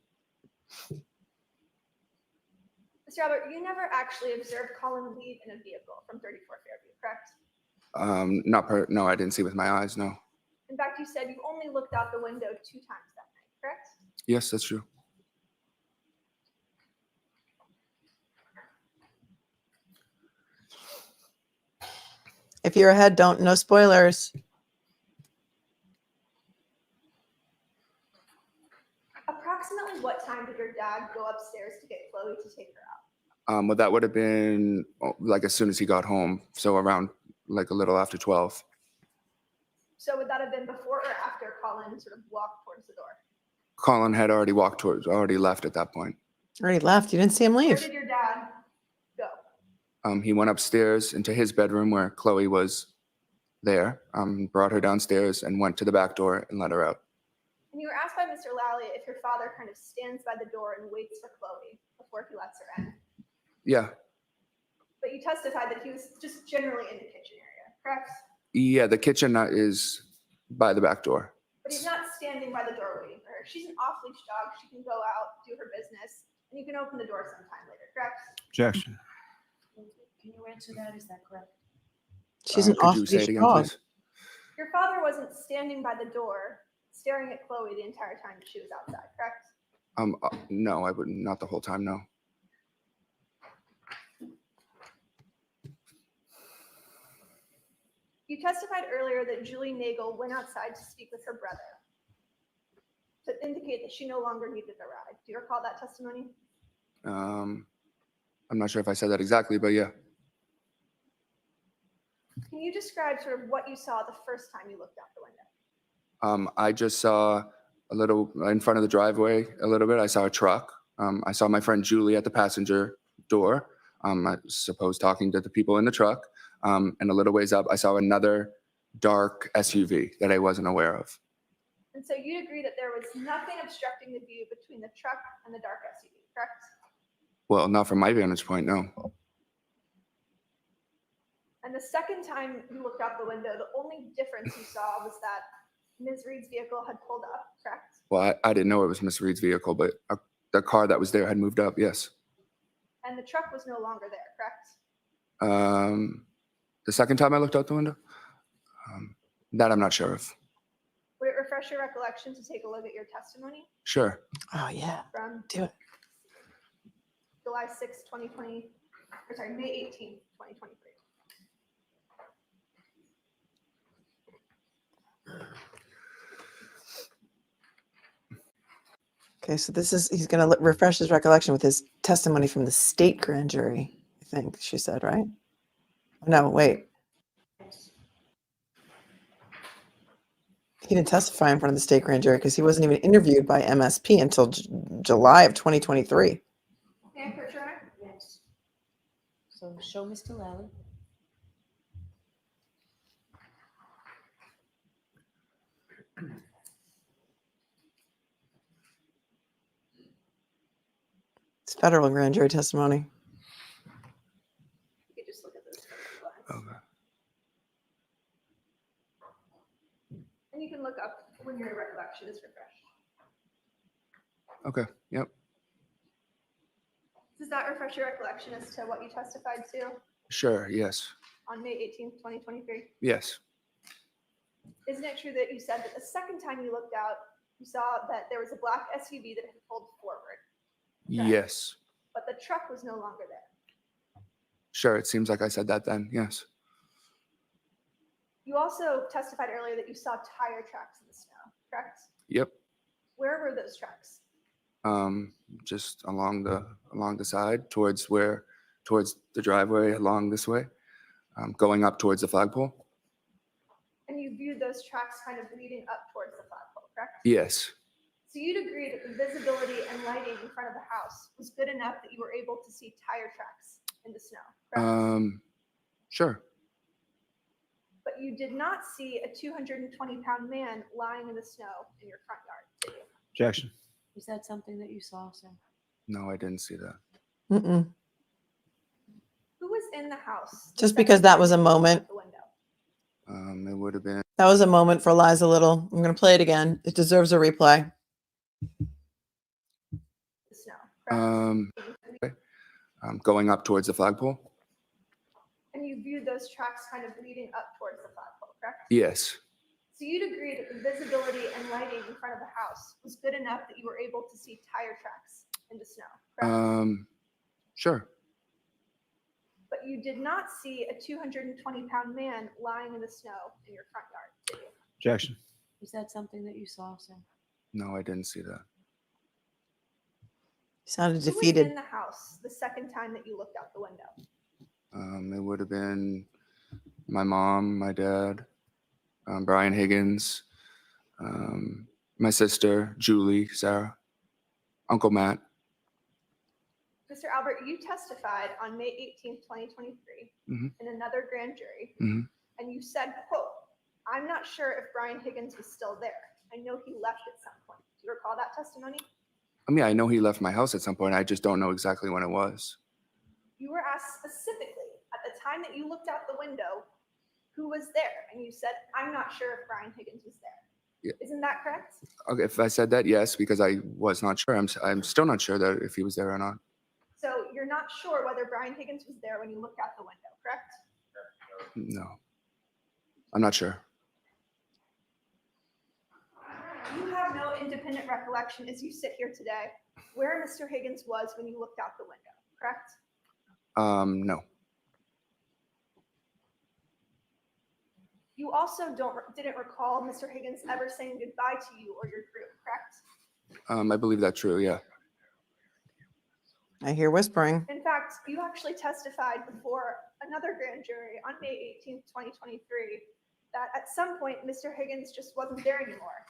Mr. Albert, you never actually observed Colin leave in a vehicle from 34 Fairview, correct? No, I didn't see with my eyes, no. In fact, you said you only looked out the window 2 times that night, correct? Yes, that's true. If you're ahead, no spoilers. Approximately what time did your dad go upstairs to get Chloe to take her out? Well, that would have been like as soon as he got home. So around like a little after 12. So would that have been before or after Colin sort of walked towards the door? Colin had already left at that point. Already left. You didn't see him Where leave. did your dad go? He went upstairs into his bedroom where Chloe was there, brought her downstairs and went to the back door and let her out. And you were asked by Mr. Lally if your father kind of stands by the door and waits for Chloe before he lets her in. Yeah. But you testified that he was just generally in the kitchen area, correct? Yeah, the kitchen is by the back door. But he's not standing by the door waiting for her. She's an off-leash dog. She can go out, do her business, and you can open the door sometime later, correct? Objection. Can you answer that? Is that correct? She's an Could you say it off-leash again, dog. please? Your father wasn't standing by the door staring at Chloe the entire time she was outside, correct? No, I wouldn't. Not the whole time, no. You testified earlier that Julie Nagel went outside to speak with her brother to indicate that she no longer needed a ride. Do you recall that testimony? I'm not sure if I said that exactly, but yeah. Can you describe sort of what you saw the first time you looked out the window? I just saw a little in front of the driveway a little bit. I saw a truck. I saw my friend Julie at the passenger door. I suppose talking to the people in the truck. And a little ways up, I saw another dark SUV that I wasn't aware of. And so you'd agree that there was nothing obstructing the view between the truck and the dark SUV, correct? Well, not from my vantage point, no. And the second time you looked out the window, the only difference you saw was that Ms. Reed's vehicle had pulled up, correct? Well, I didn't know it was Miss Reed's vehicle, but the car that was there had moved up, yes. And the truck was no longer there, correct? The second time I looked out the window, that I'm not sure of. Would it refresh your recollection to take a look at your testimony Sure. Oh, yeah. from Do it. July 6, 2020, or sorry, May 18th, 2023? Okay, so he's going to refresh his recollection with his testimony from the state grand jury, I think she said, right? No, wait. He didn't testify in front of the state grand jury because he wasn't even interviewed by MSP until July of 2023. May I put your honor? Yes. So show Mr. Lally. It's federal grand jury testimony. You could just look at this. Okay. And you can look up when your recollection is refreshed. Okay. Yep. Does that refresh your recollection as to what you testified to Sure. Yes. on May 18th, 2023? Yes. Isn't it true that you said that the second time you looked out, you saw that there was a black SUV that had pulled forward, Yes. but the truck was no longer there? Sure. It seems like I said that then. Yes. You also testified earlier that you saw tire tracks in the snow, correct? Yep. Where were those tracks? Just along the side towards the driveway along this way, going up towards the flagpole. And you viewed those tracks kind of leading up towards the flagpole, correct? Yes. So you'd agree that the visibility and lighting in front of the house was good enough that you were able to see tire tracks in the snow, correct? Sure. But you did not see a 220-pound man lying in the snow in your front yard, did you? Objection. Is that something that you saw, sir? No, I didn't see that. Mm-mm. Who was in the house? the Just second because that time was a you looked out moment. the window? It would have been. That was a moment for Liza Little. I'm going to play it again. It deserves a replay. The snow, correct? Okay. Going up towards the flagpole. And you viewed those tracks kind of leading up towards the flagpole, correct? Yes. So you'd agree that the visibility and lighting in front of the house was good enough that you were able to see tire tracks in the snow, correct? Sure. But you did not see a 220-pound man lying in the snow in your front yard, did you? Objection. Is that something that you saw, sir? No, I didn't see that. You sounded Who was defeated. in the house the second time that you looked out the window? It would have been my mom, my dad, Brian Higgins, my sister, Julie, Sarah, Uncle Matt. Mr. Albert, you testified on May 18th, 2023 Mhm. in another grand jury, Mhm. and you said, quote, "I'm not sure if Brian Higgins was still there. I know he left at some point." Do you recall that testimony? I mean, I know he left my house at some point. I just don't know exactly when it was. You were asked specifically at the time that you looked out the window who was there, and you said, "I'm not sure if Brian Higgins was there." Yeah. Isn't that correct? Okay, if I said that, yes, because I was not sure. I'm still not sure that if he was there or not. So you're not sure whether Brian Higgins was there when you looked out the window, correct? No, I'm not sure. You have no independent recollection as you sit here today where Mr. Higgins was when you looked out the window, correct? No. You also didn't recall Mr. Higgins ever saying goodbye to you or your group, correct? I believe that's true. Yeah. I hear whispering. In fact, you actually testified before another grand jury on May 18th, 2023, that at some point Mr. Higgins just wasn't there anymore.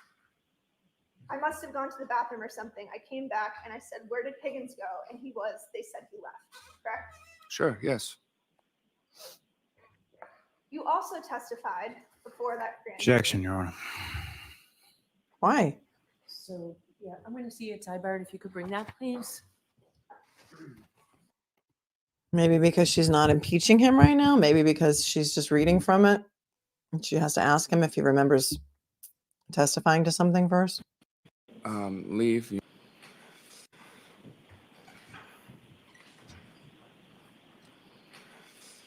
I must have gone to the bathroom or something. I came back and I said, "Where did Higgins go?" And they said he left, correct? Sure. Yes. You also testified before that grand Objection, Your Honor. Why? So, yeah, I'm going to see a Ty Bart. If you could bring that, please. Maybe because she's not impeaching him right now. Maybe because she's just reading from it. And she has to ask him if he remembers testifying to something first. Leave.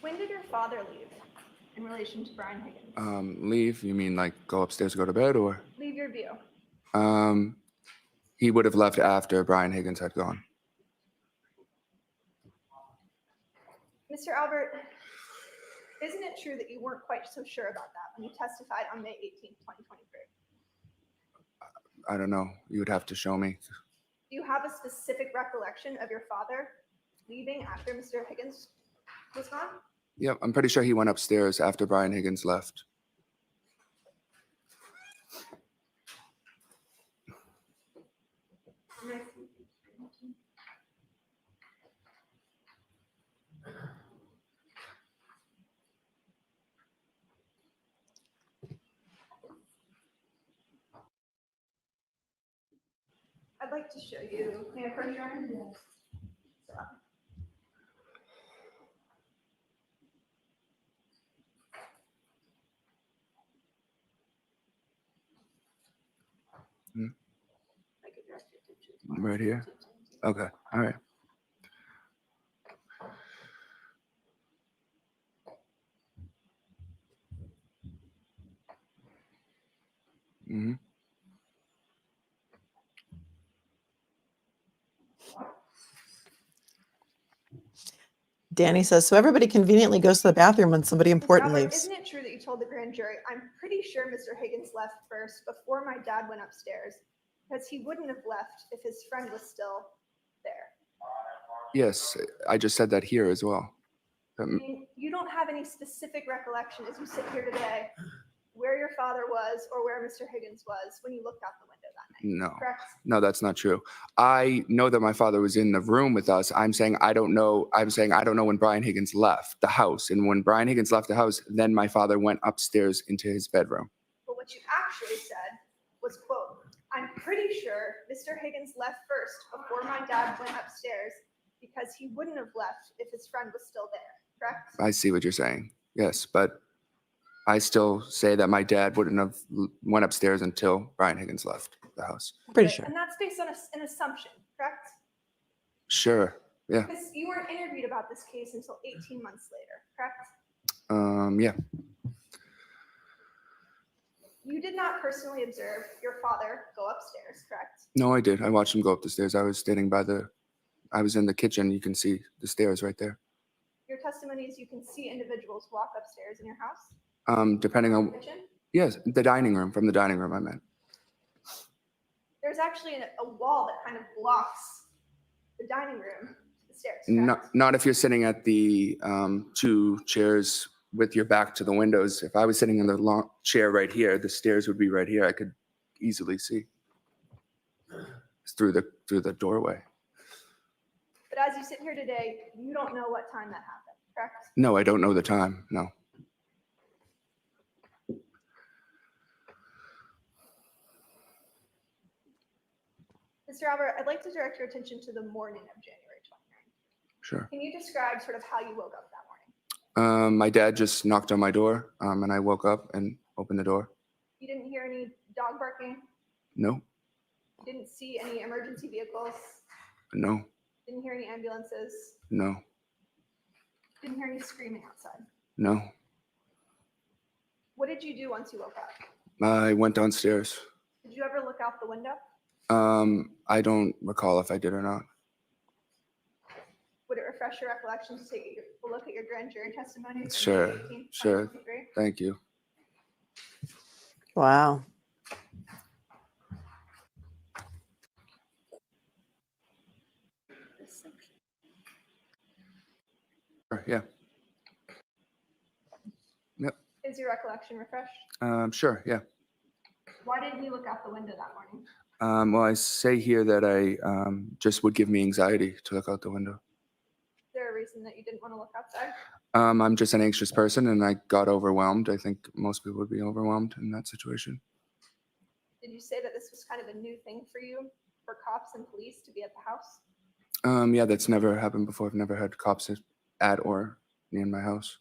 When did your father leave in relation to Brian Higgins? Leave. You mean like go upstairs, go to bed, or? Leave your view. He would have left after Brian Higgins had gone. Mr. Albert, isn't it true that you weren't quite so sure about that when you testified on May 18th, 2023? I don't know. You would have to show me. Do you have a specific recollection of your father leaving after Mr. Higgins was gone? Yep, I'm pretty sure he went upstairs after Brian Higgins left. I'd like to show you. May I approach, Your Honor? Yes. I could direct your attention. Right here? Okay. All right. Mm-hmm. Danny says, so everybody conveniently goes to the bathroom when somebody important Albert, leaves. isn't it true that you told the grand jury, "I'm pretty sure Mr. Higgins left first before my dad went upstairs because he wouldn't have left if his friend was still there"? Yes, I just said that here as well. I mean, you don't have any specific recollection as you sit here today where your father was or where Mr. Higgins was when you looked out the window that night, No, correct? no, that's not true. I know that my father was in the room with us. I'm saying I don't know. I'm saying I don't know when Brian Higgins left the house. And when Brian Higgins left the house, then my father went upstairs into his bedroom. But what you actually said was, quote, "I'm pretty sure Mr. Higgins left first before my dad went upstairs because he wouldn't have left if his friend was still there," correct? I see what you're saying. Yes, but I still say that my dad wouldn't have went upstairs until Brian Higgins left the house. Pretty sure. And that's based on an assumption, correct? Sure. Yeah. Because you weren't interviewed about this case until 18 months later, correct? Yeah. You did not personally observe your father go upstairs, correct? No, I did. I watched him go up the stairs. I was standing by I was in the kitchen. You can see the stairs right there. Your testimony is you can see individuals walk upstairs in your house? Depending on, Kitchen? yes, the dining room, from the dining room I meant. There's actually a wall that kind of blocks the dining room to the stairs, correct? Not if you're sitting at the 2 chairs with your back to the windows. If I was sitting in the long chair right here, the stairs would be right here. I could easily see through the doorway. But as you sit here today, you don't know what time that happened, correct? No, I don't know the time. No. Mr. Albert, I'd like to direct your attention to the morning of January 29th. Sure. Can you describe sort of how you woke up that morning? My dad just knocked on my door, and I woke up and opened the door. You didn't hear any dog barking? No, You didn't see any emergency vehicles? no, Didn't hear any ambulances? no, Didn't hear any screaming outside? no. What did you do once you woke up? I went downstairs. Did you ever look out the window? I don't recall if I did or not. Would it refresh your recollection to take a look at your grand jury testimony? from Sure, May 18th, sure. 2023? Thank you. Wow. Yeah. Yep. Is your recollection refreshed? Sure, yeah. Why didn't you look out the window that morning? Well, I say here that I just would give me anxiety to look out the window. Is there a reason that you didn't want to look outside? I'm just an anxious person and I got overwhelmed. I think most people would be overwhelmed in that situation. Did you say that this was kind of a new thing for you, for cops and police to be at the house? Yeah, that's never happened before. I've never had cops at or near my house.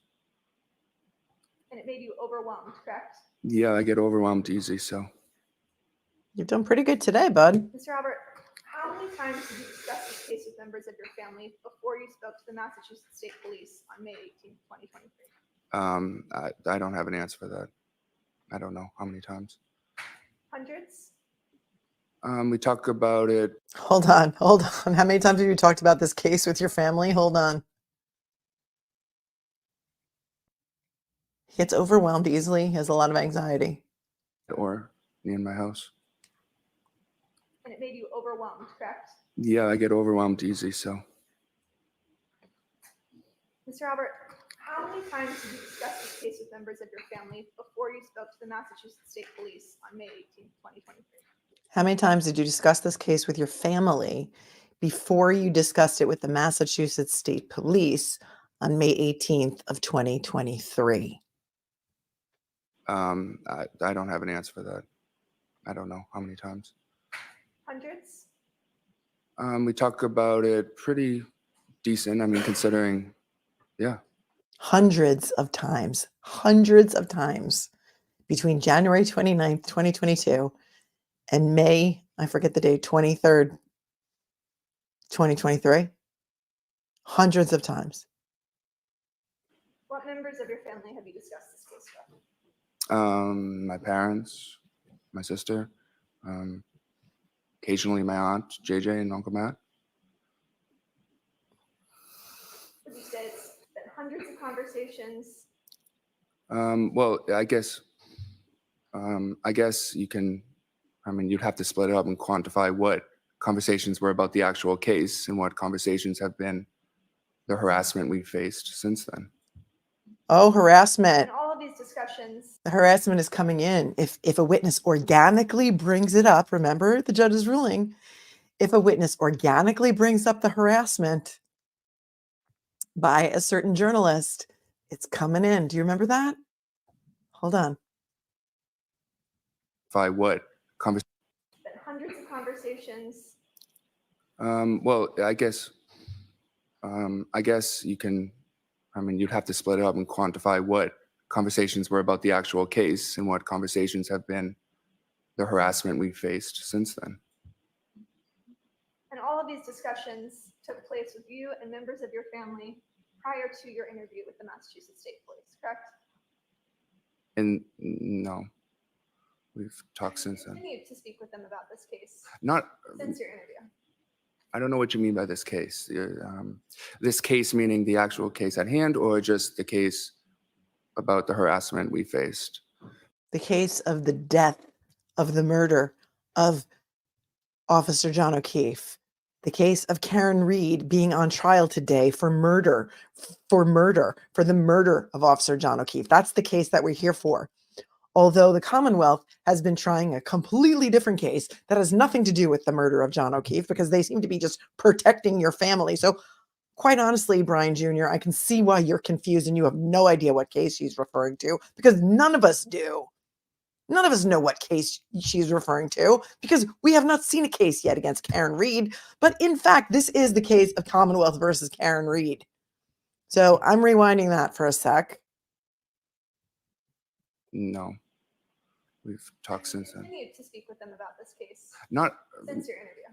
And it made you overwhelmed, correct? Yeah, I get overwhelmed easy, so. You've done pretty good today, bud. Mr. Albert, how many times did you discuss this case with members of your family before you spoke to the Massachusetts State Police on May 18th, 2023? I don't have an answer for that. I don't know how many times. Hundreds? We talk about it. Hold on. How many times have you talked about this case with your family? Hold on. He gets overwhelmed easily. He has a lot of anxiety. Or near my house. And it made you overwhelmed, correct? Yeah, I get overwhelmed easy, so. Mr. Albert, how many times did you discuss this case with members of your family before you spoke to the Massachusetts State Police on May 18th, 2023? How many times did you discuss this case with your family before you discussed it with the Massachusetts State Police on May 18th of 2023? I don't have an answer for that. I don't know how many times. Hundreds? We talk about it pretty decent. I mean, considering, yeah. Hundreds of times between January 29th, 2022 and May, I forget the date, 23rd, 2023. Hundreds of times. What members of your family have you discussed this case with? My parents, my sister, occasionally my aunt, JJ, and Uncle Matt. Would you say it's been hundreds of conversations? Well, I guess you can, I mean, you'd have to split it up and quantify what conversations were about the actual case and what conversations have been the harassment we faced since then. Oh, harassment. In all of these discussions, The harassment is coming in. If a witness organically brings it up, remember the judge's ruling, if a witness organically brings up the harassment by a certain journalist, it's coming in. Do you remember that? Hold on. By what conversation? been hundreds of conversations. Well, I guess you can, I mean, you'd have to split it up and quantify what conversations were about the actual case and what conversations have been the harassment we faced since then. And all of these discussions took place with you and members of your family prior to your interview with the Massachusetts State Police, correct? And no, we've talked since then. Continued to speak with them about this case Not, since your interview. I don't know what you mean by this case. This case meaning the actual case at hand or just the case about the harassment we faced? The case of the death, of the murder of Officer John O'Keefe. The case of Karen Reed being on trial today for the murder of Officer John O'Keefe. That's the case that we're here for. Although the Commonwealth has been trying a completely different case that has nothing to do with the murder of John O'Keefe, because they seem to be just protecting your family. So quite honestly, Brian Jr., I can see why you're confused and you have no idea what case she's referring to, because none of us do. None of us know what case she's referring to, because we have not seen a case yet against Karen Reed. But in fact, this is the case of Commonwealth versus Karen Reed. So I'm rewinding that for a sec. No. We've talked since then. Continue to speak with them about this case Not, since your interview.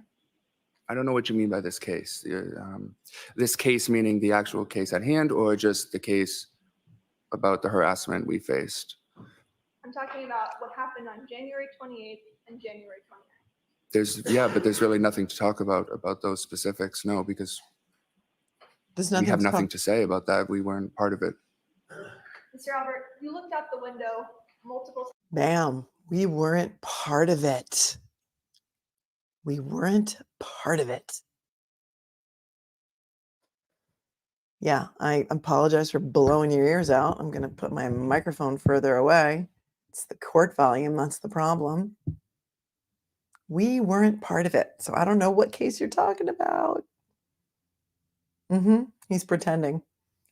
I don't know what you mean by this case. This case meaning the actual case at hand, or just the case about the harassment we faced? I'm talking about what happened on January 28th and January 29th. But there's really nothing to talk about those specifics. No, because we have nothing to say about that. We weren't part of it. Mr. Albert, you looked out the window multiple times. Bam. We weren't part of it. We weren't part of it. Yeah, I apologize for blowing your ears out. I'm going to put my microphone further away. It's the court volume. That's the problem. We weren't part of it. So I don't know what case you're talking about. He's pretending.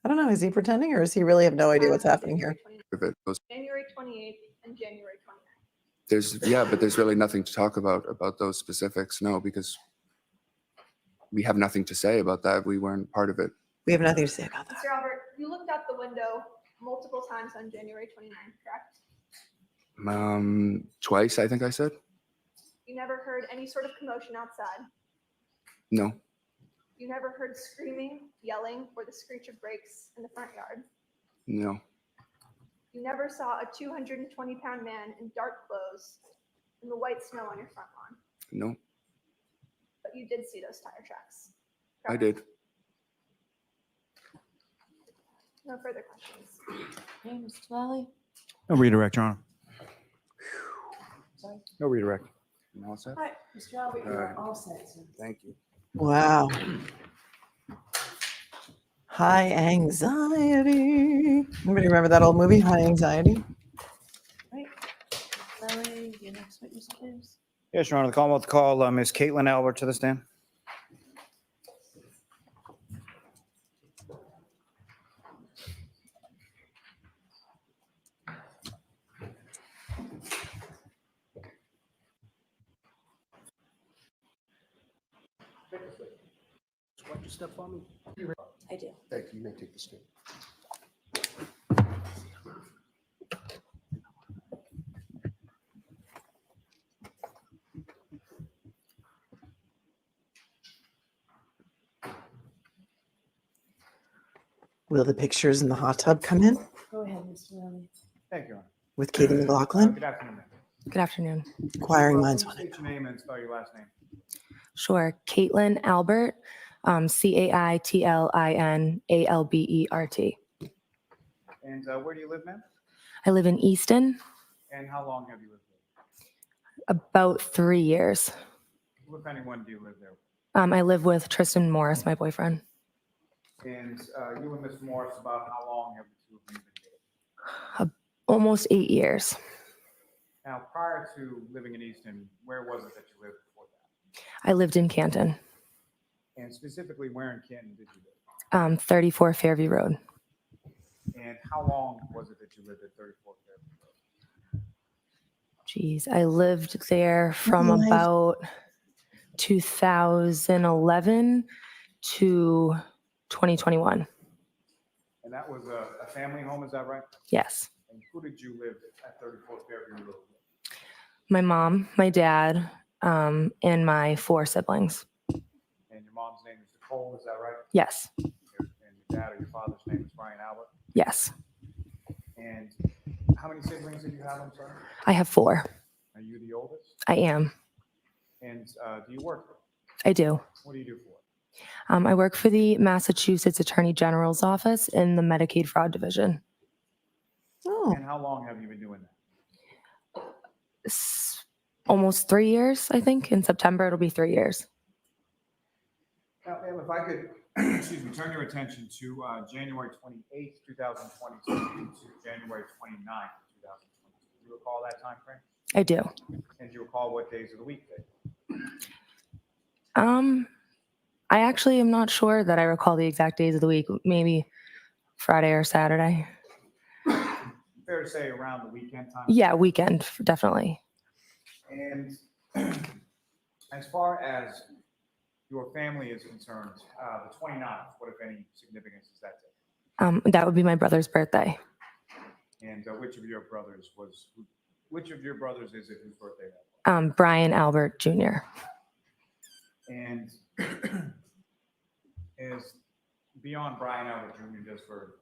I don't know. Is he pretending, or does he really have no idea what's happening here? January 28th and January 29th. But there's really nothing to talk about those specifics. No, because we have nothing to say about that. We weren't part of it. We have nothing to say about that. Mr. Albert, you looked out the window multiple times on January 29th, correct? Twice, I think I said. You never heard any sort of commotion outside. No. You never heard screaming, yelling, or the screech of brakes in the front yard. No. You never saw a 220-pound man in dark clothes in the white snow on your front lawn. No. But you did see those tire tracks. I did. No further questions. Hey, Mr. Lally. No redirect, Your Honor. Sorry. No redirect. You all set? All right, Mr. Albert, you're all set, sir. Thank you. Wow. High Anxiety. Anybody remember that old movie, High Anxiety? Right. Lally, your next witness, please. Yes, Your Honor. The Commonwealth call Ms. Caitlyn Albert to the stand. Want to step on me? I do. Thank you. You may take the stand. Will the pictures in the hot tub come in Go ahead, Mr. Lally. Thank you, Your Honor. with Katie McLaughlin? Good afternoon, ma'am. Good afternoon. Inquiring minds Please want to state your name and spell your last name. Sure. Caitlyn Albert, Caitlyn Albert. And where do you live, ma'am? I live in Easton, And how long have you lived there? about 3 years. Who, if anyone, do you live there? I live with Tristan Morris, my boyfriend. And you and Ms. Morris, about how long have the two of you been dating? Almost 8 years. Now, prior to living in Easton, where was it that you lived before that? I lived in Canton, And specifically, where in Canton did you live? 34 Fairview Road. And how long was it that you lived at 34 Fairview Road? Geez, I lived there from Nice. about 2011 to 2021. And that was a family home, is that right? Yes. And who did you live at 34 Fairview Road with? My mom, my dad, and my 4 siblings. And your mom's name is Nicole, is that right? Yes. And your dad or your father's name is Brian Albert? Yes. And how many siblings did you have, I'm sorry? I have 4. Are you the oldest? I am. And do you work? I do. What do you do for it? I work for the Massachusetts Attorney General's office in the Medicaid Fraud Division. Oh. And how long have you been doing that? Almost 3 years, I think. In September, it'll be 3 years. Now, ma'am, if I could, excuse me, turn your attention to January 28th, 2022 to January 29th, 2022. Do you recall that time frame? I do. And do you recall what days of the week they were? I actually am not sure that I recall the exact days of the week. Maybe Friday or Saturday. Fair to say around the weekend time? Yeah, weekend, definitely. And as far as your family is concerned, the 29th, what, if any, significance is that day? That would be my brother's birthday. And which of your brothers is it whose birthday that was? Brian Albert Jr. And is beyond Brian Albert Jr., just for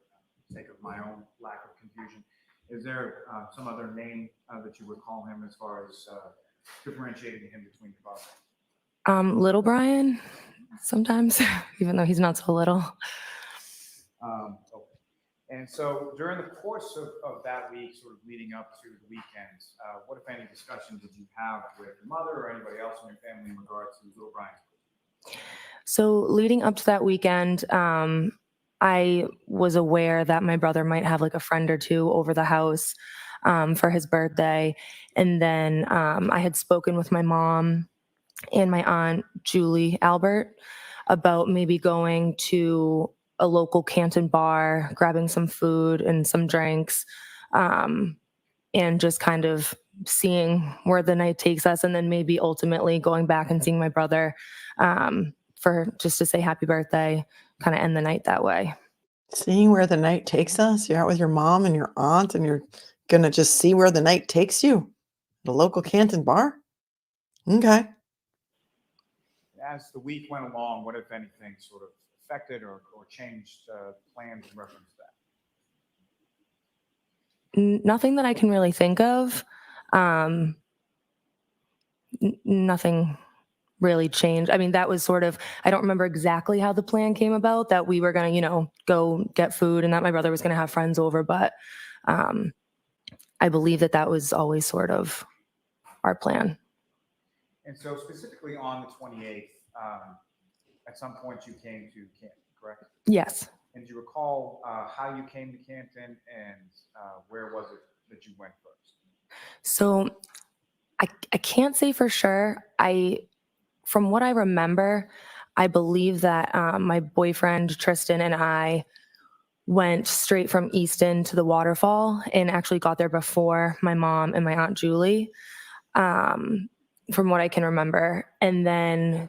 sake of my own lack of confusion, is there some other name that you would call him as far as differentiating him between your father? Little Brian, sometimes, even though he's not so little. Okay. And so during the course of that week, sort of leading up to the weekend, what, if any, discussion did you have with your mother or anybody else in your family in regards to little Brian's birthday? So leading up to that weekend, I was aware that my brother might have like a friend or two over the house for his birthday. And then I had spoken with my mom and my aunt, Julie Albert, about maybe going to a local Canton bar, grabbing some food and some drinks, and just kind of seeing where the night takes us. And then maybe ultimately going back and seeing my brother for just to say happy birthday, kind of end the night that way. Seeing where the night takes us? You're out with your mom and your aunt and you're going to just see where the night takes you at a local Canton bar? Okay. As the week went along, what, if anything, sort of affected or changed plans in reference to that? Nothing that I can really think of. Nothing really changed. I mean, that was sort of, I don't remember exactly how the plan came about, that we were going to, go get food and that my brother was going to have friends over. But I believe that was always sort of our plan. And so specifically on the 28th, at some point you came to Canton, correct? Yes. And do you recall how you came to Canton and where was it that you went first? So I can't say for sure. From what I remember, I believe that my boyfriend Tristan and I went straight from Easton to the waterfall and actually got there before my mom and my aunt Julie, from what I can remember. And then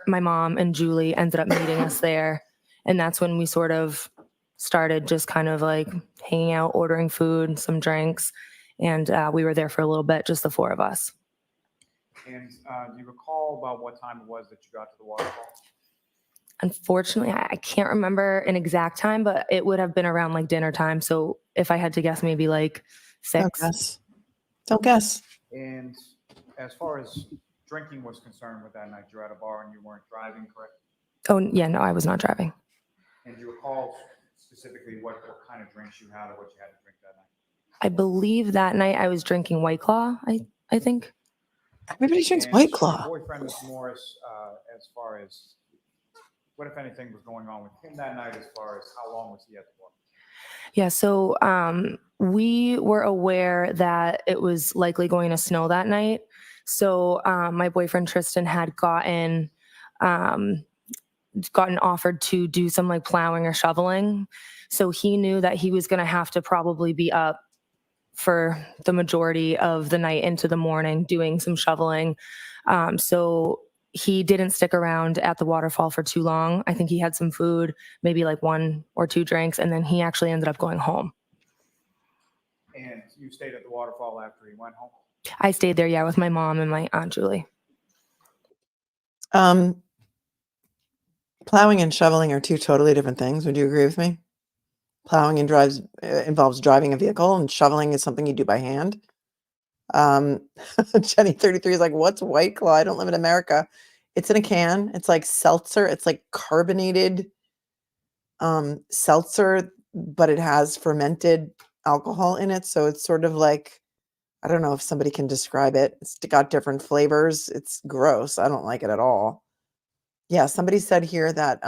my mom and Julie ended up meeting us there. And that's when we sort of started just kind of like hanging out, ordering food, some drinks. And we were there for a little bit, just the four of us. And do you recall about what time it was that you got to the waterfall? Unfortunately, I can't remember an exact time, but it would have been around like dinner time. So if I had to guess, maybe like 6. Don't guess. And as far as drinking was concerned with that night, you're at a bar and you weren't driving, correct? Oh, yeah, no, I was not driving. And do you recall specifically what kind of drinks you had or what you had to drink that night? I believe that night I was drinking White Claw, I think. Everybody drinks White Claw. Your boyfriend, Mr. Morris, as far as what, if anything, was going on with him that night, as far as how long was he at the bar? Yeah, so we were aware that it was likely going to snow that night. So my boyfriend Tristan had gotten offered to do some like plowing or shoveling. So he knew that he was going to have to probably be up for the majority of the night into the morning doing some shoveling. So he didn't stick around at the waterfall for too long. I think he had some food, maybe like 1 or 2 drinks, and then he actually ended up going home. And you stayed at the waterfall after he went home? I stayed there, yeah, with my mom and my aunt Julie. Plowing and shoveling are 2 totally different things. Would you agree with me? Plowing involves driving a vehicle, and shoveling is something you do by hand. Jenny 33 is like, what's White Claw? I don't live in America. It's in a can. It's like seltzer. It's like carbonated seltzer, but it has fermented alcohol in it. So it's sort of like, I don't know if somebody can describe it. It's got different flavors. It's gross. I don't like it at all. Yeah, somebody said here that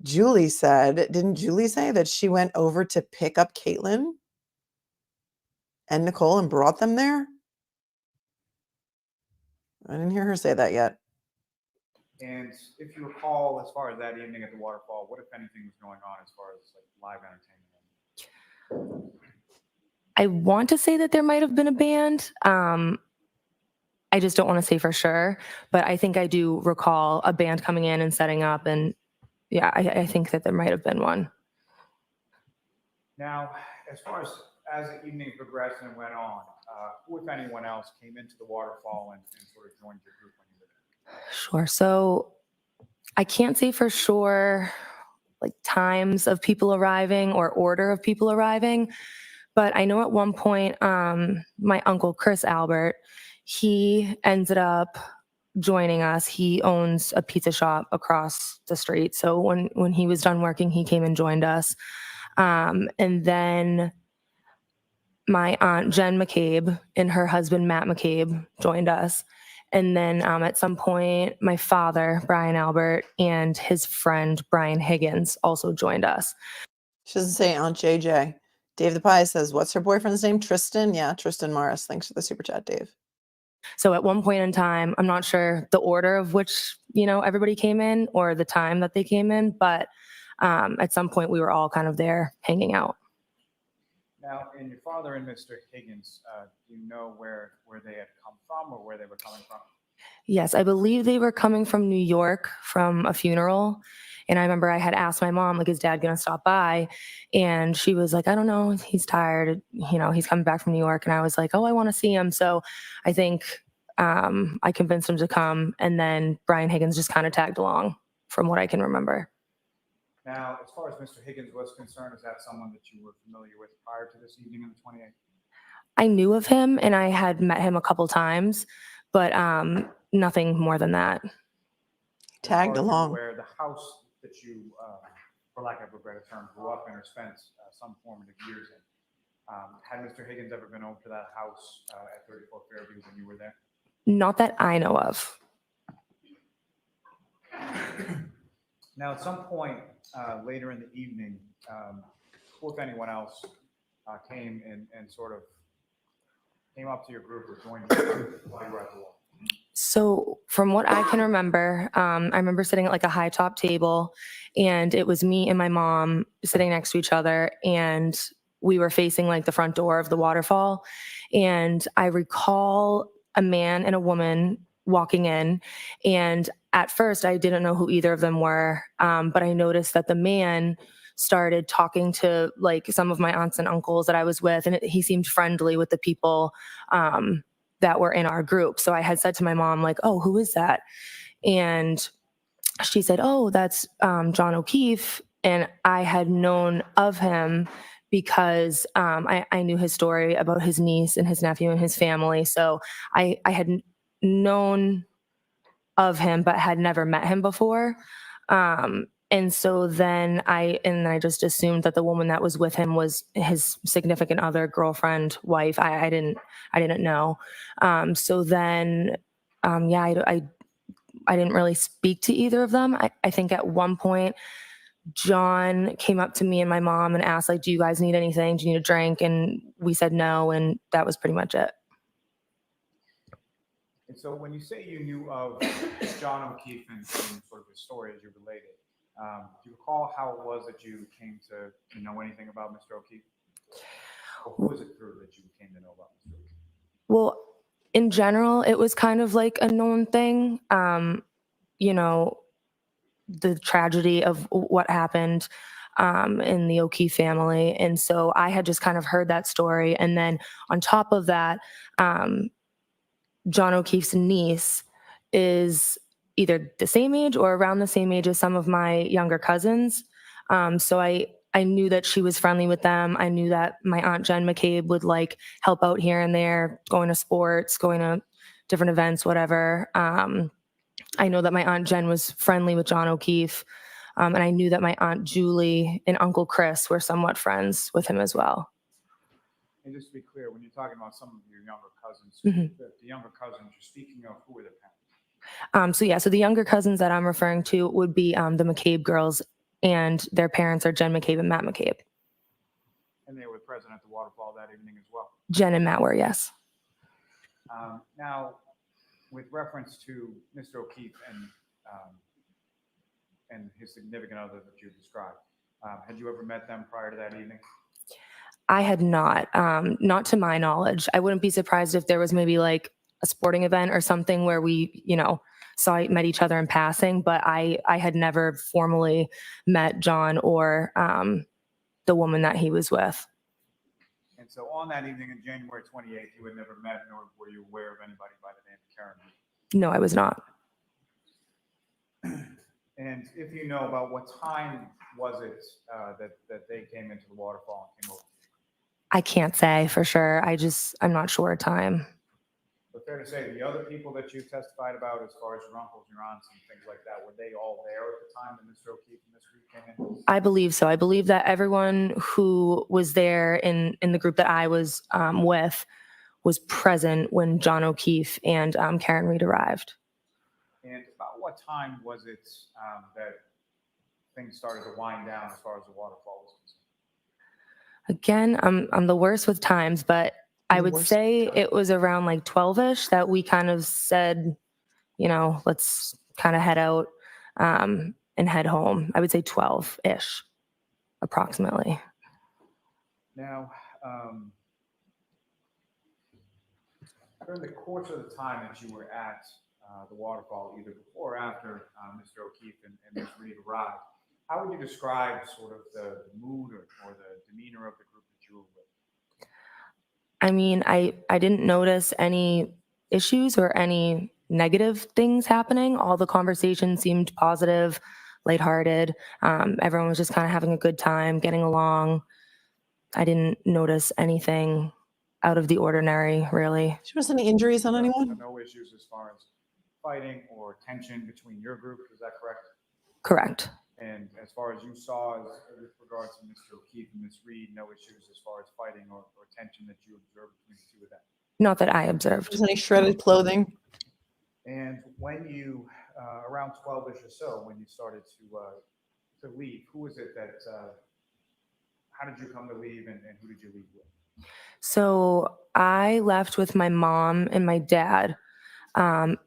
Julie said, didn't Julie say that she went over to pick up Caitlyn and Nicole and brought them there? I didn't hear her say that yet. And if you recall, as far as that evening at the waterfall, what, if anything, was going on as far as like live entertainment? I want to say that there might have been a band. I just don't want to say for sure, but I think I do recall a band coming in and setting up, and yeah, I think that there might have been one. Now, as far as the evening progressed and went on, who, if anyone else, came into the waterfall and sort of joined your group when you were there? Sure. So I can't say for sure like times of people arriving or order of people arriving, but I know at one point my uncle Chris Albert, he ended up joining us. He owns a pizza shop across the street, so when he was done working, he came and joined us. And then my aunt Jen McCabe and her husband Matt McCabe joined us. And then at some point, my father, Brian Albert, and his friend, Brian Higgins, also joined us. She doesn't say Aunt JJ. Dave the Pie says, what's her boyfriend's name? Tristan? Yeah, Tristan Morris. Thanks for the super chat, Dave. So at one point in time, I'm not sure the order of which, everybody came in or the time that they came in, but at some point we were all kind of there hanging out. Now, in your father and Mr. Higgins, do you know where they had come from or where they were coming from? Yes, I believe they were coming from New York from a funeral. And I remember I had asked my mom, like, is dad going to stop by? And she was like, I don't know. He's tired. He's coming back from New York. And I was like, oh, I want to see him. So I think I convinced him to come. And then Brian Higgins just kind of tagged along from what I can remember. Now, as far as Mr. Higgins was concerned, is that someone that you were familiar with prior to this evening on the 28th? I knew of him and I had met him a couple times, but nothing more than that. Tagged along. Where the house that you, for lack of a better term, grew up in or spent some formative years in, had Mr. Higgins ever been over to that house at 34 Fairview when you were there? Not that I know of. Now, at some point later in the evening, who, if anyone else, came and sort of came up to your group or joined you while you were at the wall? So from what I can remember, I remember sitting at like a high top table, and it was me and my mom sitting next to each other, and we were facing like the front door of the waterfall. And I recall a man and a woman walking in, and at first I didn't know who either of them were, but I noticed that the man started talking to like some of my aunts and uncles that I was with, and he seemed friendly with the people that were in our group. So I had said to my mom, like, oh, who is that? And she said, oh, that's John O'Keefe. And I had known of him because I knew his story about his niece and his nephew and his family. So I had known of him, but had never met him before. And so then I just assumed that the woman that was with him was his significant other, girlfriend, wife. I didn't know. So then, I didn't really speak to either of them. I think at one point, John came up to me and my mom and asked, like, do you guys need anything? Do you need a drink? And we said no, and that was pretty much it. And so when you say you knew of John O'Keefe and sort of his story as you related, do you recall how it was that you came to know anything about Mr. O'Keefe? Or who was it through that you came to know about Mr. O'Keefe? Well, in general, it was kind of like a known thing. The tragedy of what happened in the O'Keefe family. And so I had just kind of heard that story. And then on top of that, John O'Keefe's niece is either the same age or around the same age as some of my younger cousins. So I knew that she was friendly with them. I knew that my Aunt Jen McCabe would like help out here and there, going to sports, going to different events, whatever. I know that my Aunt Jen was friendly with John O'Keefe. And I knew that my Aunt Julie and Uncle Chris were somewhat friends with him as well. And just to be clear, when you're talking about some of your younger cousins, Mhm. the younger cousins you're speaking of, who were their parents? So the younger cousins that I'm referring to would be the McCabe girls, and their parents are Jen McCabe and Matt McCabe. And they were present at the waterfall that evening as well. Jen and Matt were, yes. Now, with reference to Mr. O'Keefe and his significant other that you described, had you ever met them prior to that evening? I had not to my knowledge. I wouldn't be surprised if there was maybe like a sporting event or something where we, met each other in passing, but I had never formally met John or the woman that he was with. And so on that evening on January 28th, you had never met nor were you aware of anybody by the name of Karen? No, I was not. And if you know, about what time was it that they came into the waterfall and came over? I can't say for sure. I'm not sure of time. But fair to say, the other people that you testified about, as far as your uncles, your aunts, and things like that, were they all there at the time that Mr. O'Keefe and Miss Reed came in? I believe so. I believe that everyone who was there in the group that I was with was present when John O'Keefe and Karen Reed arrived. And about what time was it that things started to wind down as far as the waterfall was concerned? Again, I'm the worst with times, but I would say it was around like 12-ish that we kind of said, let's kind of head out and head home. I would say 12-ish, approximately. Now, during the course of the time that you were at the waterfall, either before or after Mr. O'Keefe and Ms. Reed arrived, how would you describe sort of the mood or the demeanor of the group that you were with? I mean, I didn't notice any issues or any negative things happening. All the conversation seemed positive, lighthearted. Everyone was just kind of having a good time, getting along. I didn't notice anything out of the ordinary, really. Did you notice any injuries on anyone? No issues as far as fighting or tension between your group, is that correct? Correct. And as far as you saw, with regards to Mr. O'Keefe and Ms. Reed, no issues as far as fighting or tension that you observed between the two of them? Not that I observed. Was any shredded clothing? And when you, around 12-ish or so, when you started to leave, who was it that, how did you come to leave and who did you leave with? So I left with my mom and my dad. And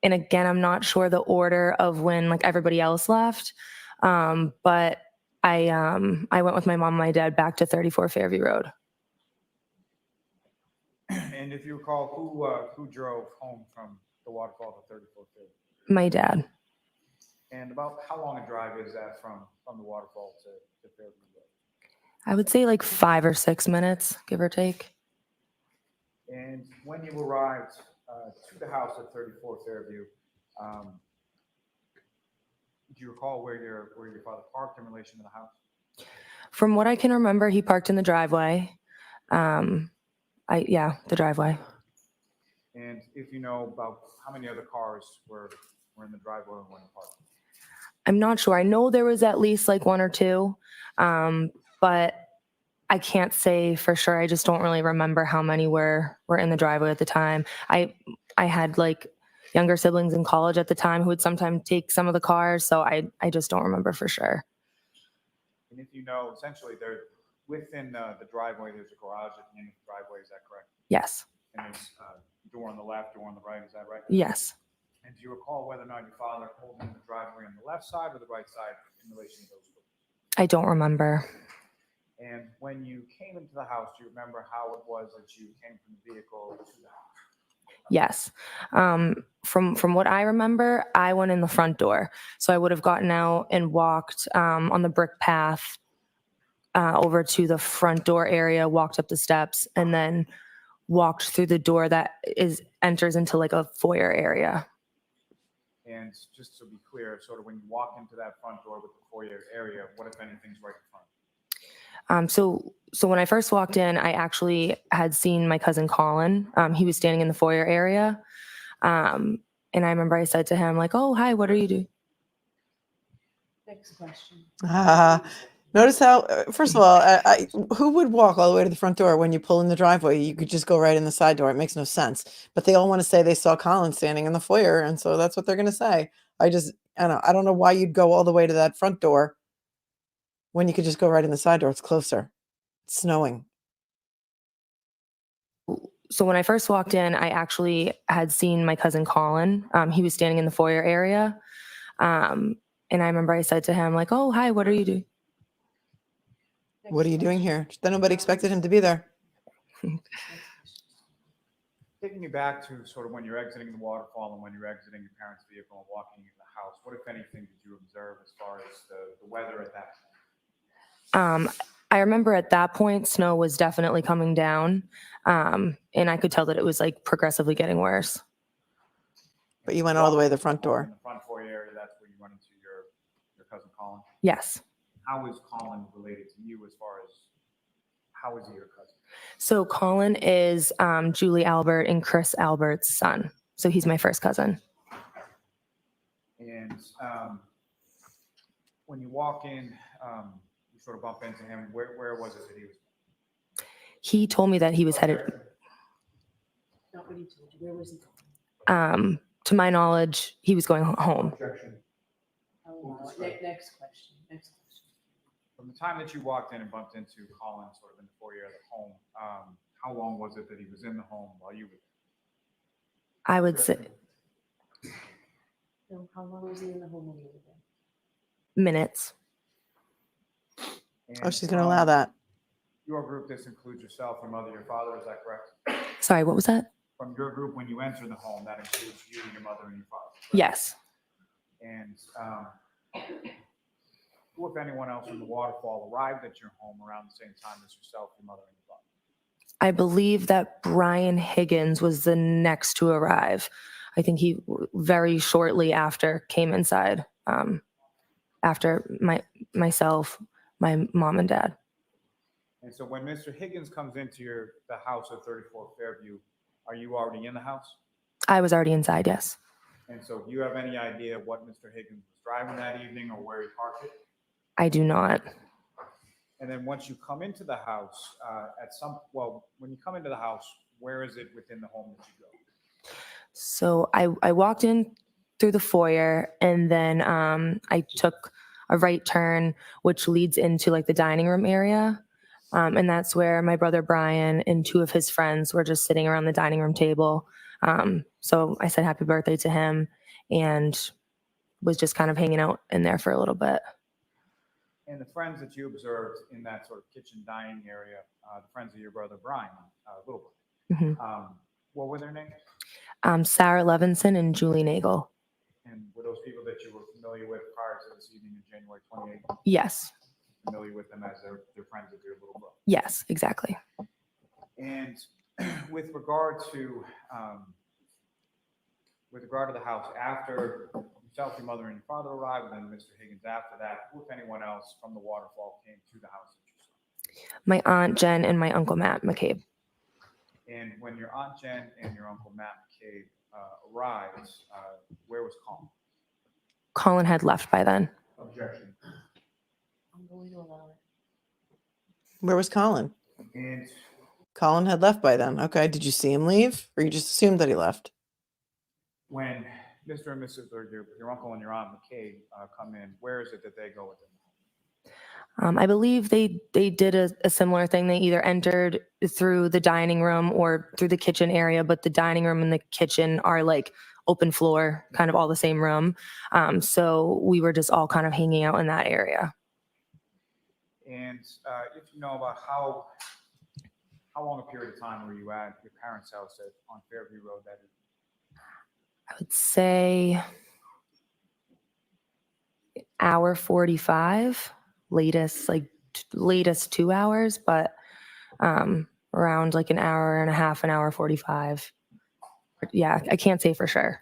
again, I'm not sure the order of when like everybody else left. But I went with my mom and my dad back to 34 Fairview Road. And if you recall, who drove home from the waterfall to 34 Fairview? My dad. And about how long a drive is that from the waterfall to Fairview Road? I would say like 5 or 6 minutes, give or take. And when you arrived to the house at 34 Fairview, do you recall where your father parked in relation to the house? From what I can remember, he parked in the driveway. The driveway. And if you know about how many other cars were in the driveway when parked? I'm not sure. I know there was at least like 1 or 2, but I can't say for sure. I just don't really remember how many were in the driveway at the time. I had like younger siblings in college at the time who would sometimes take some of the cars, so I just don't remember for sure. And if you know, essentially, there within the driveway, there's a garage at the end of the driveway. Is that correct? Yes. And there's a door on the left, door on the right. Is that right? Yes. And do you recall whether or not your father pulled in the driveway on the left side or the right side in relation to those two? I don't remember. And when you came into the house, do you remember how it was that you came from the vehicle to the house? Yes. From what I remember, I went in the front door. So I would have gotten out and walked on the brick path over to the front door area, walked up the steps, and then walked through the door that enters into like a foyer area. And just to be clear, sort of when you walk into that front door with the foyer area, what if anything's right in front? So when I first walked in, I actually had seen my cousin Colin. He was standing in the foyer area. And I remember I said to him like, "Oh, hi, what are you doing?" Next question. Notice how, first of all, who would walk all the way to the front door when you pull in the driveway? You could just go right in the side door. It makes no sense. But they all want to say they saw Colin standing in the foyer, and so that's what they're going to say. I don't know why you'd go all the way to that front door when you could just go right in the side door. It's closer. It's snowing. So when I first walked in, I actually had seen my cousin Colin. He was standing in the foyer area. And I remember I said to him, like, "Oh, hi, what are you doing?" What are you doing here? Then nobody expected him to be there. Taking you back to sort of when you're exiting the waterfall and when you're exiting your parents' vehicle and walking in the house, what, if anything, did you observe as far as the weather at that point? I remember at that point, snow was definitely coming down. And I could tell that it was like progressively getting worse. But you went all the way to the front door. In the front foyer area, that's where you run into your cousin Colin? Yes. How is Colin related to you as far as, how is he your cousin? So Colin is Julie Albert and Chris Albert's son. So he's my first cousin. And when you walk in, you sort of bump into him. Where was it that he was? He told me that he was headed. Not what he told you. Where was he going? To my knowledge, he was going home. Objection. Next question. From the time that you walked in and bumped into Colin sort of in the foyer of the home, how long was it that he was in the home while you were there? I would say No, how long was he in the home when you were there? minutes. Oh, she's going to allow that. Your group, this includes yourself, your mother, your father, is that correct? Sorry, what was that? From your group, when you enter the home, that includes you, your mother, and your father? Correct? Yes. And who, if anyone else from the waterfall, arrived at your home around the same time as yourself, your mother, and your father? I believe that Brian Higgins was the next to arrive. I think he very shortly after came inside, after myself, my mom and dad. And so when Mr. Higgins comes into the house at 34 Fairview, are you already in the house? I was already inside, yes. And so do you have any idea what Mr. Higgins was driving that evening or where he parked it? I do not. And then once you come into the house, when you come into the house, where is it within the home that you go? So I walked in through the foyer, and then I took a right turn, which leads into like the dining room area. And that's where my brother Brian and two of his friends were just sitting around the dining room table. So I said happy birthday to him and was just kind of hanging out in there for a little bit. And the friends that you observed in that sort of kitchen dining area, the friends of your brother Brian, little brother, what were their names? Sarah Levinson and Julie Nagel. And were those people that you were familiar with prior to this evening in January 28th? Yes. Familiar with them as their friends of your little brother? Yes, exactly. And with regard to the house, after yourself, your mother, and your father arrived, and then Mr. Higgins after that, who, if anyone else from the waterfall, came to the house that you saw? My aunt Jen and my uncle Matt McCabe. And when your aunt Jen and your uncle Matt McCabe arrived, where was Colin? Colin had left by then. Objection. I'm going to allow it. Where was Colin? And Colin had left by then. Okay. Did you see him leave, or you just assumed that he left? when Mr. and Mrs. or your uncle and your aunt McCabe come in, where is it that they go with them? I believe they did a similar thing. They either entered through the dining room or through the kitchen area, but the dining room and the kitchen are like open floor, kind of all the same room. So we were just all kind of hanging out in that area. And if you know about how long a period of time were you at your parents' house on Fairview Road that evening? I would say hour 45, latest 2 hours, but around like an hour and a half, an hour 45. Yeah, I can't say for sure.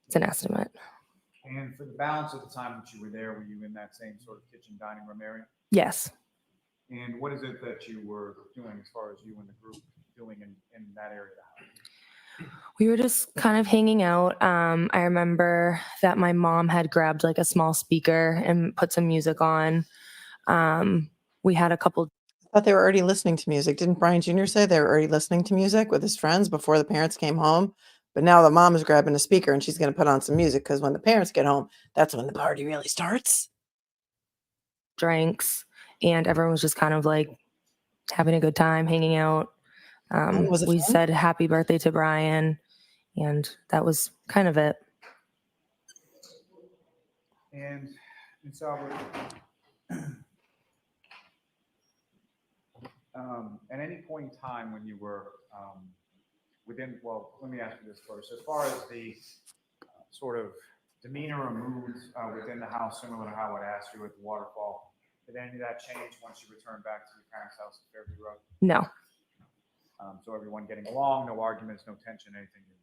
It's an estimate. And for the balance of the time that you were there, were you in that same sort of kitchen dining room area? Yes. And what is it that you were doing as far as you and the group doing in that area of the house? We were just kind of hanging out. I remember that my mom had grabbed like a small speaker and put some music on. We had a couple. I thought they were already listening to music. Didn't Brian Jr. say they were already listening to music with his friends before the parents came home? But now the mom is grabbing a speaker and she's going to put on some music because when the parents get home, that's when the party really starts. Drinks, and everyone was just kind of like having a good time, hanging out. Was it We fun? said happy birthday to Brian, and that was kind of it. And so at any point in time when you were well, let me ask you this first. As far as the sort of demeanor or mood within the house, similar to how I asked you at the waterfall, did any of that change once you returned back to your parents' house at Fairview Road? No. So everyone getting along, no arguments, no tension, anything you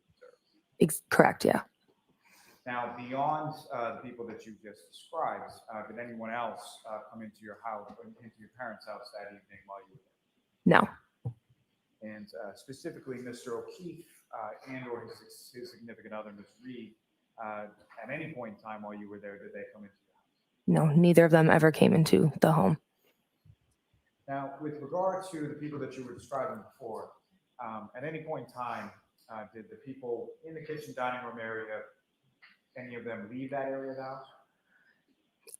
observed? Correct, yeah. Now, beyond the people that you just described, did anyone else come into your house, into your parents' house that evening while you were there? No. And specifically, Mr. O'Keefe and or his significant other, Ms. Reed, at any point in time while you were there, did they come into your house? No, neither of them ever came into the home. Now, with regard to the people that you were describing before, at any point in time, did the people in the kitchen dining room area, any of them leave that area of the house?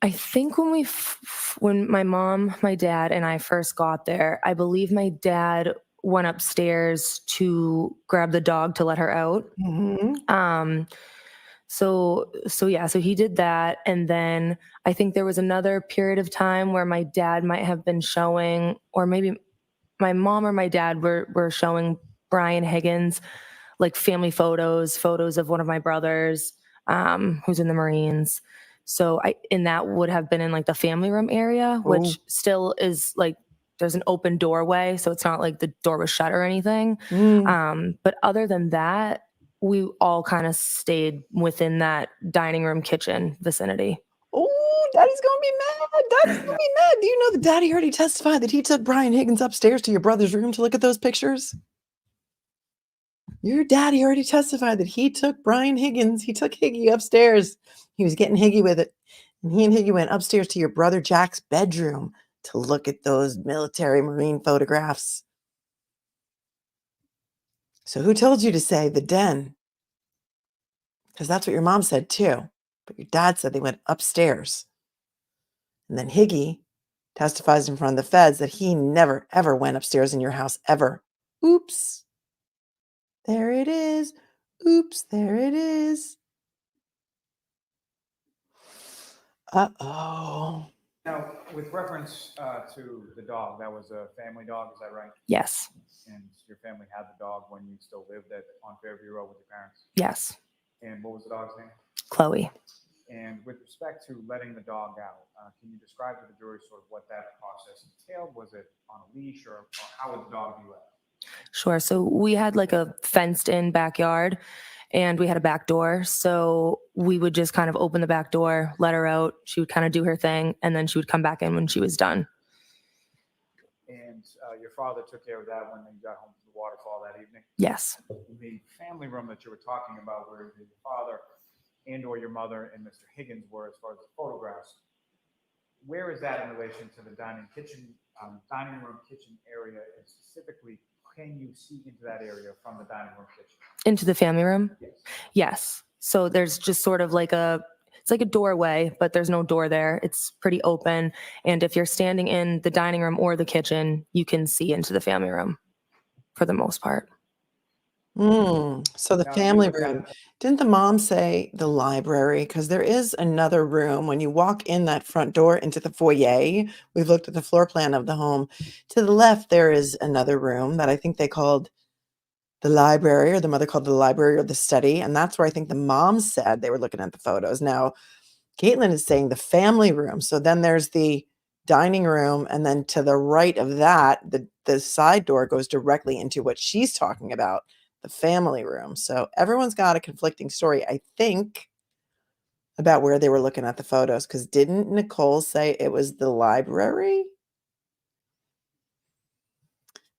I think when my mom, my dad, and I first got there, I believe my dad went upstairs to grab the dog to let her out. So he did that. And then I think there was another period of time where my dad might have been showing, or maybe my mom or my dad were showing Brian Higgins, like family photos of one of my brothers, who's in the Marines. So that would have been in like the family room area, which still is like, there's an open doorway. So it's not like the door was shut or anything. But other than that, we all kind of stayed within that dining room, kitchen vicinity. Oh, Daddy's going to be mad. Daddy's going to be mad. Do you know that Daddy already testified that he took Brian Higgins upstairs to your brother's room to look at those pictures? Your daddy already testified that he took Higgy upstairs. He was getting Higgy with it. And he and Higgy went upstairs to your brother Jack's bedroom to look at those military Marine photographs. So who told you to say the den? Because that's what your mom said too. But your dad said they went upstairs. And then Higgy testifies in front of the feds that he never, ever went upstairs in your house, ever. Oops. There it is. Oops, there it is. Uh-oh. Now, with reference to the dog, that was a family dog, is that right? Yes. And your family had the dog when you still lived on Fairview Road with your parents? Yes. And what was the dog's name? Chloe. And with respect to letting the dog out, can you describe to the jury sort of what that process entailed? Was it on a leash or how would the dog be let out? Sure. So we had like a fenced in backyard and we had a back door. So we would just kind of open the back door, let her out. She would kind of do her thing. And then she would come back in when she was done. And your father took care of that when you got home from the waterfall that evening? Yes. The family room that you were talking about where your father and or your mother and Mr. Higgins were as far as the photographs, where is that in relation to the dining room kitchen area, and specifically, can you see into that area from the dining room kitchen? Into the family room? Yes. Yes. So there's just sort of like it's like a doorway, but there's no door there. It's pretty open. And if you're standing in the dining room or the kitchen, you can see into the family room for the most part. So the family room. Didn't the mom say the library? Because there is another room. When you walk in that front door into the foyer, we've looked at the floor plan of the home. To the left, there is another room that I think they called the library, or the mother called the library or the study. And that's where I think the mom said they were looking at the photos. Now, Caitlyn is saying the family room. So then there's the dining room. And then to the right of that, the side door goes directly into what she's talking about, the family room. So everyone's got a conflicting story, I think, about where they were looking at the photos. Because didn't Nicole say it was the library?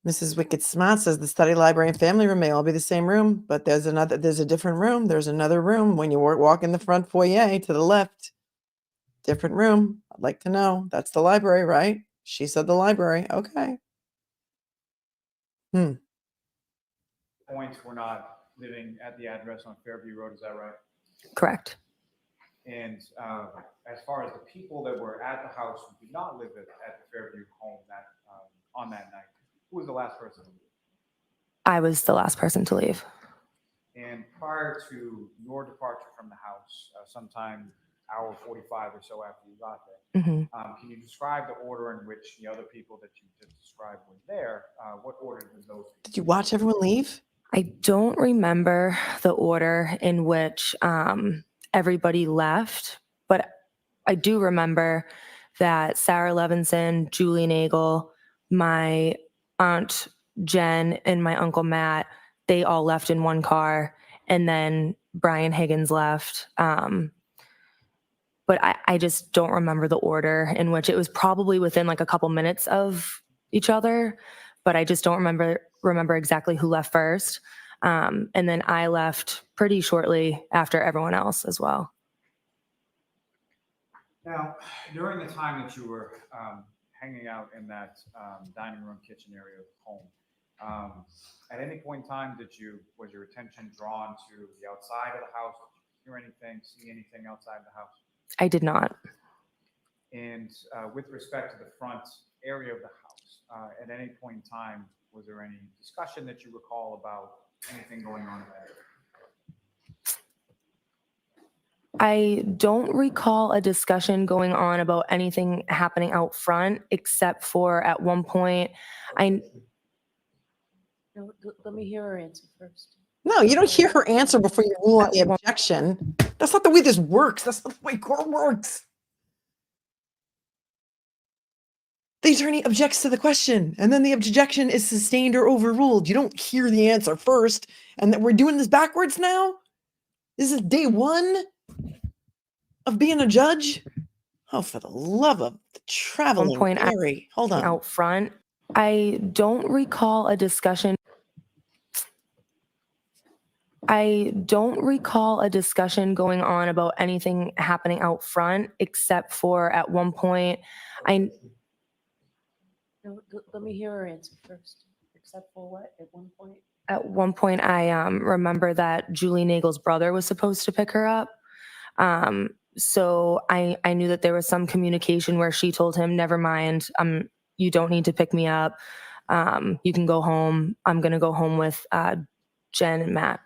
Mrs. Wicked Smart says the study, library, and family room may all be the same room, but there's a different room. There's another room when you walk in the front foyer to the left. Different room. I'd like to know. That's the library, right? She said the library. Okay. Points were not living at the address on Fairview Road, is that right? Correct. And as far as the people that were at the house who did not live at the Fairview home on that night, who was the last person to leave? I was the last person to leave. And prior to your departure from the house, sometime hour 45 or so after you got there, can you describe the order in which the other people that you just described were there? What order did those? Did you watch everyone leave? I don't remember the order in which everybody left, but I do remember that Sarah Levinson, Julie Nagel, my aunt Jen, and my uncle Matt, they all left in one car, and then Brian Higgins left. But I just don't remember the order in which it was. Probably within like a couple minutes of each other, but I just don't remember exactly who left first. And then I left pretty shortly after everyone else as well. Now, during the time that you were hanging out in that dining room, kitchen area of the home, at any point in time was your attention drawn to the outside of the house? Did you hear anything, see anything outside the house? I did not. And with respect to the front area of the house, at any point in time, was there any discussion that you recall about anything going on in that area? I don't recall a discussion going on about anything happening out front, except for at one point, No, let me hear her answer first. No, you don't hear her answer before you rule on the objection. That's not the way this works. That's not the way court works. The attorney objects to the question, and then the objection is sustained or overruled. You don't hear the answer first, and that we're doing this backwards now? This is day one of being a judge? Oh, for the love of the traveling Mary. Hold on. Out front, I don't recall a discussion. I don't recall a discussion going on about anything happening out front, except for at one point, No, let me hear her answer first. Except for what? At one point? I remember that Julie Nagel's brother was supposed to pick her up. So I knew that there was some communication where she told him, never mind, you don't need to pick me up. You can go home. I'm going to go home with Jen and Matt.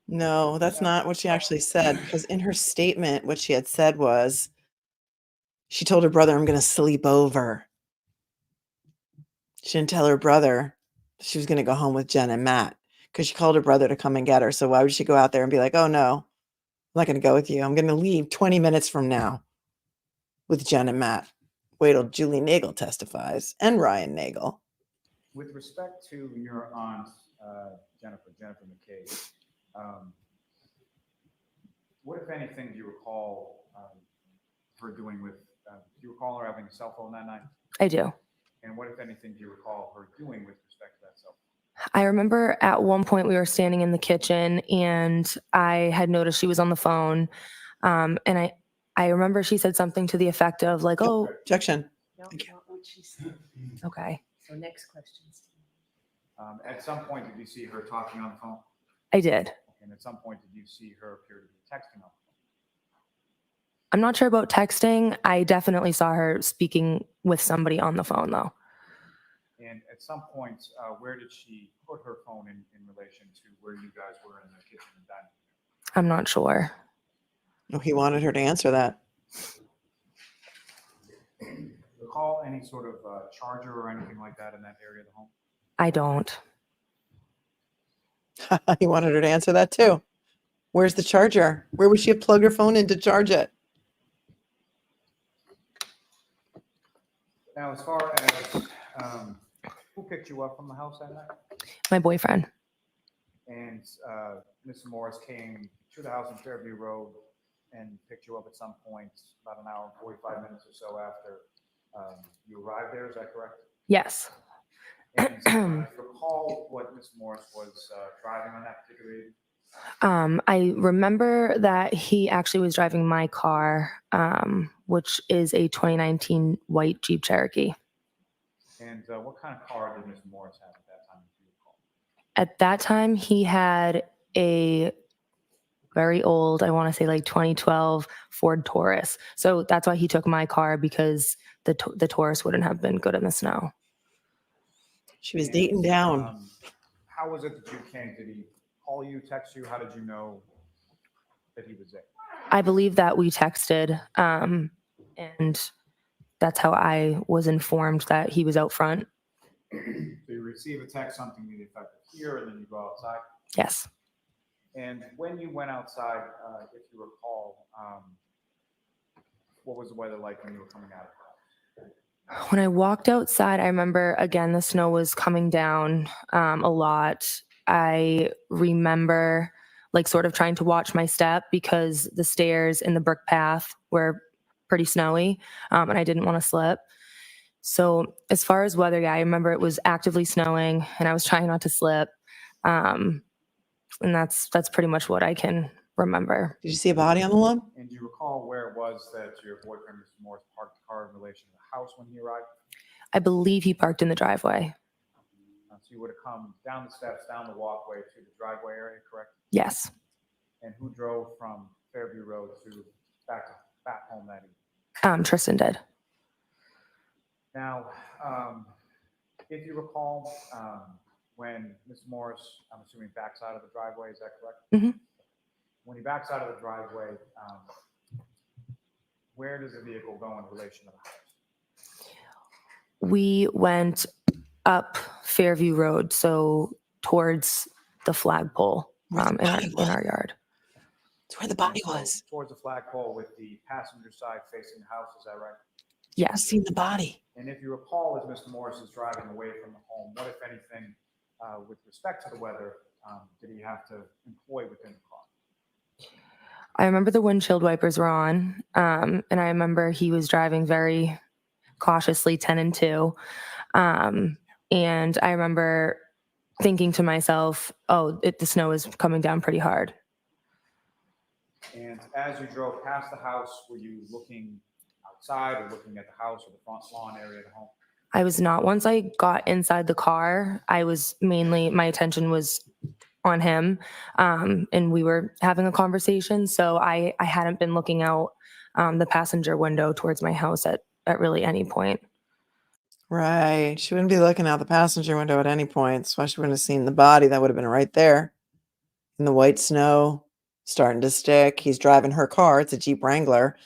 No, that's not what she actually said, because in her statement, what she had said was, she told her brother, I'm going to sleep over. She didn't tell her brother she was going to go home with Jen and Matt, because she called her brother to come and get her. So why would she go out there and be like, oh no, I'm not going to go with you. I'm going to leave 20 minutes from now with Jen and Matt. Wait till Julie Nagel testifies, and Ryan Nagel. With respect to your aunt, Jennifer McKay, what, if anything, do you recall her doing with, do you recall her having a cell phone that night? I do. And what, if anything, do you recall her doing with respect to that cell phone? I remember at one point we were standing in the kitchen and I had noticed she was on the phone. And I remember she said something to the effect of like, oh, objection. No, not what she said. Okay. So next question. At some point, did you see her talking on the phone? I did. And at some point, did you see her appear to be texting on the phone? I'm not sure about texting. I definitely saw her speaking with somebody on the phone though. And at some point, where did she put her phone in relation to where you guys were in the kitchen and dining room? I'm not sure. No, he wanted her to answer that. Recall any sort of charger or anything like that in that area of the home? I don't. He wanted her to answer that too. Where's the charger? Where would she have plugged her phone in to charge it? Now, as far as who picked you up from the house that night? My boyfriend. And Mr. Morris came to the house on Fairview Road and picked you up at some point, about an hour and 45 minutes or so after you arrived there. Is that correct? Yes. And recall what Ms. Morris was driving on that particular evening? I remember that he actually was driving my car, which is a 2019 white Jeep Cherokee. And what kind of car did Mr. Morris have at that time? If you recall? At that time, he had a very old, I want to say like 2012 Ford Taurus. So that's why he took my car, because the Taurus wouldn't have been good in the snow. She was dating down. How was it that you came? Did he call you, text you? How did you know that he was there? I believe that we texted, and that's how I was informed that he was out front. So you receive a text, something to the effect of here, and then you go outside? Yes. And when you went outside, if you recall, what was the weather like when you were coming out of the house? When I walked outside, I remember, again, the snow was coming down a lot. I remember like sort of trying to watch my step because the stairs in the brick path were pretty snowy, and I didn't want to slip. So as far as weather, yeah, I remember it was actively snowing and I was trying not to slip. And that's pretty much what I can remember. Did you see a body on the lawn? And do you recall where it was that your boyfriend, Mr. Morris, parked the car in relation to the house when he arrived? I believe he parked in the driveway. So you would have come down the steps, down the walkway to the driveway area, correct? Yes. And who drove from Fairview Road to back home that evening? Tristan did. Now, if you recall, when Mr. Morris, I'm assuming, backs out of the driveway, is that correct? Mm-hmm. When he backs out of the driveway, where does the vehicle go in relation to the house? We went up Fairview Road, so towards the flagpole in our yard. It's where the body was. Towards the flagpole with the passenger side facing the house, is that right? Yes. I've seen the body. And if you recall, as Mr. Morris is driving away from the home, what, if anything, with respect to the weather, did he have to employ within the car? I remember the windshield wipers were on, and I remember he was driving very cautiously, 10 and 2. And I remember thinking to myself, oh, the snow is coming down pretty hard. And as you drove past the house, were you looking outside or looking at the house or the front lawn area of the home? I was not. Once I got inside the car, I was my attention was on him, and we were having a conversation. So I hadn't been looking out the passenger window towards my house at really any point. Right. She wouldn't be looking out the passenger window at any point. That's why she wouldn't have seen the body. That would have been right there in the white snow, starting to stick. He's driving her car. It's a Jeep Wrangler.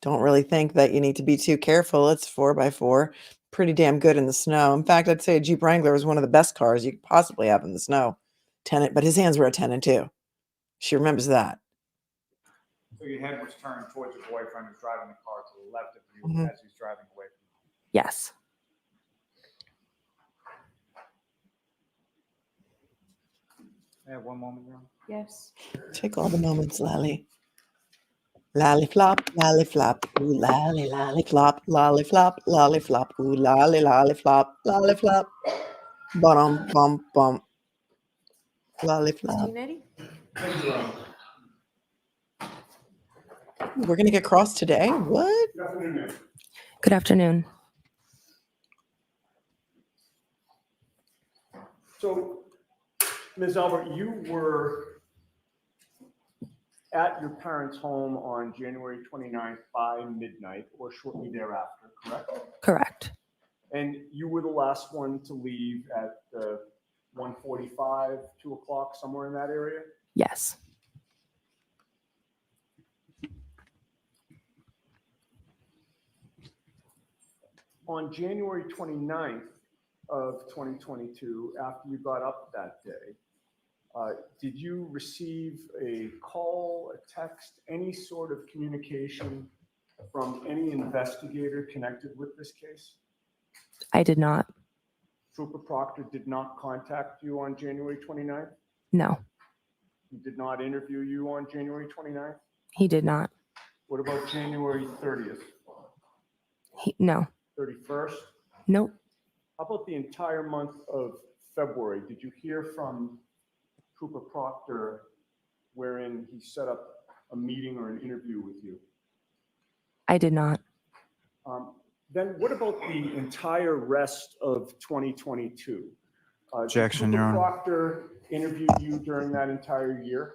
Don't really think that you need to be too careful. It's 4x4. Pretty damn good in the snow. In fact, I'd say a Jeep Wrangler is one of the best cars you could possibly have in the snow. But his hands were at 10 and 2. She remembers that. So your head was turned towards your boyfriend who's driving the car to the left of you as he's driving away from you. Yes. I have one moment, Your Honor. Yes. Take all the moments, Lally. Lally flop, lally flop, ooh lally lally flop, lally flop, lally flop, ooh lally lally flop, lally flop. Bum bum bum. Lally flop. We're gonna get crossed today. What? Good afternoon. So, Ms. Albert, you were at your parents' home on January 29th by midnight or shortly thereafter, correct? Correct. And you were the last one to leave at 1:45, 2 o'clock, somewhere in that area? Yes. On January 29th of 2022, after you got up that day, did you receive a call, a text, any sort of communication from any investigator connected with this case? I did not. Trooper Proctor did not contact you on January 29th? No, He did not interview you on January 29th? he did not. What about January 30th? No. 31st? Nope. How about the entire month of February? Did you hear from Trooper Proctor wherein he set up a meeting or an interview with you? I did not. Then what about the entire rest of 2022? Objection, Did Your Cooper Honor. Proctor interviewed you during that entire year?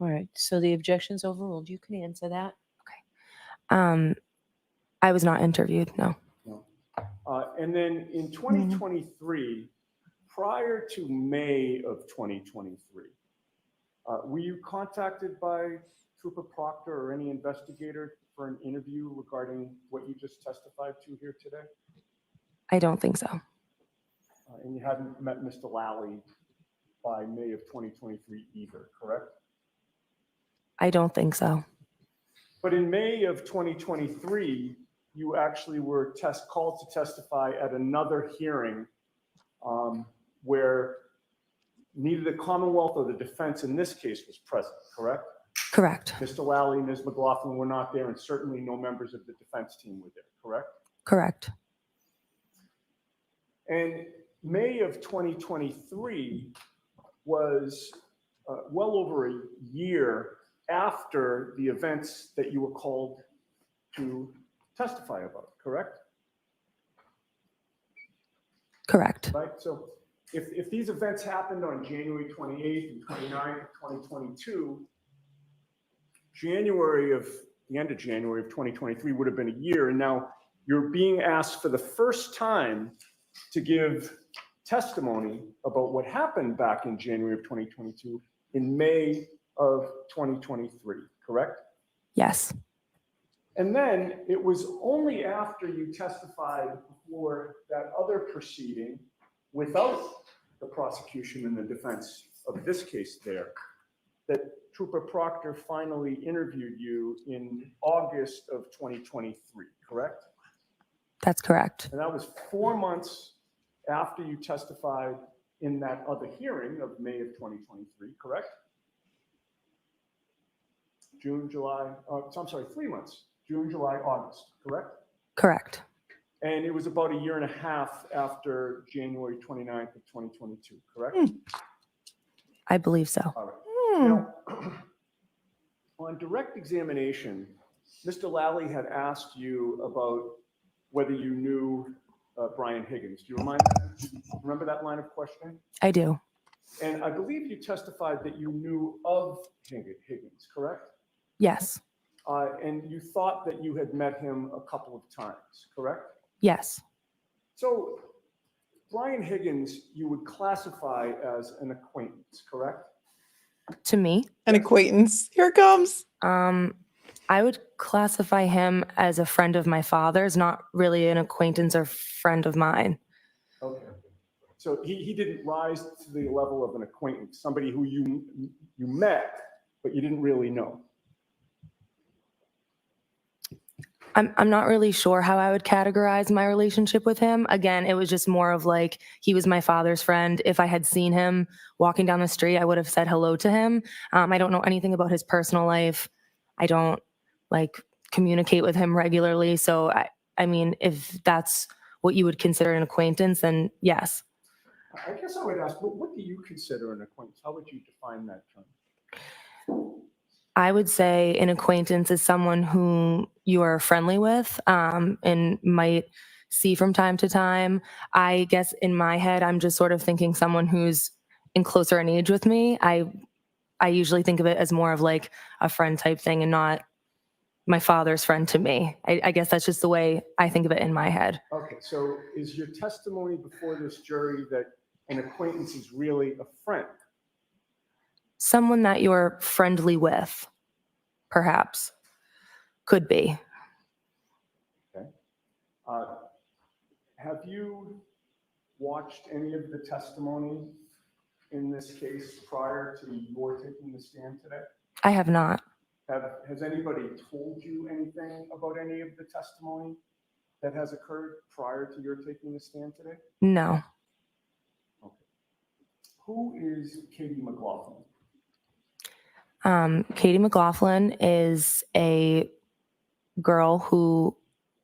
All right, so the objection's overruled. You can answer that. I was not interviewed, no. No. And then in 2023, prior to May of 2023, were you contacted by Trooper Proctor or any investigator for an interview regarding what you just testified to here today? I don't think so. And you hadn't met Mr. Lally by May of 2023 either, correct? I don't think so. But in May of 2023, you actually were called to testify at another hearing where neither the Commonwealth or the defense in this case was present, correct? Correct. Mr. Lally and Ms. McLaughlin were not there, and certainly no members of the defense team were there, correct? Correct. And May of 2023 was well over a year after the events that you were called to testify about, correct? Correct. Right, so if these events happened on January 28th and 29th of 2022, the end of January of 2023 would have been a year, and now you're being asked for the first time to give testimony about what happened back in January of 2022 in May of 2023, correct? Yes. And then it was only after you testified before that other proceeding without the prosecution and the defense of this case there that Trooper Proctor finally interviewed you in August of 2023, correct? That's correct. And that was 4 months after you testified in that other hearing of May of 2023, correct? June, July, I'm sorry, 3 months, June, July, August, correct? Correct. And it was about a year and a half after January 29th of 2022, correct? I believe so. All right. Now, on direct examination, Mr. Lally had asked you about whether you knew Brian Higgins. Do you remember that line of questioning? I do. And I believe you testified that you knew of Higgins, correct? Yes. And you thought that you had met him a couple of times, correct? Yes. So Brian Higgins, you would classify as an acquaintance, correct? To me? An acquaintance. Here it comes. I would classify him as a friend of my father's, not really an acquaintance or friend of mine. Okay. So he didn't rise to the level of an acquaintance, somebody who you met, but you didn't really know. I'm not really sure how I would categorize my relationship with him. Again, it was just more of like, he was my father's friend. If I had seen him walking down the street, I would have said hello to him. I don't know anything about his personal life. I don't communicate with him regularly. So I mean, if that's what you would consider an acquaintance, then yes. I guess I would ask, what do you consider an acquaintance? How would you define that term? I would say an acquaintance is someone who you are friendly with and might see from time to time. I guess in my head, I'm just sort of thinking someone who's in closer in age with me. I usually think of it as more of like a friend type thing and not my father's friend to me. I guess that's just the way I think of it in my head. Okay, so is your testimony before this jury that an acquaintance is really a friend? Someone that you're friendly with, perhaps, could be. Okay. Have you watched any of the testimony in this case prior to your taking the stand today? I have not. Has anybody told you anything about any of the testimony that has occurred prior to your taking the stand today? No. Okay. Who is Katie McLaughlin? Katie McLaughlin is a girl who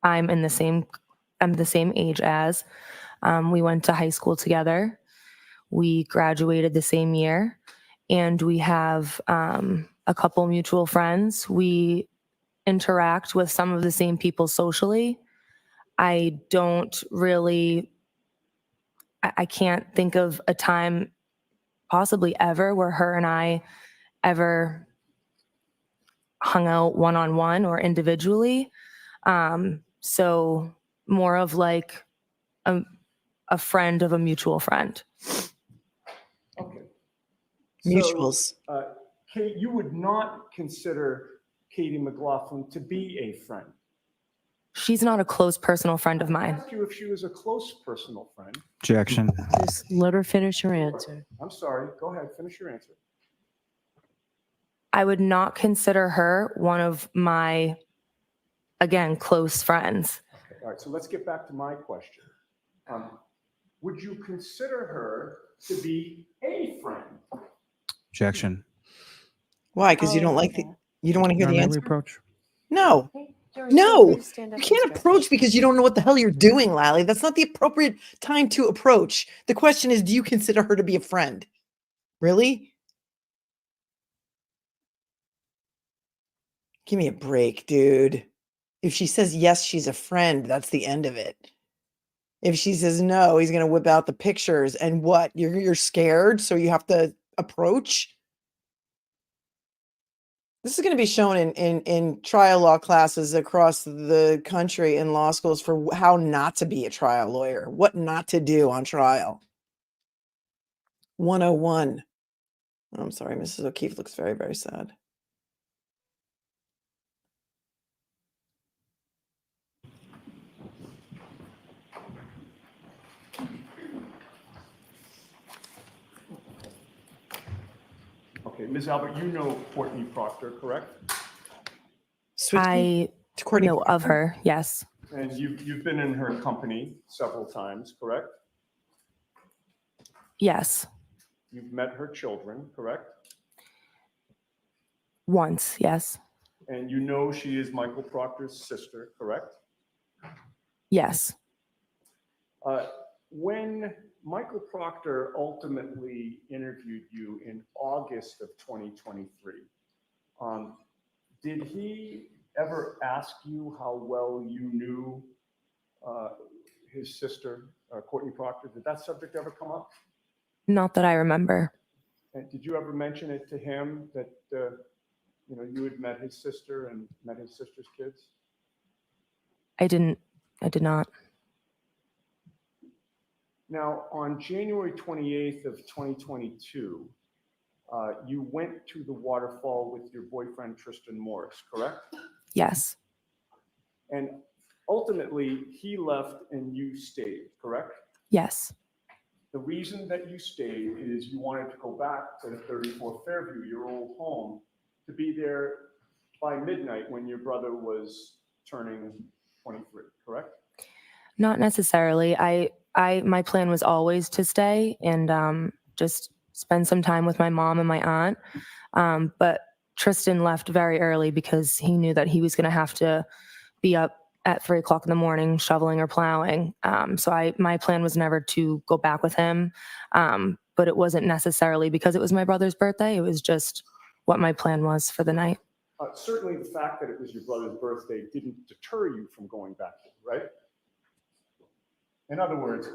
I'm the same age as. We went to high school together. We graduated the same year, and we have a couple mutual friends. We interact with some of the same people socially. I don't really, I can't think of a time, possibly ever, where her and I ever hung out one-on-one or individually. So more of like a friend of a mutual friend. Okay. Mutuals. So, Kate, you would not consider Katie McLaughlin to be a friend. She's not a close personal friend of I mine. asked you if she was a close personal friend. Objection. Just let her finish her answer. I'm sorry. Go ahead. Finish your answer. I would not consider her one of my, again, close friends. Okay. All right. So let's get back to my question. Would you consider her to be a friend? Objection. Why? Because you don't like you don't want to hear the answer? Approach. No. No, you can't approach because you don't know what the hell you're doing, Lally. That's not the appropriate time to approach. The question is, do you consider her to be a friend? Really? Give me a break, dude. If she says yes, she's a friend, that's the end of it. If she says no, he's gonna whip out the pictures and what? You're scared, so you have to approach? This is going to be shown in trial law classes across the country in law schools for how not to be a trial lawyer, what not to do on trial. 101. Oh, I'm sorry, Mrs. O'Keefe looks very, very sad. Okay, Ms. Albert, you know Courtney Proctor, correct? I know of her, yes. And you've been in her company several times, correct? Yes. You've met her children, correct? Once, yes. And you know she is Michael Proctor's sister, correct? Yes. When Michael Proctor ultimately interviewed you in August of 2023, did he ever ask you how well you knew his sister, Courtney Proctor? Did that subject ever come up? Not that I remember. And did you ever mention it to him that you had met his sister and met his sister's kids? I did not. Now, on January 28th of 2022, you went to the waterfall with your boyfriend, Tristan Morris, correct? Yes. And ultimately, he left and you stayed, correct? Yes. The reason that you stayed is you wanted to go back to the 34 Fairview, your old home, to be there by midnight when your brother was turning 23, correct? Not necessarily. My plan was always to stay and just spend some time with my mom and my aunt. But Tristan left very early because he knew that he was going to have to be up at 3 o'clock in the morning shoveling or plowing. So my plan was never to go back with him. But it wasn't necessarily because it was my brother's birthday. It was just what my plan was for the night. Certainly the fact that it was your brother's birthday didn't deter you from going back there, right? In other words,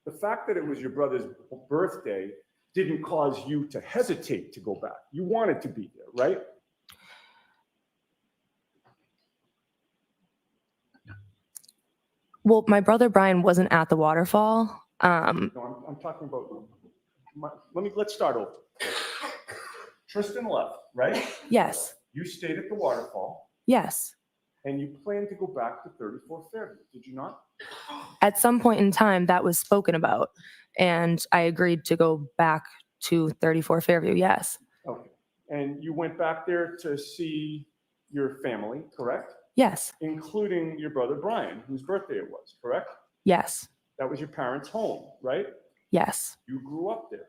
the fact that it was your brother's birthday didn't cause you to hesitate to go back. You wanted to be there, right? Well, my brother Brian wasn't at the waterfall. No, I'm talking about, let's start over. Tristan left, right? Yes. You stayed at the waterfall. Yes. And you planned to go back to 34 Fairview, did you not? At some point in time, that was spoken about, and I agreed to go back to 34 Fairview, yes. Okay. And you went back there to see your family, correct? Yes. Including your brother Brian, whose birthday it was, correct? Yes. That was your parents' home, right? Yes. You grew up there.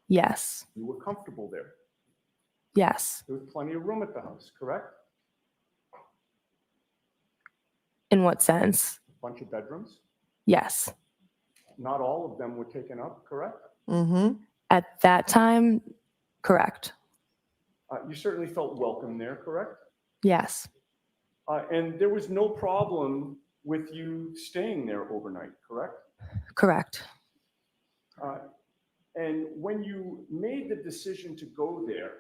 Yes. You were comfortable there. Yes. There was plenty of room at the house, correct? In what sense? Bunch of bedrooms. Yes. Not all of them were taken up, correct? Mm-hmm. At that time, correct. You certainly felt welcome there, correct? Yes. And there was no problem with you staying there overnight, correct? Correct. And when you made the decision to go there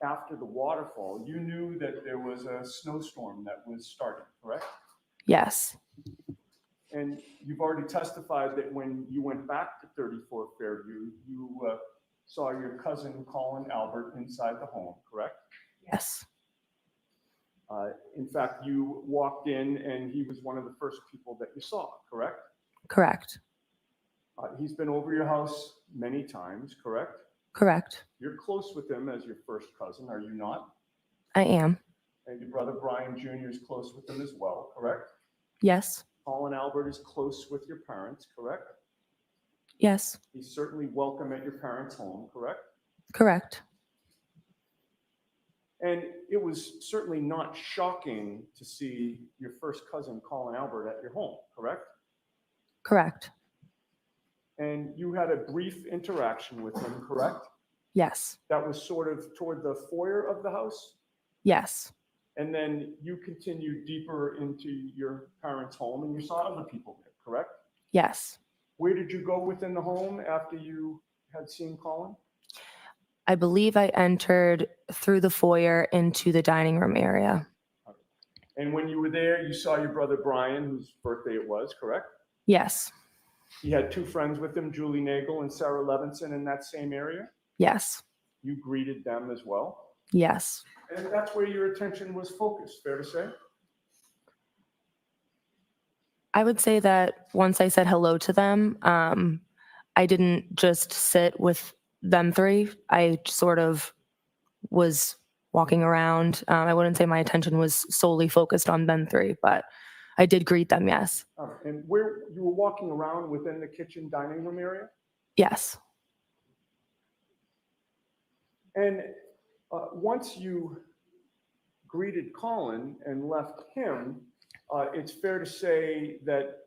after the waterfall, you knew that there was a snowstorm that was starting, correct? Yes. And you've already testified that when you went back to 34 Fairview, you saw your cousin Colin Albert inside the home, correct? Yes. In fact, you walked in and he was one of the first people that you saw, correct? Correct. He's been over your house many times, correct? Correct. You're close with him as your first cousin, are you not? I am. And your brother Brian Jr. is close with him as well, correct? Yes. Colin Albert is close with your parents, correct? Yes. He's certainly welcome at your parents' home, correct? Correct. And it was certainly not shocking to see your first cousin, Colin Albert, at your home, correct? Correct. And you had a brief interaction with him, correct? Yes. That was sort of toward the foyer of the house? Yes. And then you continued deeper into your parents' home and you saw other people there, correct? Yes. Where did you go within the home after you had seen Colin? I believe I entered through the foyer into the dining room area. And when you were there, you saw your brother Brian, whose birthday it was, correct? Yes. He had two friends with him, Julie Nagel and Sarah Levinson, in that same area. Yes. You greeted them as well. Yes. And that's where your attention was focused, fair to say? I would say that once I said hello to them, I didn't just sit with them three. I sort of was walking around. I wouldn't say my attention was solely focused on them three, but I did greet them, yes. And where you were walking around within the kitchen dining room area? Yes. And once you greeted Colin and left him, it's fair to say that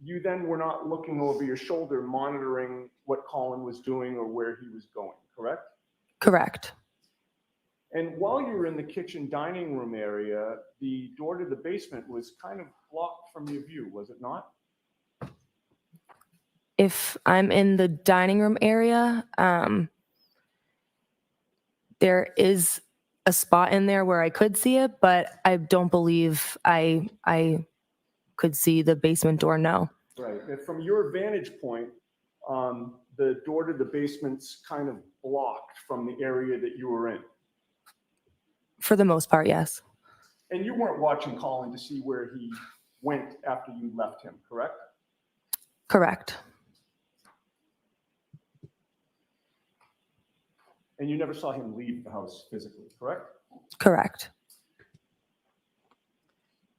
you then were not looking over your shoulder monitoring what Colin was doing or where he was going, correct? Correct. And while you were in the kitchen dining room area, the door to the basement was kind of blocked from your view, was it not? If I'm in the dining room area, there is a spot in there where I could see it, but I don't believe I could see the basement door, no. Right. And from your vantage point, the door to the basement's kind of blocked from the area that you were in. For the most part, yes. And you weren't watching Colin to see where he went after you left him, correct? Correct. And you never saw him leave the house physically, correct? Correct.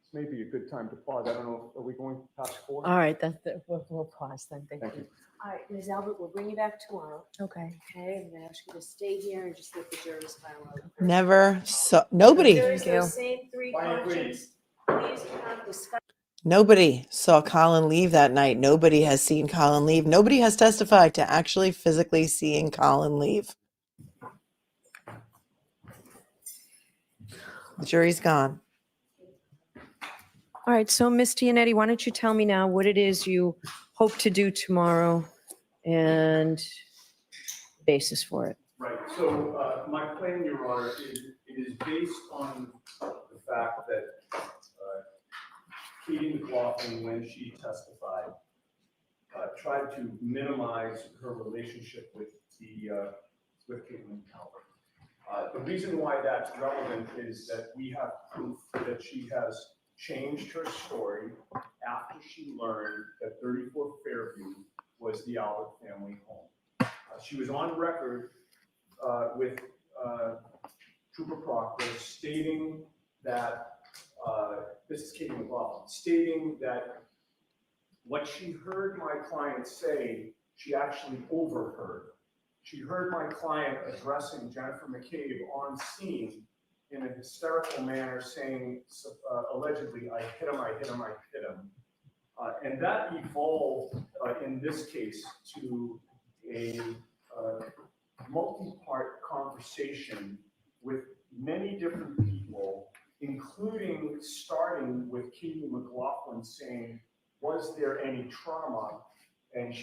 This may be a good time to pause. I don't know, are we going past 4? All right, we'll pause then. Thank Thank you. you. All right, Ms. Albert, we'll bring you back tomorrow. Okay. Okay, I'm gonna ask you to stay here and just let the jury's file out. Never saw nobody. Jury's Thank you. those same three questions. Please do not discuss. Nobody saw Colin leave that night. Nobody has seen Colin leave. Nobody has testified to actually physically seeing Colin leave. The jury's gone. All right, so Ms. Gianetti, why don't you tell me now what it is you hope to do tomorrow and basis for it? Right, so my plan, Your Honor, is based on the fact that Katie McLaughlin, when she testified, tried to minimize her relationship with Caitlyn Albert. The reason why that's relevant is that we have proof that she has changed her story after she learned that 34 Fairview was the Albert family home. She was on record with Trooper Proctor stating that, this is Katie McLaughlin, stating that what she heard my client say, she actually overheard. She heard my client addressing Jennifer McCabe on scene in a hysterical manner saying, allegedly, I hit him, I hit him, I hit him. And that evolved in this case to a multi-part conversation with many different people, including starting with Katie McLaughlin saying, was there any trauma? And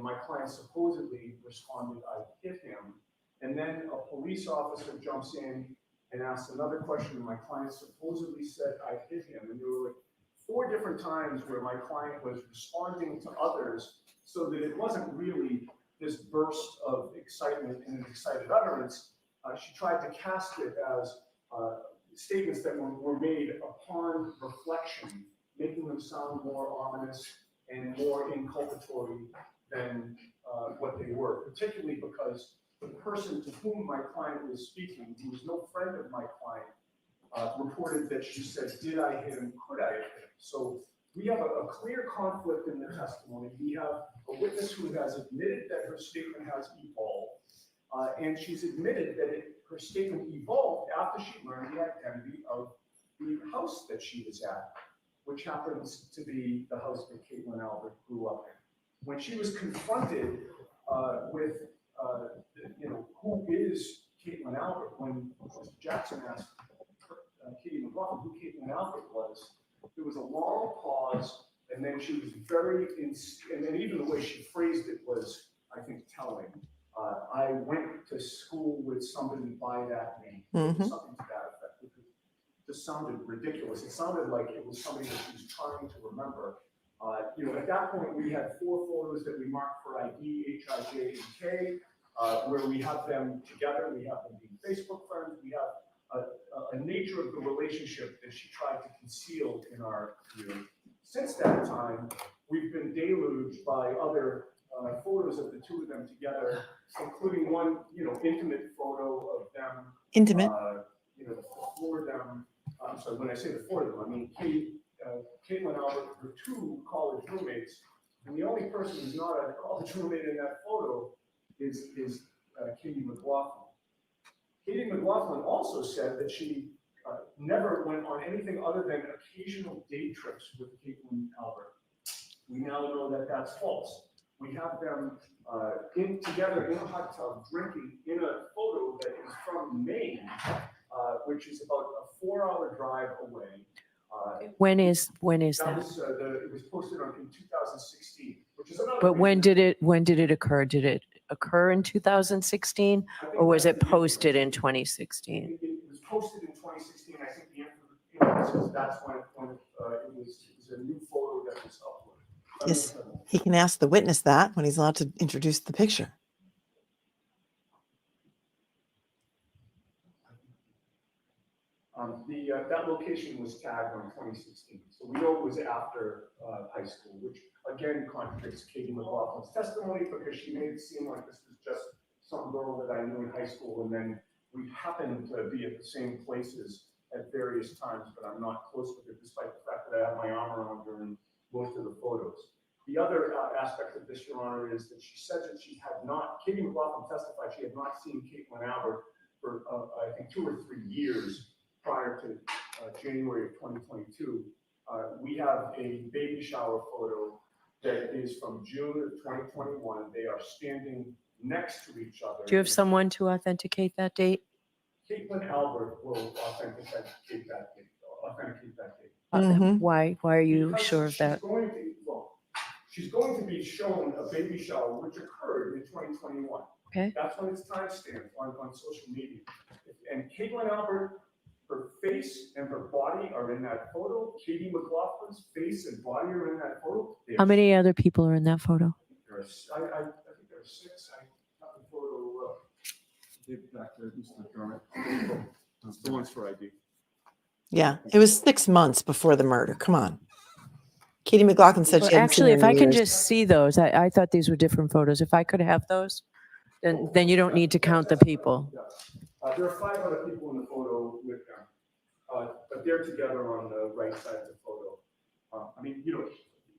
my client supposedly responded, I hit him. And then a police officer jumps in and asks another question, and my client supposedly said, I hit him. And there were like 4 different times where my client was responding to others so that it wasn't really this burst of excitement and an excited utterance. She tried to cast it as statements that were made upon reflection, making them sound more ominous and more inculpatory than what they were, particularly because the person to whom my client was speaking, who was no friend of my client, reported that she said, did I hit him? Could I hit him? So we have a clear conflict in the testimony. We have a witness who has admitted that her statement has evolved, and she's admitted that her statement evolved after she learned the identity of the house that she was at, which happens to be the house that Caitlyn Albert grew up in. When she was confronted with, who is Caitlyn Albert, when Mr. Jackson asked Katie McLaughlin who Caitlyn Albert was, there was a long pause, and then she was and then even the way she phrased it was, I think, telling. I went to school with somebody by that name, something to that effect. It just sounded ridiculous. It sounded like it was somebody that she was trying to remember. At that point, we had 4 photos that we marked for ID, H, I, J, and K, where we have them together. We have them being Facebook friends. We have a nature of the relationship that she tried to conceal in our view. Since that time, we've been deluged by other photos of the 2 of them together, including one, intimate photo of them. Intimate. The 4 of them. I'm sorry, when I say the 4 of them, I mean Caitlyn Albert, her 2 college roommates, and the only person who's not a college roommate in that photo is Katie McLaughlin. Katie McLaughlin also said that she never went on anything other than occasional day trips with Caitlyn Albert. We now know that that's false. We have them together in a hot tub drinking in a photo that is from Maine, which is about a 4-hour drive away. When is that? It was posted in 2016, which is another. But when reason. did it occur? Did it occur in 2016, or was it posted in 2016? It was posted in 2016. I think the influence that's when it was a new photo that was uploaded. Yes, he can ask the witness that when he's allowed to introduce the picture. That location was tagged on 2016, so we know it was after high school, which again contradicts Katie McLaughlin's testimony because she made it seem like this was just some girl that I knew in high school, and then we happened to be at the same places at various times, but I'm not close with her, despite the fact that I have my arm around her in most of the photos. The other aspect of this, Your Honor, is that she said that she had not, Katie McLaughlin testified she had not seen Caitlyn Albert for I think 2 or 3 years prior to January of 2022. We have a baby shower photo that is from June of 2021. They are standing next to each other. Do you have someone to authenticate that date? Caitlyn Albert will authenticate that date. Why are you Because sure of that? She's going to be shown a baby shower which occurred in 2021. Okay. That's when it's timestamped on social media. And Caitlyn Albert, her face and her body are in that photo. Katie McLaughlin's face and body are in that photo. How many other people are in that photo? I think there are 6. I have the photo. Back there, Mr. McDermott. The ones for ID. Yeah, it was 6 months before the murder. Come on. Katie McLaughlin said she hadn't Actually, seen if her I in can years. just see those, I thought these were different photos. If I could have those, then you don't need to count the people. There are 5 other people in the photo with them, but they're together on the right side of the photo.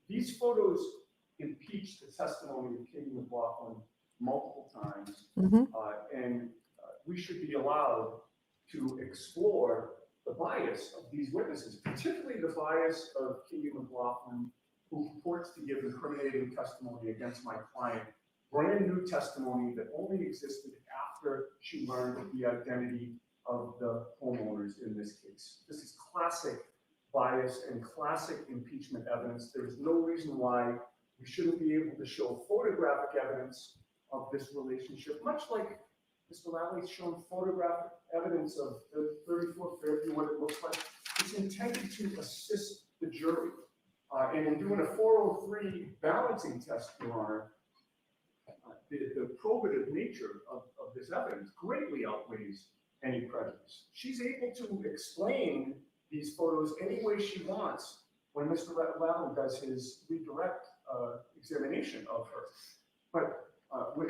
These photos impeach the testimony of Katie McLaughlin multiple times, and we should be allowed to explore the bias of these witnesses, particularly the bias of Katie McLaughlin, who purports to give incriminating testimony against my client, brand new testimony that only existed after she learned the identity of the homeowners in this case. This is classic bias and classic impeachment evidence. There is no reason why we shouldn't be able to show photographic evidence of this relationship, much like Mr. Lally's shown photographic evidence of the 34 Fairview, what it looks like. It's intended to assist the jury. And in doing a 403 balancing test, Your Honor, the probative nature of this evidence greatly outweighs any prejudice. She's able to explain these photos any way she wants when Mr. Lally does his redirect examination of her. But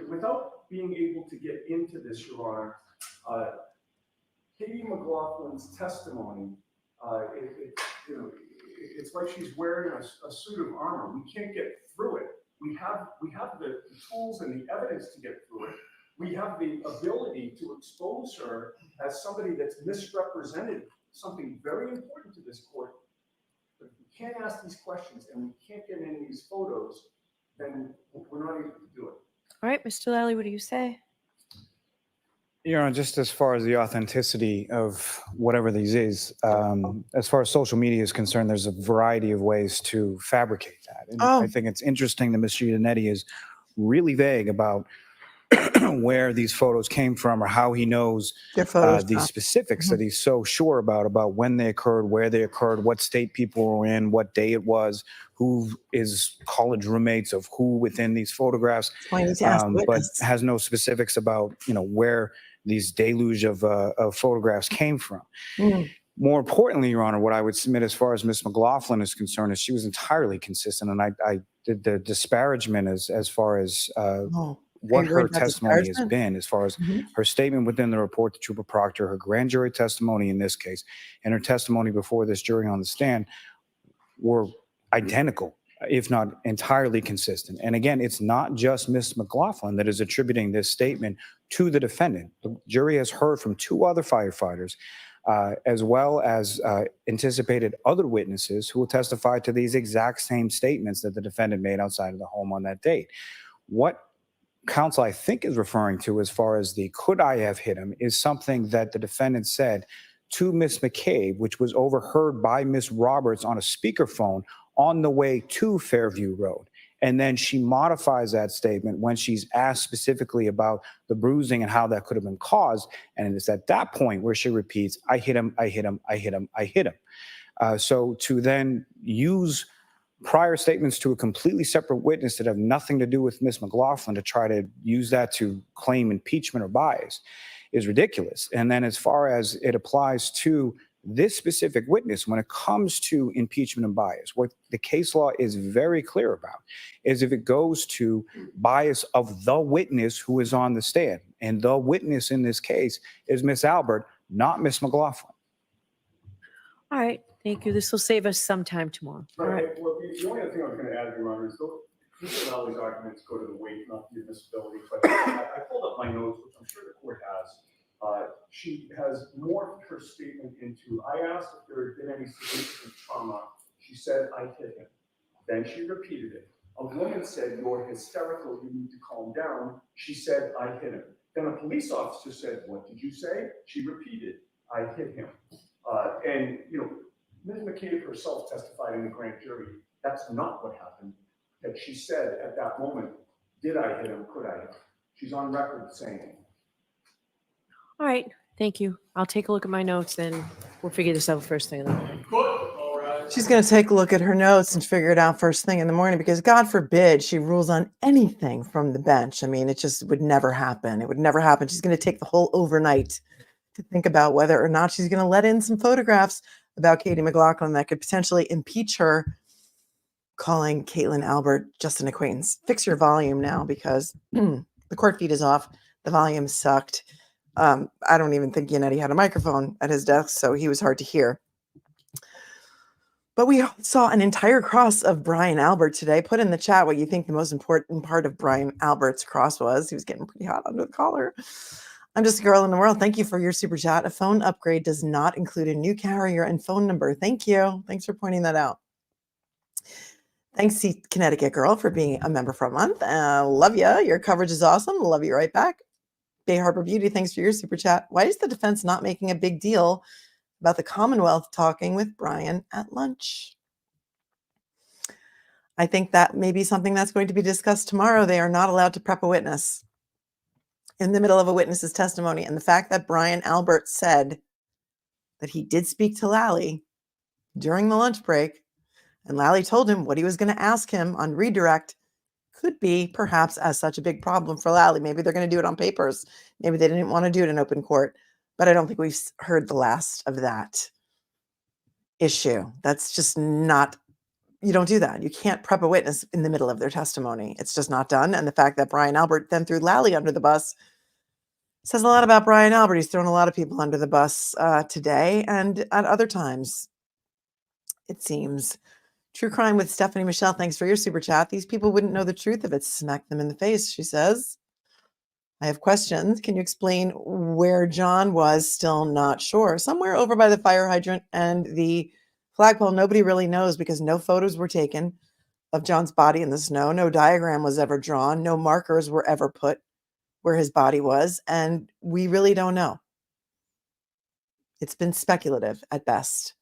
without being able to get into this, Your Honor, Katie McLaughlin's testimony, it's like she's wearing a suit of armor. We can't get through it. We have the tools and the evidence to get through it. We have the ability to expose her as somebody that's misrepresented something very important to this court. But if we can't ask these questions and we can't get any of these photos, then we're not able to do it. All right, Mr. Lally, what do you say? Your Honor, just as far as the authenticity of whatever these is, as far as social media is concerned, there's a variety of ways to fabricate that. And I think it's interesting that Ms. Giannetti is really vague about where these photos came from or how he knows these specifics that he's so sure about when they occurred, where they occurred, what state people were in, what day it was, who is college roommates of who within these photographs, but has no specifics about, where these deluge of photographs came from. More importantly, Your Honor, what I would submit as far as Ms. McLaughlin is concerned is she was entirely consistent. And I did the disparagement as far as what her testimony has been, as far as her statement within the report to Trooper Proctor, her grand jury testimony in this case, and her testimony before this jury on the stand were identical, if not entirely consistent. And again, it's not just Ms. McLaughlin that is attributing this statement to the defendant. The jury has heard from two other firefighters, as well as anticipated other witnesses who will testify to these exact same statements that the defendant made outside of the home on that date. What counsel, I think, is referring to as far as the could I have hit him is something that the defendant said to Ms. McCabe, which was overheard by Ms. Roberts on a speakerphone on the way to Fairview Road. And then she modifies that statement when she's asked specifically about the bruising and how that could have been caused. And it's at that point where she repeats, I hit him, I hit him, I hit him, I hit him. So to then use prior statements to a completely separate witness that have nothing to do with Ms. McLaughlin to try to use that to claim impeachment or bias is ridiculous. And then as far as it applies to this specific witness, when it comes to impeachment and bias, what the case law is very clear about is if it goes to bias of the witness who is on the stand. And the witness in this case is Ms. Albert, not Ms. McLaughlin. All right, thank you. This will save us some time tomorrow. All right. Well, the only other thing I was going to add, Your Honor, is Mr. Lally's arguments go to the weight, not the admissibility. But I pulled up my notes, which I'm sure the court has. She has morphed her statement into, I asked if there had been any significant trauma. She said, I hit him. Then she repeated it. A woman said, you're hysterical, you need to calm down. She said, I hit him. Then a police officer said, what did you say? She repeated, I hit him. And, Ms. McCabe herself testified in the grand jury. That's not what happened. That she said at that moment, did I hit him? Could I? She's on record saying it. All right, thank you. I'll take a look at my notes and we'll figure this out first thing in the morning. She's going to take a look at her notes and figure it out first thing in the morning because God forbid she rules on anything from the bench. I mean, it just would never happen. It would never happen. She's going to take the whole overnight to think about whether or not she's going to let in some photographs about Katie McLaughlin that could potentially impeach her, calling Caitlyn Albert just an acquaintance. Fix your volume now because the court feed is off. The volume sucked. I don't even think Yannetti had a microphone at his desk, so he was hard to hear. But we saw an entire cross of Brian Albert today. Put in the chat what you think the most important part of Brian Albert's cross was. He was getting pretty hot under the collar. I'm just a girl in the world. Thank you for your super chat. A phone upgrade does not include a new carrier and phone number. Thank you. Thanks for pointing that out. Thanks to Connecticut Girl for being a member for a month. Love you. Your coverage is awesome. Love you right back. Bay Harbor Beauty, thanks for your super chat. Why is the defense not making a big deal about the Commonwealth talking with Brian at lunch? I think that may be something that's going to be discussed tomorrow. They are not allowed to prep a witness in the middle of a witness's testimony. And the fact that Brian Albert said that he did speak to Lally during the lunch break, and Lally told him what he was going to ask him on redirect, could be perhaps as such a big problem for Lally. Maybe they're going to do it on papers. Maybe they didn't want to do it in open court. But I don't think we've heard the last of that issue. That's just not, you don't do that. You can't prep a witness in the middle of their testimony. It's just not done. And the fact that Brian Albert then threw Lally under the bus says a lot about Brian Albert. He's thrown a lot of people under the bus today and at other times, it seems. True Crime with Stephanie Michelle, thanks for your super chat. These people wouldn't know the truth if it smacked them in the face, she says. I have questions. Can you explain where John was? Still not sure. Somewhere over by the fire hydrant and the flagpole. Nobody really knows because no photos were taken of John's body in the snow. No diagram was ever drawn. No markers were ever put where his body was. And we really don't know. It's been speculative at best.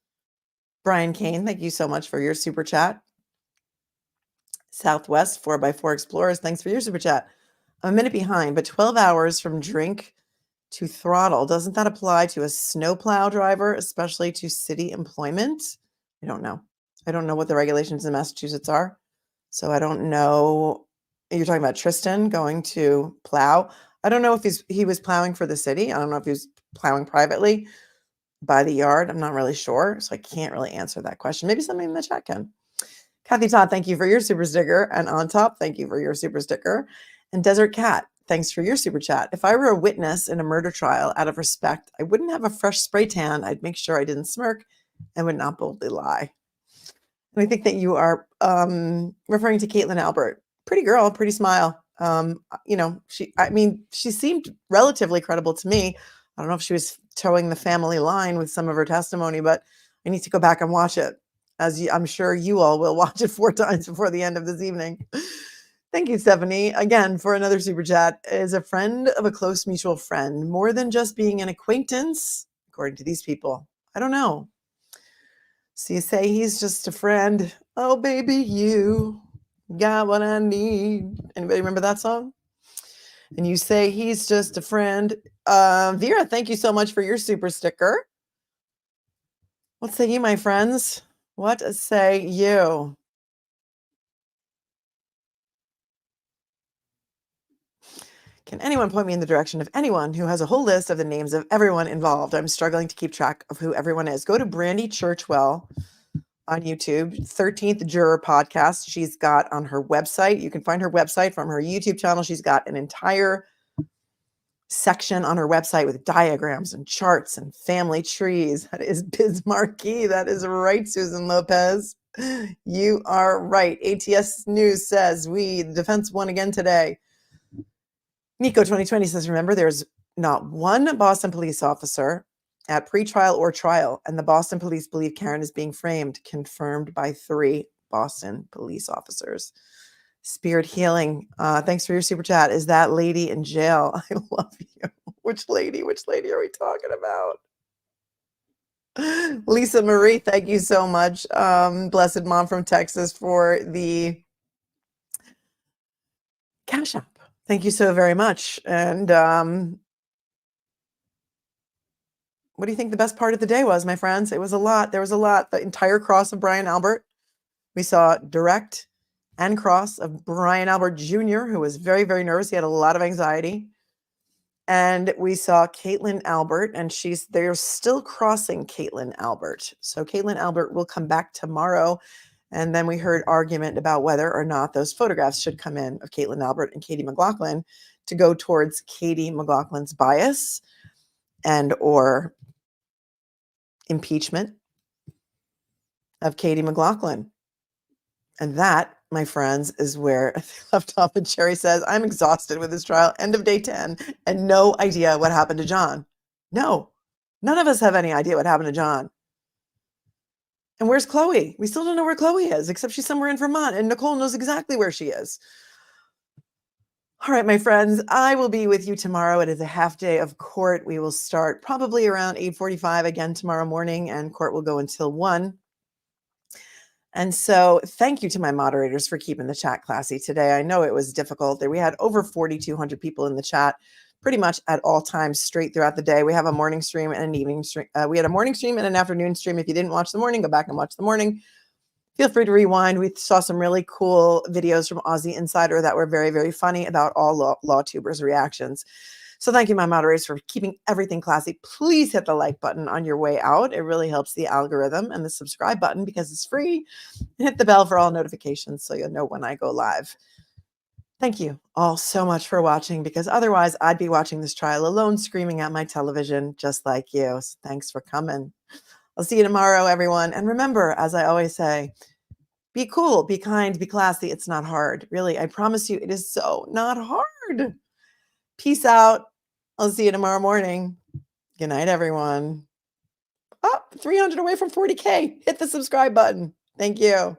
Brian Kane, thank you so much for your super chat. Southwest 4x4 Explorers, thanks for your super chat. I'm a minute behind, but 12 hours from drink to throttle. Doesn't that apply to a snowplow driver, especially to city employment? I don't know. I don't know what the regulations in Massachusetts are. So I don't know. You're talking about Tristan going to plow. I don't know if he was plowing for the city. I don't know if he was plowing privately by the yard. I'm not really sure. So I can't really answer that question. Maybe somebody in the chat can. Kathy Todd, thank you for your super sticker. And On Top, thank you for your super sticker. And Desert Cat, thanks for your super chat. If I were a witness in a murder trial, out of respect, I wouldn't have a fresh spray tan. I'd make sure I didn't smirk and would not boldly lie. And I think that you are referring to Caitlyn Albert. Pretty girl, pretty smile. She seemed relatively credible to me. I don't know if she was towing the family line with some of her testimony, but I need to go back and watch it. I'm sure you all will watch it 4 times before the end of this evening. Thank you, Stephanie, again, for another super chat. Is a friend of a close mutual friend more than just being an acquaintance, according to these people? I don't know. So you say he's just a friend. Oh, baby, you got what I need. Anybody remember that song? And you say he's just a friend. Vera, thank you so much for your super sticker. What say you, my friends? What say you? Can anyone point me in the direction of anyone who has a whole list of the names of everyone involved? I'm struggling to keep track of who everyone is. Go to Brandy Churchwell on YouTube, 13th Juror Podcast. She's got on her website. You can find her website from her YouTube channel. She's got an entire section on her website with diagrams and charts and family trees. That is Biz Marquee. That is right, Susan Lopez. You are right. ATS News says the defense won again today. Nico 2020 says, remember, there's not one Boston police officer at pretrial or trial, and the Boston police believe Karen is being framed, confirmed by 3 Boston police officers. Spirit Healing, thanks for your super chat. Is that lady in jail? I love you. Which lady? Which lady are we talking about? Lisa Marie, thank you so much. Blessed Mom from Texas for the Cash App. Thank you so very much. And what do you think the best part of the day was, my friends? It was a lot. There was a lot. The entire cross of Brian Albert. We saw direct and cross of Brian Albert Jr., who was very, very nervous. He had a lot of anxiety. And we saw Caitlyn Albert, and they're still crossing Caitlyn Albert. So Caitlyn Albert will come back tomorrow. And then we heard argument about whether or not those photographs should come in of Caitlyn Albert and Katie McLaughlin to go towards Katie McLaughlin's bias and or impeachment of Katie McLaughlin. And that, my friends, is where I left off. And Sherry says, I'm exhausted with this trial. End of day 10 and no idea what happened to John. No, none of us have any idea what happened to John. And where's Chloe? We still don't know where Chloe is, except she's somewhere in Vermont. And Nicole knows exactly where she is. All right, my friends, I will be with you tomorrow. It is a half day of court. We will start probably around 8:45 again tomorrow morning, and court will go until 1. And so thank you to my moderators for keeping the chat classy today. I know it was difficult. We had over 4,200 people in the chat pretty much at all times straight throughout the day. We have a morning stream and an evening stream. We had a morning stream and an afternoon stream. If you didn't watch the morning, go back and watch the morning. Feel free to rewind. We saw some really cool videos from Aussie Insider that were very, very funny about all law tubers' reactions. So thank you, my moderators, for keeping everything classy. Please hit the like button on your way out. It really helps the algorithm, and the subscribe button because it's free. And hit the bell for all notifications so you'll know when I go live. Thank you all so much for watching, because otherwise I'd be watching this trial alone, screaming at my television just like you. So thanks for coming. I'll see you tomorrow, everyone. And remember, as I always say, be cool, be kind, be classy. It's not hard. Really, I promise you, it is so not hard. Peace out. I'll see you tomorrow morning. Good night, everyone. Oh, 300 away from 40K. Hit the subscribe button. Thank you.